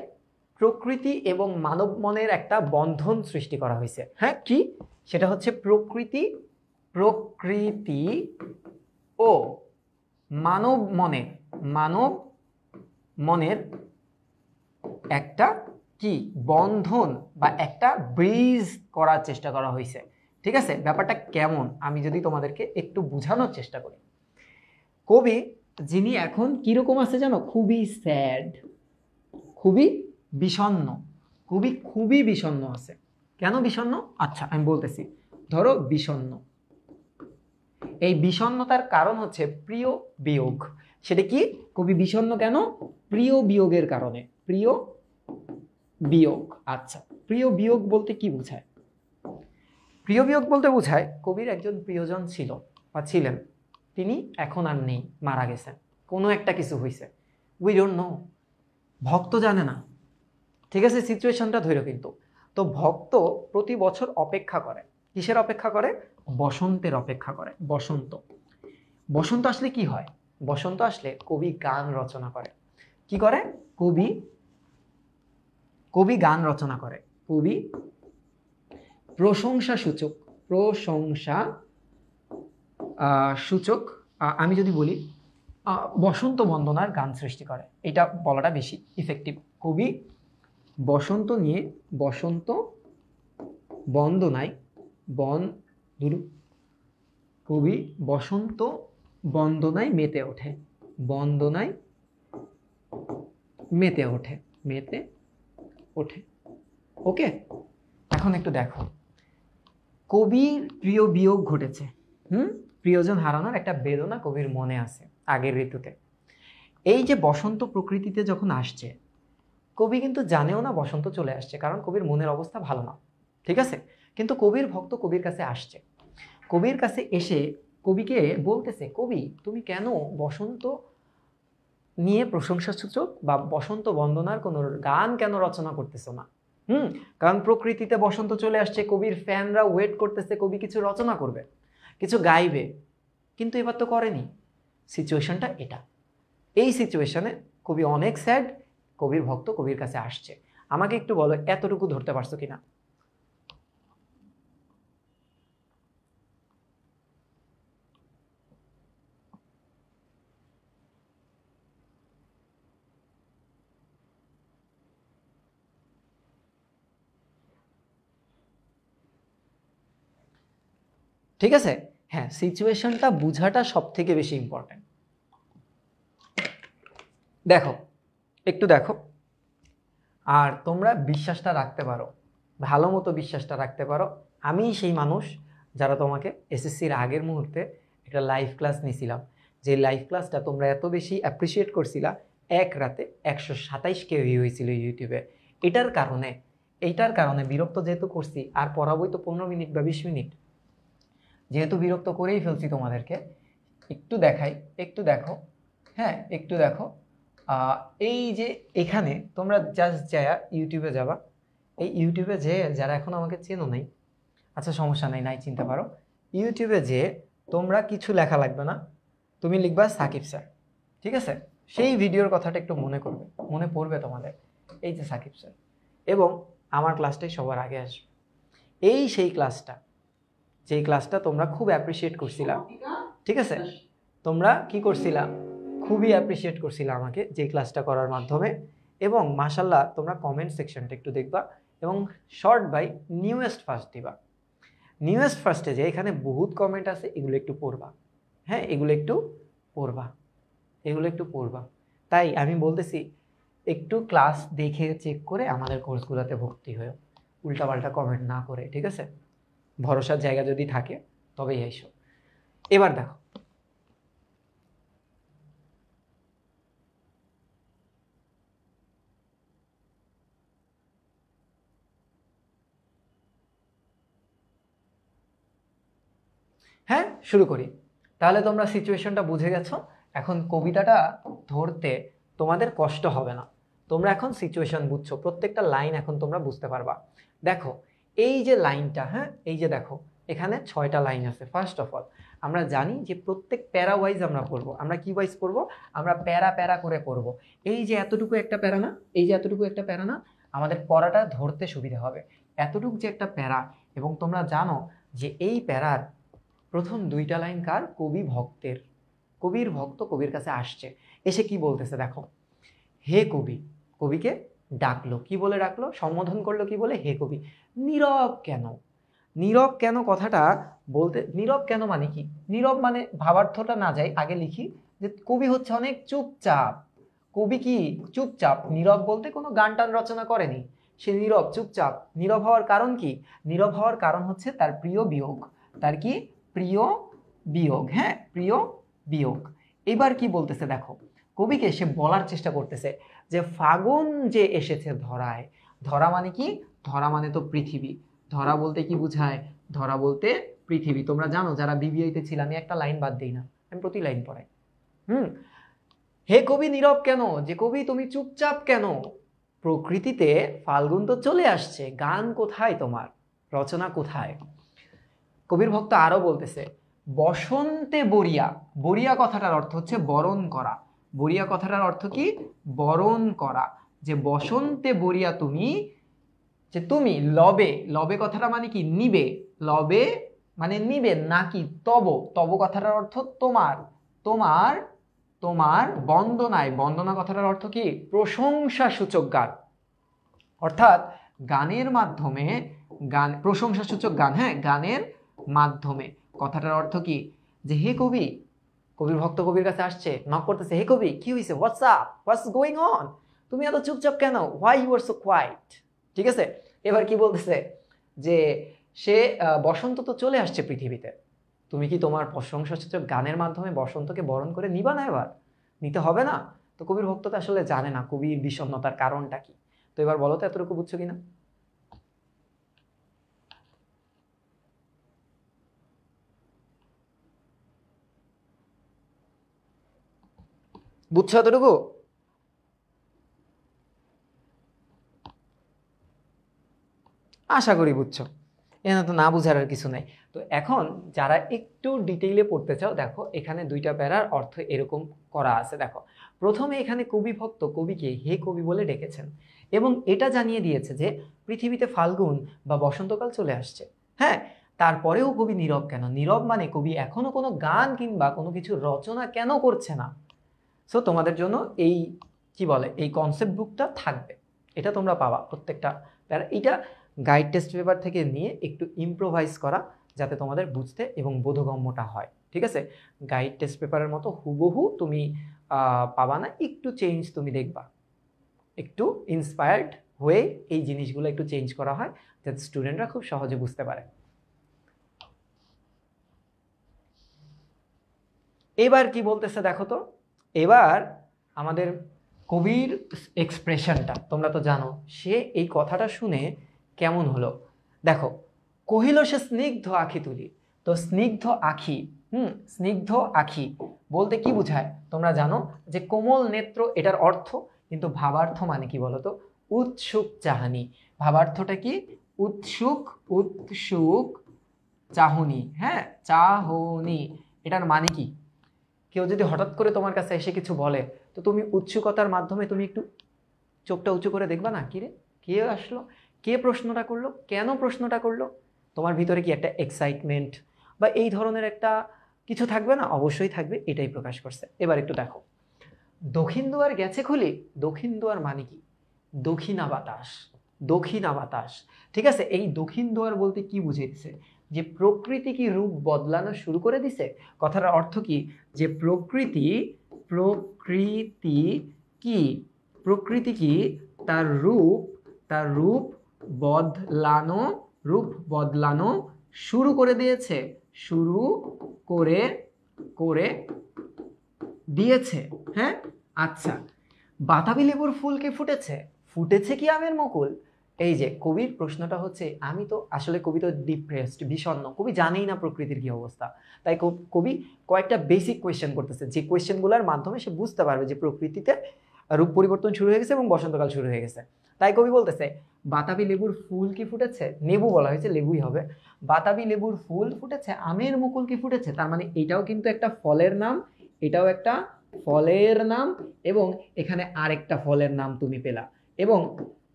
প্রকৃতি এবং মানব মনের একটা বন্ধন সৃষ্টি করা হয়েছে। হ্যাঁ, কি সেটা হচ্ছে প্রকৃতি ও মানব মনের একটা কি বন্ধন বা একটা ব্রিজ করার চেষ্টা করা হয়েছে। ঠিক আছে, ব্যাপারটা কেমন আমি যদি তোমাদেরকে একটু বোঝানোর চেষ্টা করি। কবি যিনি এখন কিরকম আছে জানো, খুবই স্যাড, খুবই বিষণ্ণ, খুবই বিষণ্ণ আছে। কেন বিষণ্ণ? আচ্ছা আমি বলতেছি। ধরো বিষণ্ণ, এই বিষণ্ণতার কারণ হচ্ছে প্রিয় বিয়োগ। সেটা কি? কবি বিষণ্ণ কেন? প্রিয় বিয়োগের কারণে। প্রিয় বিয়োগ। আচ্ছা, প্রিয় বিয়োগ বলতে কি বোঝায়? প্রিয় বিয়োগ বলতে বোঝায় কবির একজন প্রিয়জন ছিল বা ছিলেন, তিনি এখন আর নেই, মারা গেছেন, কোনো একটা কিছু হয়েছে, উই ডোন্ট নো, ভক্ত জানে না। ঠিক আছে, সিচুয়েশনটা ধরো কিন্তু। তো ভক্ত প্রতি বছর অপেক্ষা করে, কিসের অপেক্ষা করে? বসন্তের অপেক্ষা করে। বসন্ত আসলে কি হয়? বসন্ত আসলে কবি গান রচনা করে। কি করে? কবি গান রচনা করে। কবি প্রশংসা সূচক আমি যদি বলি বসন্ত বন্দনার গান সৃষ্টি করে, এটা বলাটা বেশি ইফেক্টিভ। কবি বসন্ত নিয়ে বসন্ত বন্দনায় কবি বসন্ত বন্দনায় মেতে ওঠে। ওকে, এখন একটু দেখো, কবির প্রিয় বিয়োগ ঘটেছে। প্রিয়জন হারানোর একটা বেদনা কবির মনে আছে আগের ঋতুতে। এই যে বসন্ত প্রকৃতিতে যখন আসছে, কবি কিন্তু জানেও না বসন্ত চলে আসছে, কারণ কবির মনের অবস্থা ভালো না। ঠিক আছে, কিন্তু কবির ভক্ত কবির কাছে আসছে, কবির কাছে এসে কবিকে বলতেছে, কবি তুমি কেন বসন্ত নিয়ে প্রশংসাসূচক বা বসন্ত বন্দনার কোনো গান কেন রচনা করতেছো না? কারণ প্রকৃতিতে বসন্ত চলে আসছে, কবির ফ্যানরা ওয়েট করতেছে কবি কিছু রচনা করবে, কিছু গাইবে, কিন্তু এবার তো করেনি। সিচুয়েশনটা এটা। এই সিচুয়েশনে কবি অনেক স্যাড, কবির ভক্ত কবির কাছে আসছে। আমাকে একটু বলো, এতটুকু ধরতে পারছো কিনা? ঠিক আছে, হ্যাঁ, সিচুয়েশনটা বুঝাটা সব থেকে বেশি ইম্পর্টেন্ট। দেখো, একটু দেখো, আর তোমরা বিশ্বাসটা রাখতে পারো, ভালো মতো বিশ্বাসটা রাখতে পারো। আমি সেই মানুষ যারা তোমাকে এসএসসির আগের মুহূর্তে একটা লাইভ ক্লাস নিয়েছিলাম, যে লাইভ ক্লাসটা তোমরা এত বেশি অ্যাপ্রিসিয়েট করছিলা, এক রাতে 127 ভিউ হয়েছিল ইউটিউবে। এইটার কারণে বিরক্ত যেহেতু করছি, আর পড়াবই তো 15 মিনিট বা 20 মিনিট, যেহেতু বিরক্ত করেই ফেলছি তোমাদেরকে, একটু দেখাই, একটু দেখো। হ্যাঁ, একটু দেখো, এই যে এখানে তোমরা জাস্ট যায়া ইউটিউবে যাবা, এই ইউটিউবে যে যারা এখন আমাকে চেনো নাই, আচ্ছা সমস্যা নাই চিনতে পারো, ইউটিউবে যে তোমরা কিছু লেখা লাগবে না, তুমি লিখবা সাকিব স্যার। ঠিক আছে, সেই ভিডিওর কথাটা একটু মনে পড়বে তোমাদের, এই যে সাকিব স্যার, এবং আমার ক্লাসটাই সবার আগে আসবে। এই সেই ক্লাসটা, যেই ক্লাসটা তোমরা খুব অ্যাপ্রিসিয়েট করছিলা। ঠিক আছে, তোমরা কি করছিলা? খুবই অ্যাপ্রিসিয়েট করছিলা আমাকে যে ক্লাসটা করার মাধ্যমে। এবং মাশাল্লাহ তোমরা কমেন্ট সেকশনটা একটু দেখবা, এবং শর্ট বাই নিউয়েস্ট ফার্স্ট দিবা। নিউয়েস্ট ফার্স্টে যে এখানে বহুত কমেন্ট আছে, এগুলো একটু পড়বা। হ্যাঁ, এগুলো একটু পড়বা। তাই আমি বলতেছি, একটু ক্লাস দেখে চেক করে আমাদের কোর্সগুলোতে ভর্তি হয়েও, উল্টাপাল্টা কমেন্ট না করে। ঠিক আছে, ভরসার জায়গা যদি থাকে তবেই এসো। এবার দেখো, হ্যাঁ, শুরু করি। তাহলে তোমরা সিচুয়েশনটা বুঝে গেছো। এখন কবিতাটা ধরতে তোমাদের কষ্ট হবে না, তোমরা এখন সিচুয়েশন বুঝছো, প্রত্যেকটা লাইন এখন তোমরা বুঝতে পারবা। দেখো এই যে লাইনটা, হ্যাঁ এই যে দেখো এখানে 6টা লাইন আছে। ফার্স্ট অফ অল আমরা জানি যে প্রত্যেক প্যারা ওয়াইজ আমরা পড়বো। আমরা কি ওয়াইজ পড়বো? আমরা প্যারা প্যারা করে পড়বো। এই যে এতটুকু একটা প্যারা না, এই যে এতটুকু একটা প্যারা না, আমাদের পড়াটা ধরতে সুবিধা হবে। এতটুকু যে একটা প্যারা, এবং তোমরা জানো যে এই প্যারার প্রথম 2টা লাইন কার? কবি ভক্তের। কবির ভক্ত কবির কাছে আসছে, এসে কি বলতেছে দেখো, হে কবি। কবিকে ডাকলো, কি বলে ডাকলো? সম্বোধন করলো কি বলে? হে কবি। নীরব কেন? নীরব কেন কথাটা বলতে, নীরব কেন মানে কি? নীরব মানে ভাবার্থটা না যাই, আগে লিখি যে কবি হচ্ছে অনেক চুপচাপ। কবি কি চুপচাপ? নীরব বলতে কোনো গান টান রচনা করেনি, সে নীরব চুপচাপ। নীরব হওয়ার কারণ কি? নীরব হওয়ার কারণ হচ্ছে তার প্রিয় বিয়োগ। তার কি? প্রিয় বিয়োগ। হ্যাঁ, প্রিয় বিয়োগ। এবার কি বলতেছে দেখো, কবিকে সে বলার চেষ্টা করতেছে যে ফাগুন যে এসেছে ধরায়। ধরা মানে কি? ধরা মানে তো পৃথিবী। ধরা বলতে কি বুঝায়? ধরা বলতে পৃথিবী। তোমরা জানো যারা বিবিআইতে ছিল, আমি একটা লাইন বাদ দিই না, আমি প্রতি লাইন পড়াই। হে কবি নীরব কেন? যে কবি তুমি চুপচাপ কেন? প্রকৃতিতে ফাল্গুন তো চলে আসছে, গান কোথায় তোমার? রচনা কোথায়? কবির ভক্ত আরো বলতেছে, বসন্তে বরিয়া। বরিয়া কথাটার অর্থ হচ্ছে বরণ করা। বরিয়া কথাটার অর্থ কি? বরণ করা। যে বসন্তে বরিয়া তুমি, যে তুমি লবে। লবে কথাটা মানে কি? নিবে। লবে মানে নিবে নাকি? তব। তব কথাটার অর্থ তোমার। তোমার তোমার বন্দনায়। বন্দনা কথাটার অর্থ কি? প্রশংসা সূচক গান। অর্থাৎ গানের মাধ্যমে, গান প্রশংসা সূচক গান, হ্যাঁ গানের মাধ্যমে। কথাটার অর্থ কি? যে হে কবি, কবির ভক্ত কবির কাছে আসছে, নক করতেছে, হে কবি কি হয়েছে? What's up, what's going on? তুমি এত চুপচাপ কেন? Why you are so quiet? ঠিক আছে, এবার কি বলতেছে যে সে বসন্ত তো চলে আসছে পৃথিবীতে, তুমি কি তোমার প্রশংসাসূচক গানের মাধ্যমে বসন্তকে বরণ করে নিবা না? এবার নিতে হবে না? তো কবির ভক্ত তো আসলে জানে না কবির বিষণ্ণতার কারণটা কি। তো এবার বলো তো এতটুকু বুঝছো কিনা? বুঝছো এতটুকু? আশা করি বুঝছো। এখানে তো না বুঝার আর কিছু নাই। তো এখন যারা একটু ডিটেইলে পড়তে চাও, দেখো এখানে 2টা প্যারার অর্থ এরকম করা আছে। দেখো প্রথমে এখানে কবি ভক্ত কবিকে হে কবি বলে ডেকেছেন, এবং এটা জানিয়ে দিয়েছে যে পৃথিবীতে ফাল্গুন বা বসন্তকাল চলে আসছে। হ্যাঁ, তারপরেও কবি নীরব কেন? নীরব মানে কবি এখনো কোনো গান কিংবা কোনো কিছু রচনা কেন করছে না। সো তোমাদের জন্য এই কি বলে, এই কনসেপ্ট বুকটা থাকবে, এটা তোমরা পাবা প্রত্যেকটা প্যারা। এটা গাইড টেস্ট পেপার থেকে নিয়ে একটু ইম্প্রোভাইজ করা, যাতে তোমাদের বুঝতে এবং বোধগম্যটা হয়। ঠিক আছে, গাইড টেস্ট পেপারের মতো হুবহু তুমি পাবা না, একটু চেঞ্জ তুমি দেখবা, একটু ইন্সপায়ার্ড হয়ে এই জিনিসগুলো একটু চেঞ্জ করা হয়, যাতে স্টুডেন্টরা খুব সহজে বুঝতে পারে। এবার কি বলতেছে দেখো তো, এবার আমাদের কবির এক্সপ্রেশনটা তোমরা তো জানো, সে এই কথাটা শুনে কেমন হলো দেখো। কহিল সে স্নিগ্ধ আখি তুলি। তো স্নিগ্ধ আখি, স্নিগ্ধ আখি বলতে কি বোঝায়? তোমরা জানো যে কোমল নেত্র, এটার অর্থ, কিন্তু ভাবার্থ মানে কি বলতো? উৎসুক চাহানি। ভাবার্থটা কি? উৎসুক, উৎসুক চাহনি। হ্যাঁ, চাহনি, এটার মানে কি? কেউ যদি হঠাৎ করে তোমার কাছে এসে কিছু বলে, তো তুমি উৎসুকতার মাধ্যমে তুমি একটু চোখটা উঁচু করে দেখবা না, কি রে কে আসলো, কে প্রশ্নটা করলো, কেন প্রশ্নটা করলো? তোমার ভিতরে কি একটা এক্সাইটমেন্ট বা এই ধরনের একটা কিছু থাকবে না? অবশ্যই থাকবে, এটাই প্রকাশ করছে। এবার একটু দেখো, দক্ষিণ দুয়ার গেছে খুলি। দক্ষিণ দুয়ার মানে কি? দক্ষিণা বাতাস। দক্ষিণা বাতাস, ঠিক আছে। এই দক্ষিণ দুয়ার বলতে কি বুঝাইছে? যে প্রকৃতি কি রূপ বদলানো শুরু করে দিছে? কথার অর্থ কি? যে প্রকৃতি, প্রকৃতি কি, প্রকৃতি কি তার রূপ, তার রূপ বদলানো, রূপ বদলানো শুরু করে দিয়েছে, শুরু করে করে দিয়েছে। হ্যাঁ, আচ্ছা। বাতাবি লেবুর ফুল কি ফুটেছে? ফুটেছে কি আমের মুকুল? এই যে কবির প্রশ্নটা হচ্ছে, আমি তো আসলে কবি তো ডিপ্রেসড, বিষণ্ণ, কবি জানেই না প্রকৃতির কি অবস্থা, তাই কবি কয়েকটা বেসিক কোয়েশ্চেন করতেছে, যে কোয়েশ্চেনগুলোর মাধ্যমে সে বুঝতে পারবে যে প্রকৃতিতে রূপ পরিবর্তন শুরু হয়ে গেছে এবং বসন্তকাল শুরু হয়ে গেছে। তাই কবি বলতেছে, বাতাবি লেবুর ফুল কি ফুটেছে, নেবু বলা হয়েছে, লেবুই হবে, বাতাবি লেবুর ফুল ফুটেছে, আমের মুকুল কি ফুটেছে। তার মানে এটাও কিন্তু একটা ফলের নাম, এটাও একটা ফলের নাম, এবং এখানে আরেকটা ফলের নাম তুমি পেলা। এবং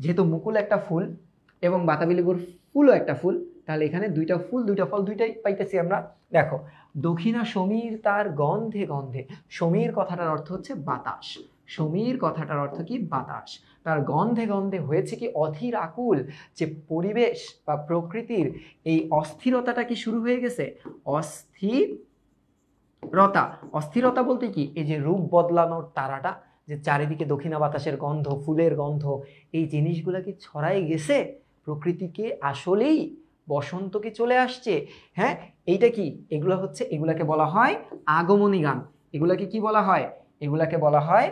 যেহেতু মুকুল একটা ফুল এবং বাতাবি লেবুর ফুলও একটা ফুল, তাহলে এখানে দুইটা ফুল দুইটা ফল দুইটাই পাইতেছি আমরা। দেখো, দক্ষিণা সমীর তার গন্ধে গন্ধে, সমীর কথাটার অর্থ হচ্ছে বাতাস, সমীর কথাটার অর্থ কি বাতাস, তার গন্ধে গন্ধে হয়েছে কি অধীর আকুল, যে পরিবেশ বা প্রকৃতির এই অস্থিরতাটা কি শুরু হয়ে গেছে, অস্থিরতা। অস্থিরতা বলতে কি, এই যে রূপ বদলানোর তারাটা, যে চারিদিকে দক্ষিণা বাতাসের গন্ধ, ফুলের গন্ধ, এই জিনিসগুলো কি ছড়াই গেছে প্রকৃতিকে, আসলেই বসন্ত কি চলে আসছে। হ্যাঁ, এইটা কি, এগুলো হচ্ছে, এগুলাকে বলা হয় আগমনী গান। এগুলাকে কি বলা হয়, এগুলাকে বলা হয়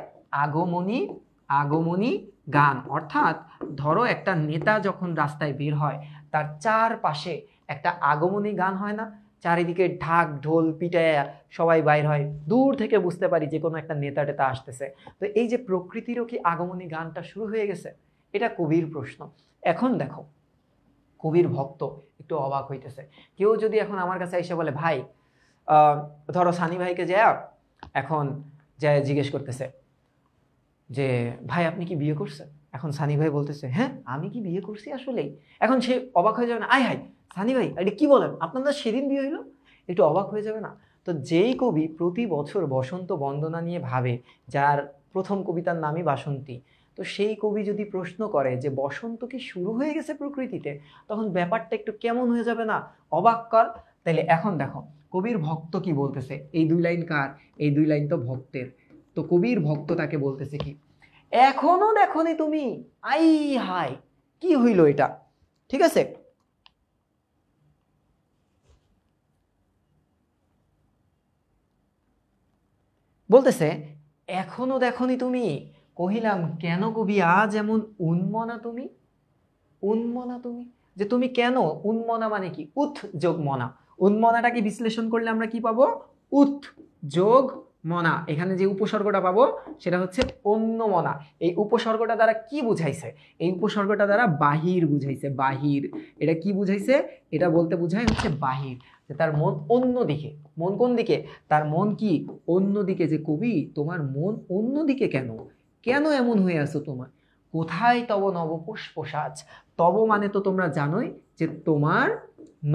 আগমনী গান। অর্থাৎ ধরো একটা নেতা যখন রাস্তায় বের হয়, তার চারপাশে একটা আগমনী গান হয় না, চারিদিকে ঢাক ঢোল পিটায় সবাই বাইর হয়, দূর থেকে বুঝতে পারি যে কোনো একটা নেতা টেতা আসতেছে। তো এই যে প্রকৃতিরও কি আগমনী গানটা শুরু হয়ে গেছে, এটা কবির প্রশ্ন। এখন দেখো, কবির ভক্ত একটু অবাক হইতেছে। কেউ যদি এখন আমার কাছে এসে বলে, ভাই ধরো সানি ভাইকে যায়, এখন যায় জিজ্ঞেস করতেছে যে ভাই আপনি কি বিয়ে করছেন, এখন সানি ভাই বলতেছে হ্যাঁ আমি কি বিয়ে করছি আসলেই, এখন সে অবাক হয়ে যাবে না, আয় হাই সানি ভাই এটা কি বলেন, আপনাদের সেদিন বিয়ে হইলো, একটু অবাক হয়ে যাবে না। তো যেই কবি প্রতি বছর বসন্ত বন্দনা নিয়ে ভাবে, যার প্রথম কবিতার নামই বাসন্তী, তো সেই কবি যদি প্রশ্ন করে যে বসন্ত কি শুরু হয়ে গেছে প্রকৃতিতে, তখন ব্যাপারটা একটু কেমন হয়ে যাবে না, অবাক কর। তাইলে এখন দেখো কবির ভক্ত কি বলতেছে, এই দুই লাইন কার, এই দুই লাইন তো ভক্তের। তো কবির ভক্ত তাকে বলতেছে কি, এখনো দেখনি তুমি, আই হাই কি হইল এটা, ঠিক আছে। বলতেছে এখনো দেখনি তুমি, কহিলাম কেন কবি আজ এমন উন্মনা তুমি, উন্মনা তুমি, যে তুমি কেন, উন্মনা মানে কি, উৎ যোগ মনা, উন্মনাটাকে বিশ্লেষণ করলে আমরা কি পাবো, উৎ যোগ মনা, এখানে যে উপসর্গটা পাবো সেটা হচ্ছে অন্যমনা। এই উপসর্গটা দ্বারা কি বুঝাইছে, এই উপসর্গটা দ্বারা বাহির বুঝাইছে, বাহির। এটা কি বুঝাইছে, এটা বলতে বুঝায় হচ্ছে বাহির, যে তার মন অন্যদিকে। মন কোন দিকে, তার মন কি অন্যদিকে। যে কবি তোমার মন অন্যদিকে কেন, কেন এমন হয়ে আছো তোমার, কোথায় তব নবপুষ্প সাজ। তব মানে তো তোমরা জানোই যে তোমার,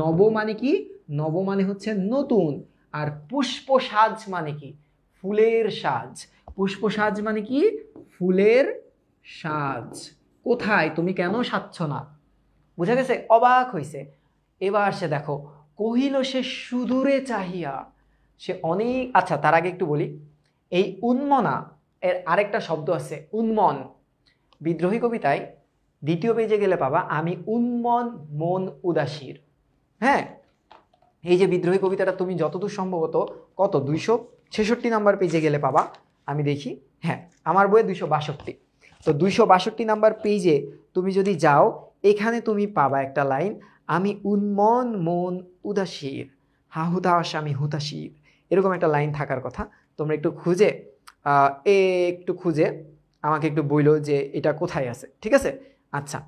নব মানে কি, নব মানে হচ্ছে নতুন, আর পুষ্প সাজ মানে কি, ফুলের সাজ। পুষ্প সাজ মানে কি, ফুলের সাজ। কোথায়, তুমি কেন সাজছ না, বুঝা গেছে, অবাক হইছে। এবার সে দেখো, কহিল সে সুদূরে চাহিয়া, সে অনেক, আচ্ছা তার আগে একটু বলি, এই উন্মনা এর আরেকটা শব্দ আছে উন্মন। বিদ্রোহী কবিতায় দ্বিতীয় পেজে গেলে পাবা, আমি উন্মন মন উদাসীর। হ্যাঁ, এই যে বিদ্রোহী কবিতাটা তুমি যতদূর সম্ভবত কত 266 নাম্বার পেজে গেলে পাবা, আমি দেখি, হ্যাঁ আমার বইয়ে 262। তো 262 নাম্বার পেজে তুমি যদি যাও, এখানে তুমি পাবা একটা লাইন, আমি উন্মন মন উদাসীর, হা হুতাশ আমি হুতাশীর, এরকম একটা লাইন থাকার কথা। তোমরা একটু খুঁজে একটু খুঁজে আমাকে একটু বইলো যে এটা কোথায় আছে, ঠিক আছে। আচ্ছা,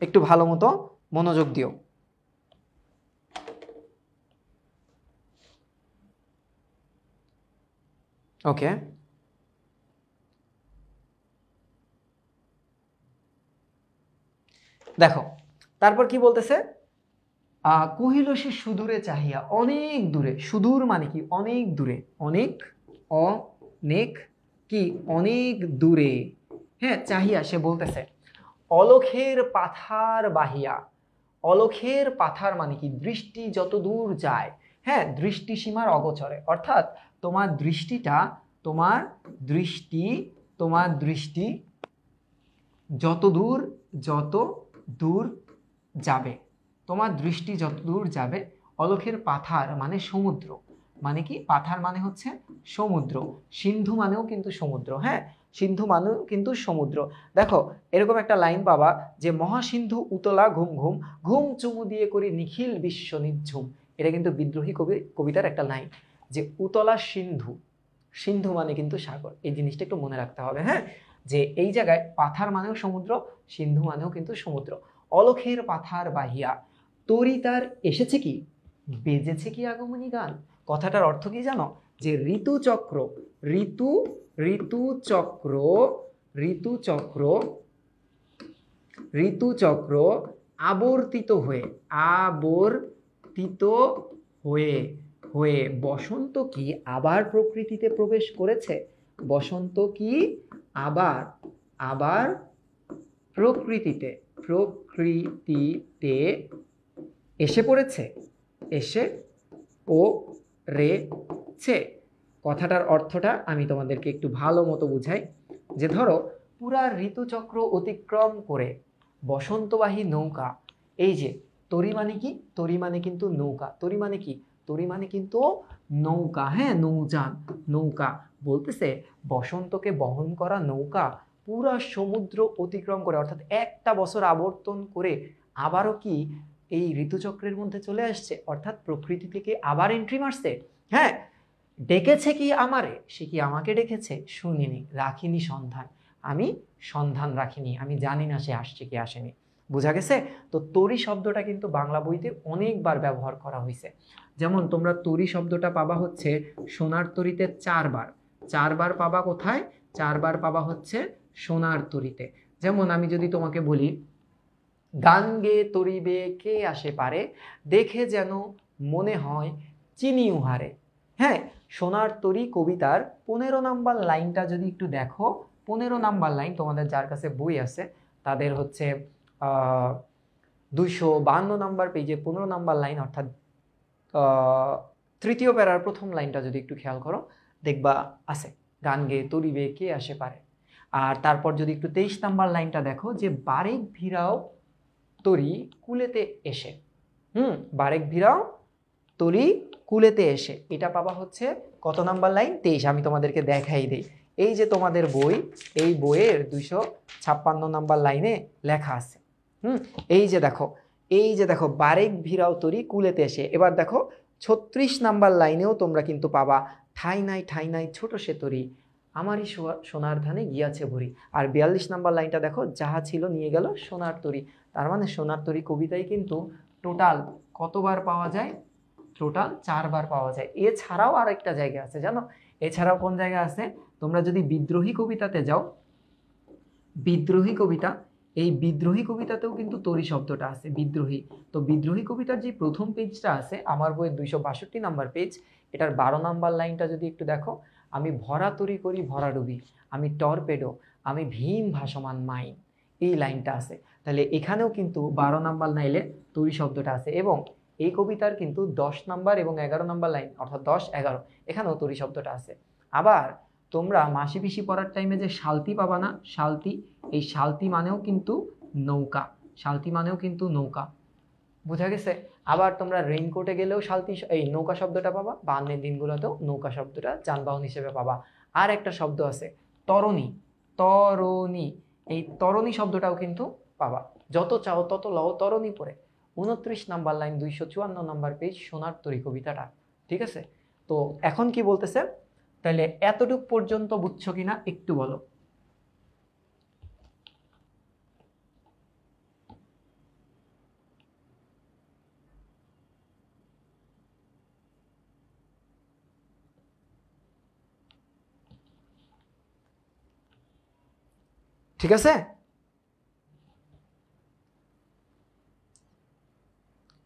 একটু ভালো মতো মনোযোগ দিও। ওকে, দেখো তারপর কি বলতেছে, কহিল সে সুদূরে চাহিয়া, অনেক দূরে, সুদূর মানে কি অনেক দূরে, অনেক, অনেক কি অনেক দূরে, হ্যাঁ চাহিয়া, সে বলতেছে অলখের পাথার বাহিয়া। অলখের পাথার মানে কি, দৃষ্টি যত দূর যায়, হ্যাঁ দৃষ্টিসীমার অগোচরে, অর্থাৎ তোমার দৃষ্টিটা, তোমার দৃষ্টি, তোমার দৃষ্টি যত দূর যাবে, তোমার দৃষ্টি যত দূর যাবে, অলখের পাথার মানে সমুদ্র, মানে কি পাথার মানে হচ্ছে সমুদ্র, সিন্ধু মানেও কিন্তু সমুদ্র, হ্যাঁ সিন্ধু মানে কিন্তু সমুদ্র। দেখো এরকম একটা লাইন পাবা যে মহাসিন্ধু উতলা ঘুম ঘুম, ঘুম চুমু দিয়ে করি নিখিল বিশ্ব নিঝুম। এটা কিন্তু বিদ্রোহী কবিতার একটা লাইন, যে উতলা সিন্ধু, সিন্ধু মানে কিন্তু সাগর। এই জিনিসটা একটু মনে রাখতে হবে, হ্যাঁ, যে এই জায়গায় পাথার মানেও সমুদ্র, সিন্ধু মানেও কিন্তু সমুদ্র। অলখের পাথার বাহিয়া তরি তার এসেছে কি, বেজেছে কি আগমনী গান। কথাটার অর্থ কি জানো, যে ঋতুচক্র, ঋতু ঋতুচক্র ঋতুচক্র ঋতুচক্র আবর্তিত হয়ে, আবর্তিত হয়ে হয়ে বসন্ত কি আবার প্রকৃতিতে প্রবেশ করেছে, বসন্ত কি আবার আবার প্রকৃতিতে এসে পড়েছে, এসে পড়েছে। কথাটার অর্থটা আমি তোমাদেরকে একটু ভালো মতো বুঝাই, যে ধরো পুরা ঋতুচক্র অতিক্রম করে বসন্তবাহী নৌকা, এই যে তরি মানে কি, তরি মানে কিন্তু নৌকা, তরি মানে কি, তরি মানে কিন্তু নৌকা, হ্যাঁ, নৌযান, নৌকা বলতেছে বসন্তকে বহন করা নৌকা পুরা সমুদ্র অতিক্রম করে, অর্থাৎ একটা বছর আবর্তন করে আবারও কি এই ঋতুচক্রের মধ্যে চলে আসছে, অর্থাৎ প্রকৃতি থেকে আবার এন্ট্রি মারছে। হ্যাঁ, ডেকেছে কি আমারে, সে কি আমাকে ডেকেছে, শুনিনি রাখিনি সন্ধান, আমি সন্ধান রাখিনি, আমি জানি না সে আসছে কি আসেনি। বোঝা গেছে? তো তরি শব্দটা কিন্তু বাংলা বইতে অনেকবার ব্যবহার করা হয়েছে। যেমন তোমরা তরি শব্দটা পাবা হচ্ছে সোনার তরিতে 4 বার, 4 বার পাবা কোথায়, 4 বার পাবা হচ্ছে সোনার তরিতে। যেমন আমি যদি তোমাকে বলি গান গে তরিবে কে আসে পারে, দেখে যেন মনে হয় চিনি উহারে। হ্যাঁ, সোনার তরি কবিতার 15 নাম্বার লাইনটা যদি একটু দেখো, 15 নাম্বার লাইন, তোমাদের যার কাছে বই আছে তাদের হচ্ছে 252 নাম্বার পেজে 15 নাম্বার লাইন, অর্থাৎ তৃতীয় প্যারার প্রথম লাইনটা যদি একটু খেয়াল করো দেখবা আছে গান গে তরিবে কে আসে পারে। আর তারপর যদি একটু 23 নাম্বার লাইনটা দেখো, যে বারেক ভিড়াও তরি কুলেতে এসে, বারেক ভিড়াও তরি কুলেতে এসে, এটা পাবা হচ্ছে কত নাম্বার লাইন, 23। আমি তোমাদেরকে দেখাই দেই, এই যে তোমাদের বই, এই বইয়ের 256 নাম্বার লাইনে লেখা আছে। এই যে দেখো, এই যে দেখো বারেক ভিড়াও তরি কুলেতে এসে। এবার দেখো 36 নাম্বার লাইনেও তোমরা কিন্তু পাবা ঠাই নাই ছোট সে তরি, আমারই সোনার ধানে গিয়াছে ভরি। আর 42 নাম্বার লাইনটা দেখো, যাহা ছিল নিয়ে গেল সোনার তরি। তার মানে সোনার তরি কবিতায় কিন্তু টোটাল কতবার পাওয়া যায়, টোটাল 4 বার পাওয়া যায়। এছাড়াও আর একটা জায়গা আছে জানো, এছাড়াও কোন জায়গা আছে, তোমরা যদি বিদ্রোহী কবিতাতে যাও, বিদ্রোহী কবিতা, এই বিদ্রোহী কবিতাতেও কিন্তু তরি শব্দটা আছে, বিদ্রোহী। তো বিদ্রোহী কবিতার যে প্রথম পেজটা আছে আমার বইয়ের 262 নাম্বার পেজ, এটার 12 নাম্বার লাইনটা যদি একটু দেখো, আমি ভরা তরি করি ভরা ডুবি, আমি টর্পেডো, আমি ভীম ভাসমান মাইন, এই লাইনটা আছে। তাহলে এখানেও কিন্তু 12 নাম্বার লাইনে তরি শব্দটা আছে, এবং এই কবিতার কিন্তু 10 নাম্বার এবং 11 নাম্বার লাইন, অর্থাৎ 10, 11, এখানেও তরি শব্দটা আছে। আবার তোমরা মাসি পিসি পড়ার টাইমে যে শালতি পাবা না, শালতি, এই শালতি মানেও কিন্তু নৌকা, শালতি মানেও কিন্তু নৌকা। বুঝা গেছে? আবার তোমরা রেইনকোটে গেলেও শালতি, এই নৌকা শব্দটা পাবা, বান্নের দিনগুলোতেও নৌকা শব্দটা যানবাহন হিসেবে পাবা। আর একটা শব্দ আছে তরণী, তরণী, এই তরণী শব্দটাও কিন্তু পাবা। যত চাও তত লও তরণী পড়ে। 29 নাম্বার লাইন, 254 নাম্বার পেজ, সোনার তরী কবিতাটা। ঠিক আছে? তো এখন কি বলতেছে, তাহলে এতটুক পর্যন্ত বুঝছো কিনা একটু বলো। ঠিক আছে?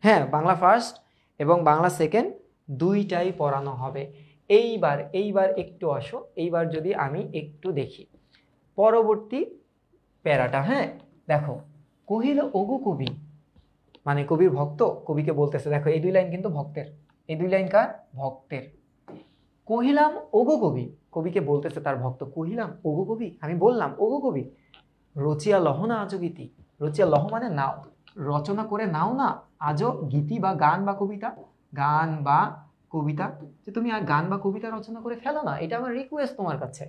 হ্যাঁ, বাংলা ফার্স্ট এবং বাংলা সেকেন্ড দুইটাই পড়ানো হবে। এইবার একটু আসো, এইবার যদি আমি একটু দেখি পরবর্তী প্যারাটা। হ্যাঁ, দেখো, কহিল ওগো কবি, মানে কবির ভক্ত কবিকে বলতেছে, দেখো এই 2 লাইন কিন্তু ভক্তের, এই 2 লাইন কার, ভক্তের। কহিলাম ওগো কবি, কবিকে বলতেছে তার ভক্ত, কহিলাম ওগো কবি, আমি বললাম ওগো কবি, রচিয়া লহ না আজো গীতি, রচিয়া লহ মানে নাও, রচনা করে নাও না আজও গীতি বা গান বা কবিতা, গান বা কবিতা, যে তুমি আর গান বা কবিতা রচনা করে ফেলো না, এটা আমার রিকোয়েস্ট তোমার কাছে।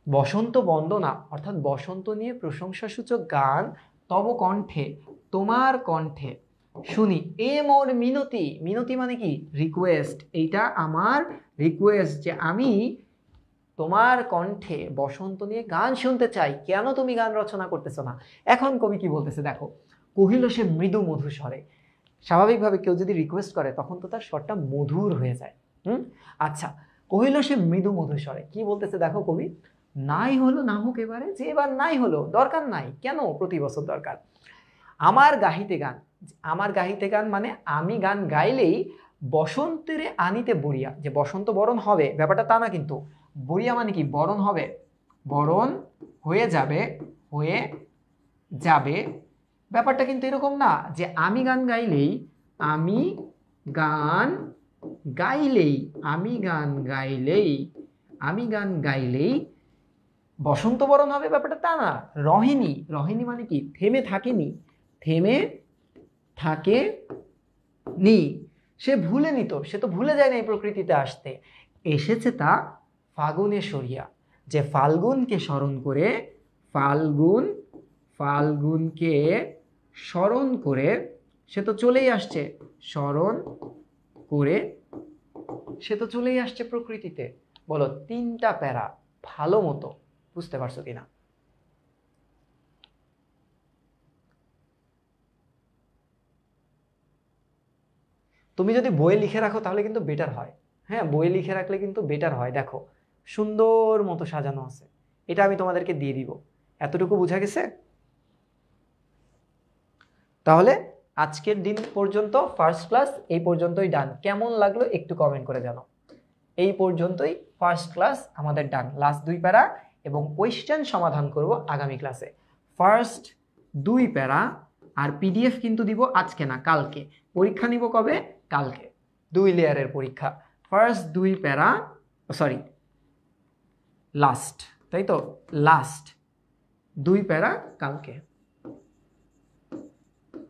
বসন্ত বন্দনা অর্থাৎ বসন্ত নিয়ে প্রশংসাসূচক গান তব কণ্ঠে, তোমার কণ্ঠে শুনি, এ মোর মিনতি। মিনতি মানে কি? রিকোয়েস্ট। এইটা আমার রিকোয়েস্ট যে আমি তোমার কণ্ঠে বসন্ত নিয়ে গান শুনতে চাই, কেন তুমি গান রচনা করতেছো না? এখন কবি কি বলতেছে দেখো, কহিল সে মৃদু মধু স্বরে। স্বাভাবিকভাবে কেউ যদি রিকোয়েস্ট করে তখন তো তার স্বরটা মধুর হয়ে যায়। আচ্ছা, কহিল সে মৃদু মধু স্বরে, কি বলতেছে দেখো কবি, নাই হলো না হোক এবারে, যে এবার নাই হলো, দরকার নাই, কেন প্রতি বছর দরকার? আমার গাহিতে গান, আমার গাহিতে গান মানে আমি গান গাইলেই বসন্তের আনিতে বরিয়া, যে বসন্ত বরণ হবে ব্যাপারটা তা না, কিন্তু বরিয়া মানে কি? বরণ হবে, বরণ হয়ে যাবে, হয়ে যাবে। ব্যাপারটা কিন্তু এরকম না যে আমি গান গাইলেই, আমি গান গাইলেই, আমি গান গাইলেই, আমি গান গাইলেই বসন্ত বরণ হবে, ব্যাপারটা তা না। রহিনী, রহিনী মানে কি? থেমে থাকেনি, থেমে থাকে নি, সে ভুলে নিত, সে তো ভুলে যায় না এই প্রকৃতিতে আসতে, এসেছে তা ফাগুনে সরিয়া, যে ফাল্গুনকে স্মরণ করে, ফাল্গুন, ফাল্গুনকে স্মরণ করে সে তো চলেই আসছে, স্মরণ করে সে তো চলেই আসছে প্রকৃতিতে। বলো তিনটা প্যারা ভালো মতো বুঝতে পারছো কিনা? তুমি যদি বইয়ে লিখে রাখো তাহলে কিন্তু বেটার হয়। হ্যাঁ, বইয়ে লিখে রাখলে কিন্তু বেটার হয়। দেখো সুন্দর মতো সাজানো আছে, এটা আমি তোমাদেরকে দিয়ে দিব। এতটুকু বোঝা গেছে? তাহলে আজকের দিন পর্যন্ত ফার্স্ট ক্লাস এই পর্যন্তই ডান। কেমন লাগলো একটু কমেন্ট করে জানো। এই পর্যন্তই ফার্স্ট ক্লাস আমাদের ডান। লাস্ট 2 প্যারা এবং কোয়েশ্চেন সমাধান করব আগামী ক্লাসে। ফার্স্ট 2 প্যারা আর পিডিএফ কিন্তু দিব আজকে না, কালকে। পরীক্ষা নিব কবে? কালকে। 2 লেয়ারের পরীক্ষা। ফার্স্ট 2 প্যারা, সরি লাস্ট, তাই তো, লাস্ট 2 প্যারা কালকে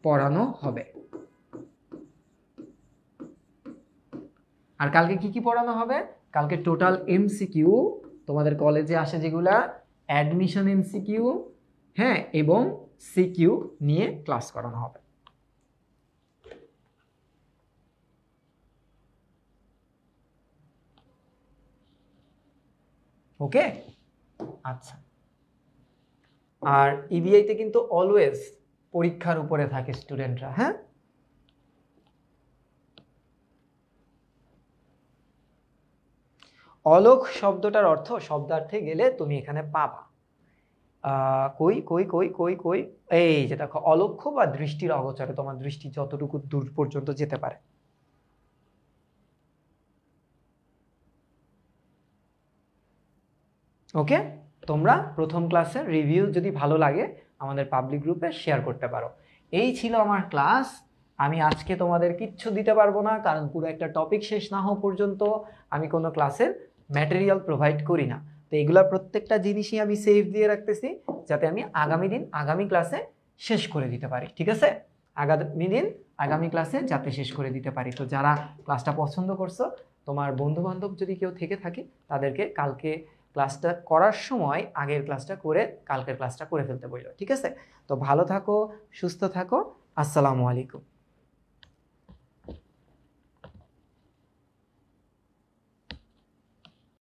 পড়ানো হবে। আর কালকে কি কি পড়ানো হবে? কালকে টোটাল এমসিকিউ, তোমাদের কলেজে আসে যেগুলা, অ্যাডমিশন এমসিকিউ, হ্যাঁ, এবং সিকিউ নিয়ে ক্লাস করানো হবে। ওকে, আচ্ছা। আর ইবিআইতে কিন্তু অলওয়েজ পরীক্ষার উপরে থাকে স্টুডেন্টরা। হ্যাঁ, অলোক শব্দটার অর্থ শব্দার্থে গেলে তুমি এখানে পাবা। কই কই কই কই কই, এই যে দেখো, অলক্ষ্য বা দৃষ্টির অগোচরে, তোমার দৃষ্টি যতটুকু দূর পর্যন্ত যেতে পারে। ওকে, তোমরা প্রথম ক্লাসের রিভিউ যদি ভালো লাগে আমাদের পাবলিক গ্রুপে শেয়ার করতে পারো। এই ছিল আমার ক্লাস। আমি আজকে তোমাদের কিচ্ছু দিতে পারবো না, কারণ পুরো একটা টপিক শেষ না হওয়া পর্যন্ত আমি কোনো ক্লাসের ম্যাটেরিয়াল প্রোভাইড করি না। তো এগুলা প্রত্যেকটা জিনিসই আমি সেভ দিয়ে রাখতেছি, যাতে আমি আগামী দিন আগামী ক্লাসে শেষ করে দিতে পারি। ঠিক আছে, আগামী দিন আগামী ক্লাসে যাতে শেষ করে দিতে পারি। তো যারা ক্লাসটা পছন্দ করছো, তোমার বন্ধু বান্ধব যদি কেউ থেকে থাকে, তাদেরকে কালকে ক্লাসটা করার সময় আগের ক্লাসটা করে কালকের ক্লাসটা করে ফেলতে বললো। ঠিক আছে, তো ভালো থাকো, সুস্থ থাকো, আসসালামু আলাইকুম।